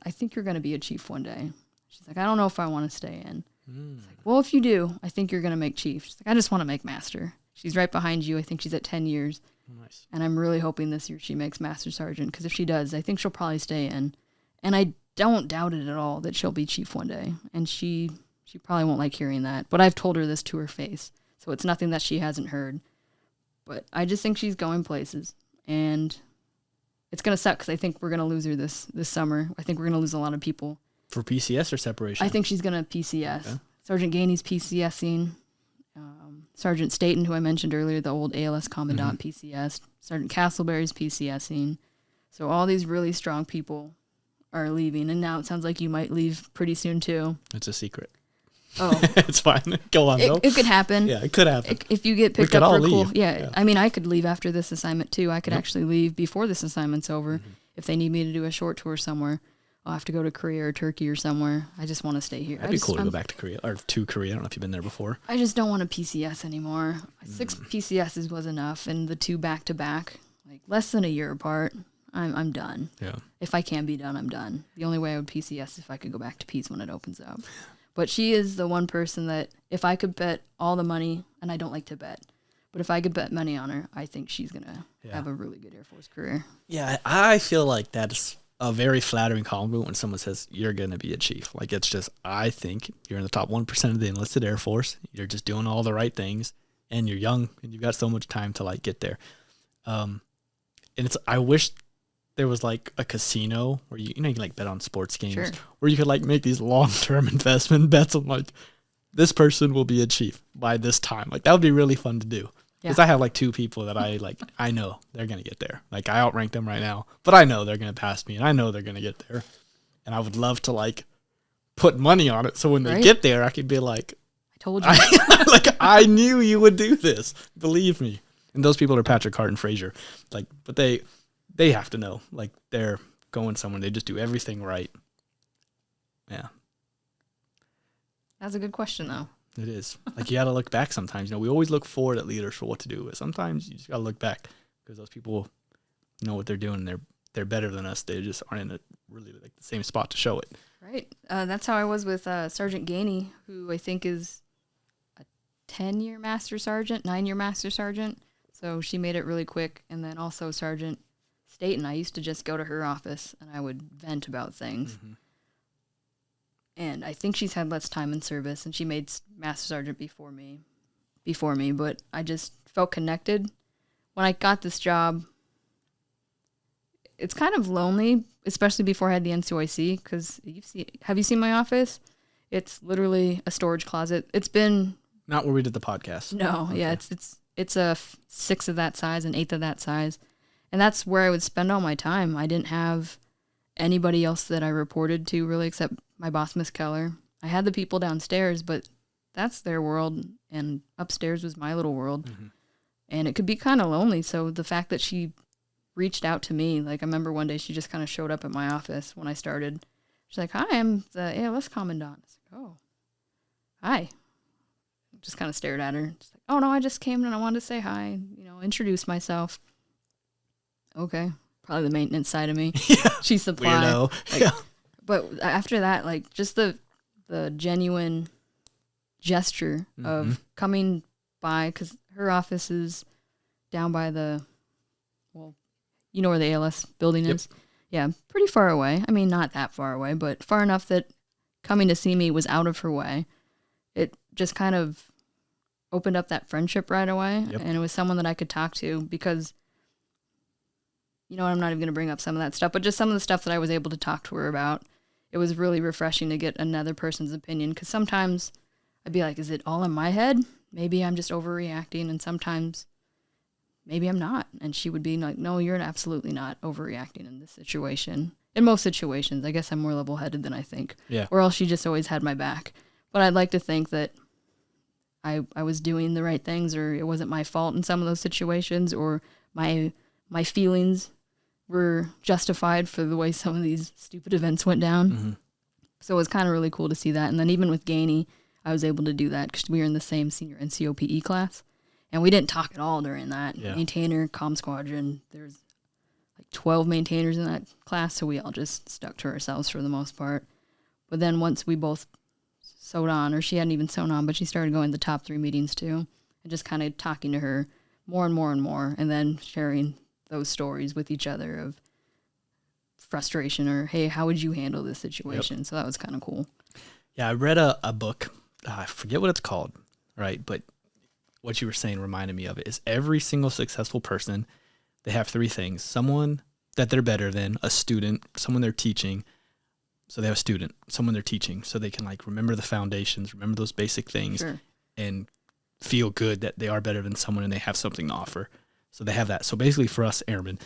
I think you're going to be a chief one day. She's like, I don't know if I want to stay in. It's like, well, if you do, I think you're going to make chief. She's like, I just want to make master. She's right behind you. I think she's at 10 years. Nice. And I'm really hoping this year she makes master sergeant, because if she does, I think she'll probably stay in. And I don't doubt it at all that she'll be chief one day. And she probably won't like hearing that. But I've told her this to her face. So it's nothing that she hasn't heard. But I just think she's going places. And it's going to suck, because I think we're going to lose her this summer. I think we're going to lose a lot of people. For PCS or separation? I think she's going to PCS. Okay. Sergeant Gainey's PCSing. Sergeant Staten, who I mentioned earlier, the old ALS Commandant, PCS. Sergeant Castleberry's PCSing. So all these really strong people are leaving. And now it sounds like you might leave pretty soon, too. It's a secret. Oh. It's fine. Go on, though. It could happen. Yeah, it could happen. If you get We picked could up for all a cool... leave. Yeah, Yeah. I mean, I could leave after this assignment, too. I could Yep. actually leave before this assignment's over. If they need me to do a short tour somewhere, I'll have to go to Korea or Turkey or somewhere. I just want to stay here. That'd be cool to go back to Korea, or to Korea. I don't know if you've been there before. I just don't want to PCS anymore. 6 PCSs was enough, and the 2 back-to-back, like less than a year apart, I'm done. Yeah. If I can be done, I'm done. The only way I would PCS is if I could go back to P's when it opens up. But she is the one person that, if I could bet all the money, and I don't like to bet, but if I could bet money on her, I think she's going to have a really good Air Force career. Yeah, I feel like that's a very flattering compliment when someone says you're going to be a chief. Like, it's just, I think you're in the top 1% of the enlisted Air Force. You're just doing all the right things, and you're young, and you've got so much time to, like, get there. And I wish there was, like, a casino where you can, like, bet on sports games, Sure. where you could, like, make these long-term investment bets on, like, this person will be a chief by this time. Like, that would be really fun to do. Because I have, like, 2 people that I know they're going to get there. Like, I outrank them right now, but I know they're going to pass me, and I know they're going to get there. And I would love to, like, put money on it, so when they get there, I could be like, I told you. like, I knew you would do this. Believe me. And those people are Patrick Hart and Frazier. Like, but they have to know. Like, they're going somewhere. They just do everything right. Yeah. That's a good question, though. It is. Like, you got to look back sometimes. You know, we always look forward at leaders for what to do, but sometimes you just got to look back, because those people know what they're doing. They're better than us. They just aren't in really like the same spot to show it. Right. That's how I was with Sergeant Gainey, who I think is a 10-year master sergeant, 9-year master sergeant. So she made it really quick. And then also Sergeant Staten, I used to just go to her office and I would vent about things. Mm-hmm. And I think she's had less time in service, and she made master sergeant before me, but I just felt connected. When I got this job, it's kind of lonely, especially before I had the NCOIC, because have you seen my office? It's literally a storage closet. It's been... Not where we did the podcast. No, okay. Yeah, it's a 6 of that size, an 1/8 of that size. And that's where I would spend all my time. I didn't have anybody else that I reported to, really, except my boss, Miss Keller. I had the people downstairs, but that's their world, and upstairs was my little world. Mm-hmm. And it could be kind of lonely, so the fact that she reached out to me, like, I remember one day she just kind of showed up at my office when I started. She's like, "Hi, I'm the ALS Commandant." I was like, "Oh, hi." Just kind of stared at her. She's like, "Oh, no, I just came and I wanted to say hi, introduce myself." Okay. Probably the maintenance side of me. Yeah. She supplied. Weirdo. Yeah. But after that, like, just the genuine gesture of coming by, because her office is down by you know where the ALS building is? Yeah, pretty far away. I mean, not that far away, but far enough that coming to see me was out of her way. It just kind of opened up that friendship right away, and it was someone that I could talk to, because... I'm not even going to bring up some of that stuff, but just some of the stuff that I was able to talk to her about. It was really refreshing to get another person's opinion, because sometimes I'd be like, is it all in my head? Maybe I'm just overreacting, and sometimes maybe I'm not. And she would be like, no, you're absolutely not overreacting in this situation. In most situations, I guess I'm more level-headed than I think. Yeah. Or else she just always had my back. But I'd like to think that I was doing the right things, or it wasn't my fault in some of those situations, or my feelings were justified for the way some of these stupid events went down. Mm-hmm. So it was kind of really cool to see that. And then even with Gainey, I was able to do that because we were in the same senior NCO PE class. And we didn't talk at all during that. Yeah. Maintainer, comm squadron, there's like 12 maintainers in that class, so we all just stuck to ourselves for the most part. But then once we both sewed on, or she hadn't even sewn on, but she started going to the top 3 meetings too, and just kind of talking to her more and more and more, and then sharing those stories with each other of frustration or, hey, how would you handle this situation? Yep. So that was kind of cool. Yeah, I read a book. I forget what it's called, right? But what you were saying reminded me of it. Is every single successful person, they have 3 things. Someone that they're better than, a student, someone they're teaching. So they have a student, someone they're teaching, so they can like remember the foundations, remember those basic things, Sure. and feel good that they are better than someone and they have something to offer. So they have that. So basically for us airmen.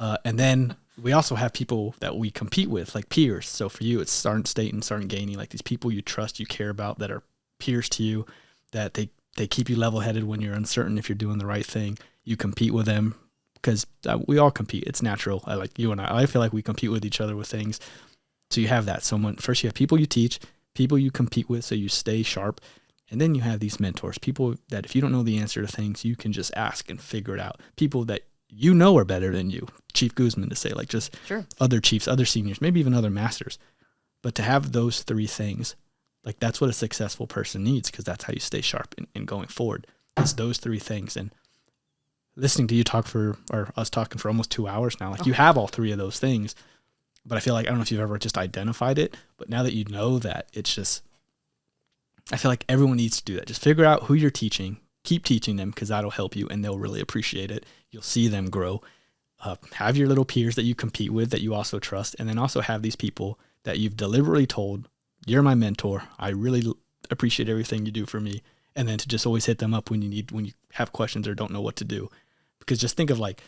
And then we also have people that we compete with, like peers. So for you, it's Sergeant State and Sergeant Gainey, like these people you trust, you care about, that are peers to you, that they keep you level-headed when you're uncertain if you're doing the right thing. You compete with them because we all compete. It's natural. Like you and I feel like we compete with each other with things. So you have that. First you have people you teach, people you compete with so you stay sharp. And then you have these mentors, people that if you don't know the answer to things, you can just ask and figure it out. People that you know are better than you. Chief Guzman to say, like just Sure. Other chiefs, other seniors, maybe even other masters. But to have those 3 things, like that's what a successful person needs, because that's how you stay sharp in going forward. It's those 3 things. And listening to you talk or us talking for almost 2 hours now, like you have all 3 of those things. But I feel like, I don't know if you've ever just identified it, but now that you know that, it's just, I feel like everyone needs to do that. Just figure out who you're teaching, keep teaching them, because that'll help you and they'll really appreciate it. You'll see them grow. Have your little peers that you compete with that you also trust, and then also have these people that you've deliberately told, you're my mentor. I really appreciate everything you do for me. And then to just always hit them up when you have questions or don't know what to do. Because just think of like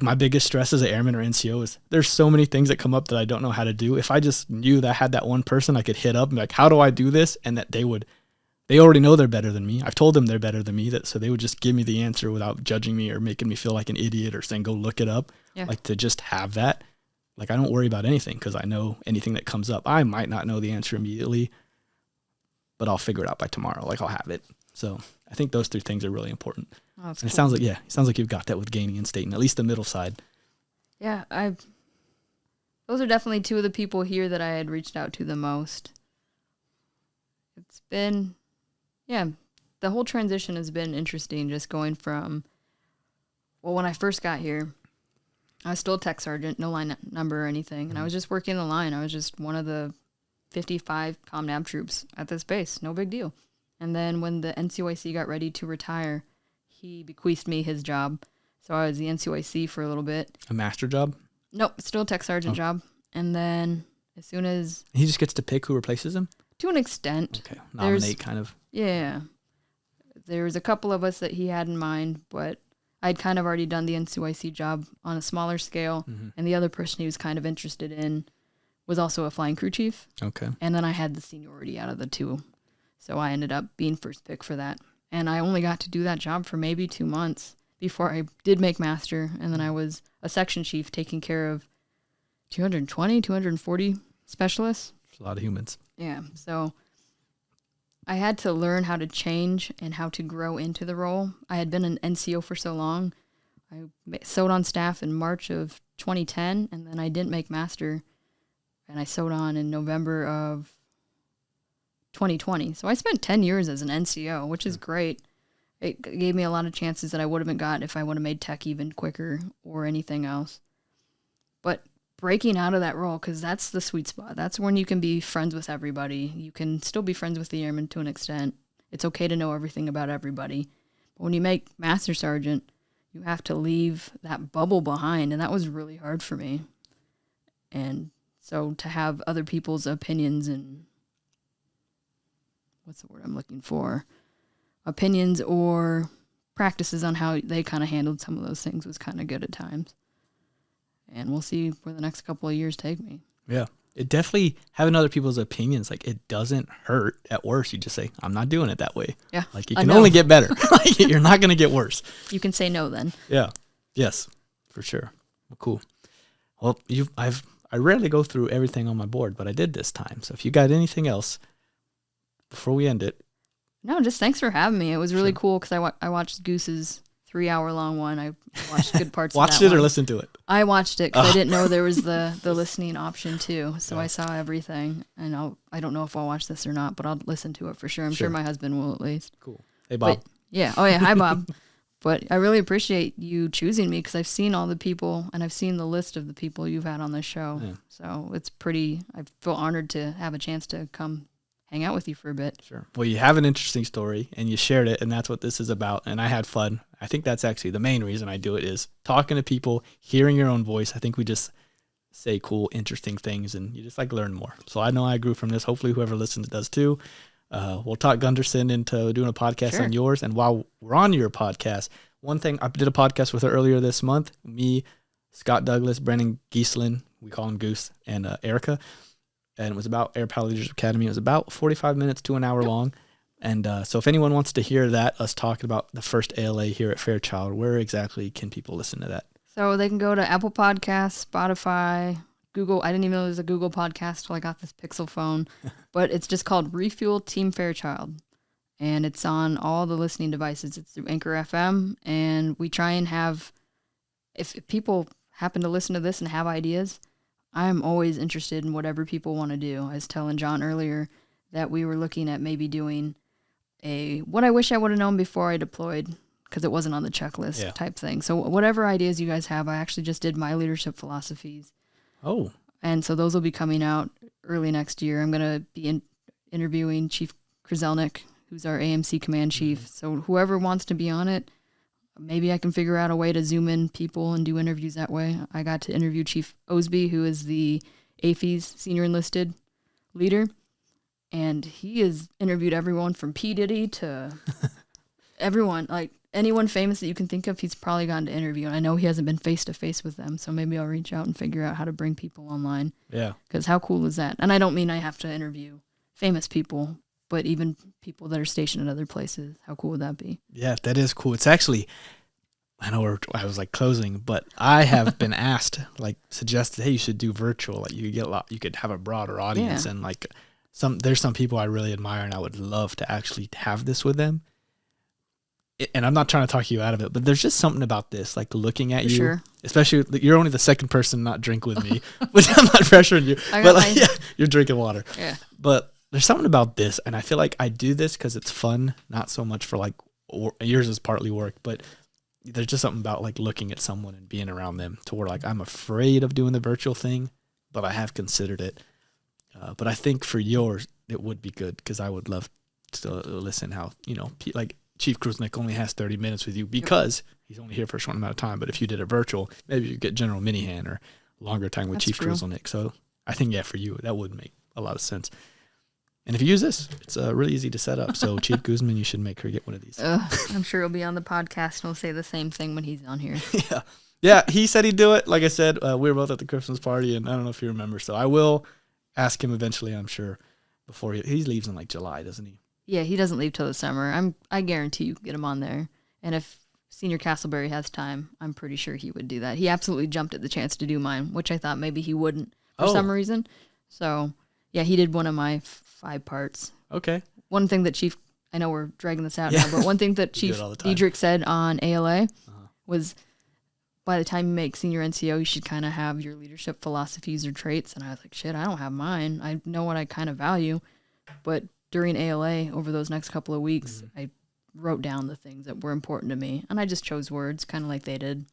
my biggest stress as an airman or NCO is there's so many things that come up that I don't know how to do. If I just knew that I had that one person I could hit up and be like, how do I do this? And that they already know they're better than me. I've told them they're better than me, so they would just give me the answer without judging me or making me feel like an idiot or saying, go look it up. Yeah. Like to just have that. Like I don't worry about anything because I know anything that comes up. I might not know the answer immediately, but I'll figure it out by tomorrow. Like I'll have it. So I think those 3 things are really important. Oh, that's and cool. it sounds like you've got that with Gainey and Staten, at least the middle side. Yeah, those are definitely 2 of the people here that I had reached out to the most. It's been, the whole transition has been interesting, just going from, well, when I first got here, I was still a tech sergeant, no line number or anything, and I was just working the line. I was just one of the 55 ComNav troops at this base, no big deal. And then when the NCOIC got ready to retire, he bequeathed me his job. So I was the NCOIC for a little bit. A master job? Nope, still a tech sergeant job. And then as soon as... He just gets to pick who replaces him? To an extent. Okay, nominate kind of. Yeah. There was a couple of us that he had in mind, but I'd kind of already done the NCOIC job on a smaller scale. Mm-hmm. And the other person he was kind of interested in was also a flying crew chief. Okay. And then I had the seniority out of the 2. So I ended up being first pick for that. And I only got to do that job for maybe 2 months before I did make master. And then I was a section chief taking care of 220, 240 specialists. It's a lot of humans. Yeah. So I had to learn how to change and how to grow into the role. I had been an NCO for so long. I sewed on staff in March of 2010, and then I didn't make master. And I sewed on in November of 2020. So I spent 10 years as an NCO, which is great. It gave me a lot of chances that I would have got if I would have made tech even quicker or anything else. But breaking out of that role, because that's the sweet spot. That's when you can be friends with everybody. You can still be friends with the airmen to an extent. It's okay to know everything about everybody. But when you make master sergeant, you have to leave that bubble behind, and that was really hard for me. And so to have other people's opinions and what's the word I'm looking for? Opinions or practices on how they kind of handled some of those things was kind of good at times. And we'll see where the next couple of years take me. Yeah. It definitely, having other people's opinions, like it doesn't hurt. At worst, you just say, I'm not doing it that way. Yeah. Like you can only get better. Like you're not going to get worse. You can say no then. Yeah. Yes, for sure. Well, cool. Well, I rarely go through everything on my board, but I did this time. So if you got anything else before we end it. No, just thanks for having me. It was really Sure. cool because I watched Goose's 3-hour-long one. I watched good parts of Watched that it or one. listened to it? I watched it because I didn't know there was the listening option too. So Yeah. I saw everything, and I don't know if I'll watch this or not, but I'll listen to it for sure. I'm Sure. sure my husband will at least. Cool. Hey, Bob. But, yeah. Oh yeah. Hi, Bob. But I really appreciate you choosing me because I've seen all the people and I've seen the list of the people you've had on this show. Yeah. So I feel honored to have a chance to come hang out with you for a bit. Sure. Well, you have an interesting story and you shared it, and that's what this is about. And I had fun. I think that's actually the main reason I do it, is talking to people, hearing your own voice. I think we just say cool, interesting things, and you just learn more. So I know I grew from this. Hopefully whoever listens does too. We'll talk Gunderson into doing a podcast Sure. on yours. And while we're on your podcast, one thing, I did a podcast with her earlier this month, me, Scott Douglas, Brennan Gieslin, we call him Goose, and Erica. And it was about Airpower Leadership Academy. It was about 45 minutes to an hour long. And so if anyone wants to hear that, us talking about the first ALA here at Fairchild, where exactly can people listen to that? So they can go to Apple Podcasts, Spotify, Google. I didn't even know there was a Google podcast till I got this Pixel phone, but it's just called Refuel Team Fairchild. And it's on all the listening devices. It's through Anchor FM. And we try and have, if people happen to listen to this and have ideas, I'm always interested in whatever people want to do. I was telling John earlier that we were looking at maybe doing what I wish I would have known before I deployed, because it wasn't on the checklist type thing. So whatever ideas you guys have, I actually just did my leadership philosophies. Oh. And so those will be coming out early next year. I'm going to be interviewing Chief Krzelnik, who's our AMC command chief. Mm-hmm. So whoever wants to be on it, maybe I can figure out a way to zoom in people and do interviews that way. I got to interview Chief Osby, who is the AFES senior enlisted leader. And he has interviewed everyone from P. Diddy to everyone, anyone famous that you can think of, he's probably gotten to interview. And I know he hasn't been face-to-face with them, so maybe I'll reach out and figure out how to bring people online. Yeah. Because how cool is that? And I don't mean I have to interview famous people, but even people that are stationed at other places. How cool would that be? Yeah, that is cool. It's actually, I know I was closing, but I have been asked, suggested, hey, you should do virtual. You could have a broader audience, and there's some people I really admire, and I would love to actually have this with them. And I'm not trying to talk you out of it, but there's just something about this, looking at you, sure. Especially you're only the second person not drink with me, which I'm not pressuring you, but you're drinking water. Yeah. But there's something about this, and I feel like I do this because it's fun, not so much for yours is partly work, but there's just something about looking at someone and being around them to where I'm afraid of doing the virtual thing, but I have considered it. But I think for yours, it would be good because I would love to listen how, Chief Krzelnik only has 30 minutes with you because he's only here for a short amount of time. But if you did a virtual, maybe you get General Minihan or longer time with Chief Krzelnik. So I think, for you, that would make a lot of sense. And if you use this, it's really easy to set up. So Chief Guzman, you should make her get one of these. I'm sure he'll be on the podcast and he'll say the same thing when he's on here. Yeah, he said he'd do it. Like I said, we were both at the Christmas party, and I don't know if you remember. So I will ask him eventually, I'm sure, before he leaves in July, doesn't he? Yeah, he doesn't leave till the summer. I guarantee you get him on there. And if Senior Castleberry has time, I'm pretty sure he would do that. He absolutely jumped at the chance to do mine, which I thought maybe he wouldn't for some reason. So, yeah, he did one of my 5 parts. Okay. One thing that Chief, I know we're dragging this out now, but one thing that Chief Diedrich said on ALA was, by the time you make senior NCO, you should kind of have your leadership philosophies or traits. And I was like, shit, I don't have mine. I know what I kind of value. But during ALA, over those next couple of weeks, I wrote down the things that were important to me. And I just chose words, kind of like they did.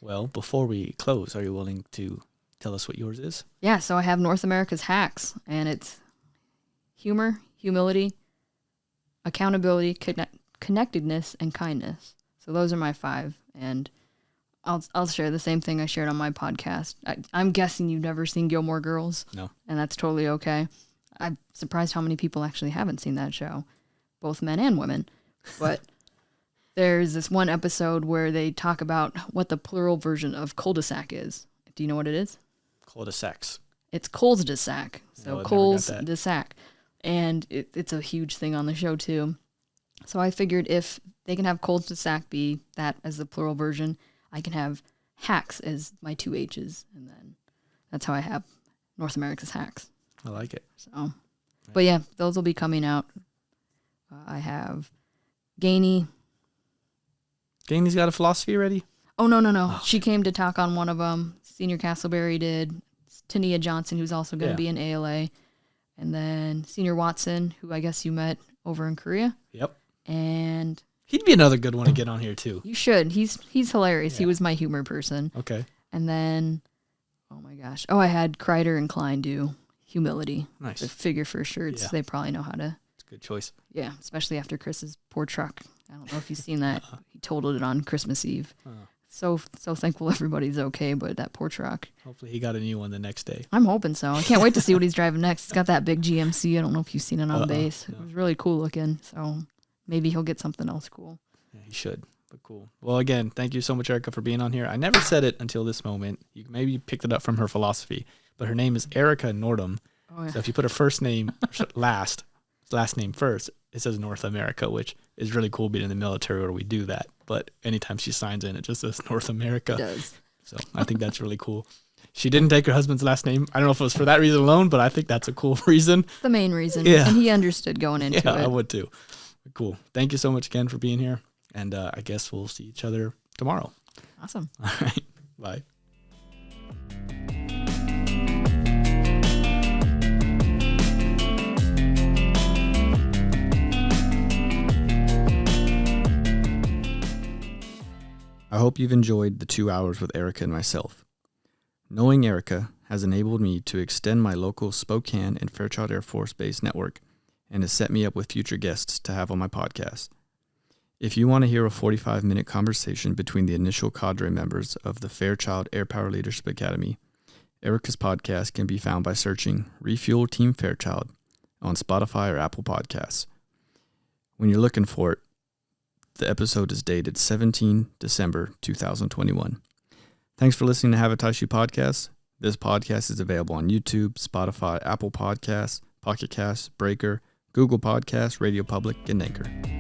Well, before we close, are you willing to tell us what yours is? Yeah, so I have North America's Hacks. And it's humor, humility, accountability, connectedness, and kindness. So those are my 5. And I'll share the same thing I shared on my podcast. I'm guessing you've never seen Gilmore Girls. No. And that's totally okay. I'm surprised how many people actually haven't seen that show, both men and women. But there's this one episode where they talk about what the plural version of cul-de-sac is. Do you know what it is? Cul-de-sacs. It's cols-de-sac. So I cols-de-sac. And it's a huge thing on the show, too. So I figured if they can have cols-de-sac be that as the plural version, I can have Hacks as my 2 H's, and then that's how I have North America's Hacks. I like it. So, but yeah, those will be coming out. I have Gainey. Gainey's got a philosophy ready? Oh, no. She came to talk on one of them. Senior Castleberry did. Tania Johnson, who's also going to be in ALA. And then Senior Watson, who I guess you met over in Korea. Yep. And he'd be another good one to get on here too. You should. He's hilarious. Yeah. He was my humor person. Okay. And then, oh my gosh. Oh, I had Kreider and Klein do Humility. Nice. The figure first shirts. Yeah. They probably know how to. It's a good choice. Yeah, especially after Chris's poor truck. I don't know if you've seen that. He totaled it on Christmas Eve. So thankful everybody's okay, but that poor truck. Hopefully he got a new one the next day. I'm hoping so. I can't wait to see what he's driving next. He's got that big GMC. I don't know if you've seen it on base. No. It was really cool looking. So maybe he'll get something else cool. Yeah, he should. But cool. Well, again, thank you so much, Erica, for being on here. I never said it until this moment. You maybe picked it up from her philosophy, but her name is Erica Northam. Oh, yeah. So if you put her first name last name first, it says North America, which is really cool being in the military where we do that. But anytime she signs in, it just says North America. It does. So I think that's really cool. She didn't take her husband's last name. I don't know if it was for that reason alone, but I think that's a cool reason. The main reason. Yeah. And he understood going into it. Yeah, I would too. Cool. Thank you so much again for being here. And I guess we'll see each other tomorrow. Awesome. All right. Bye. I hope you've enjoyed the 2 hours with Erica and myself. Knowing Erica has enabled me to extend my local Spokane and Fairchild Air Force Base network and has set me up with future guests to have on my podcast. If you want to hear a 45-minute conversation between the initial cadre members of the Fairchild Airpower Leadership Academy, Erica's podcast can be found by searching Refuel Team Fairchild on Spotify or Apple Podcasts. When you're looking for it, the episode is dated 17 December 2021. Thanks for listening to Have a Tisue Podcast. This podcast is available on YouTube, Spotify, Apple Podcasts, Pocket Casts, Breaker, Google Podcasts, Radio Public, and Anchor.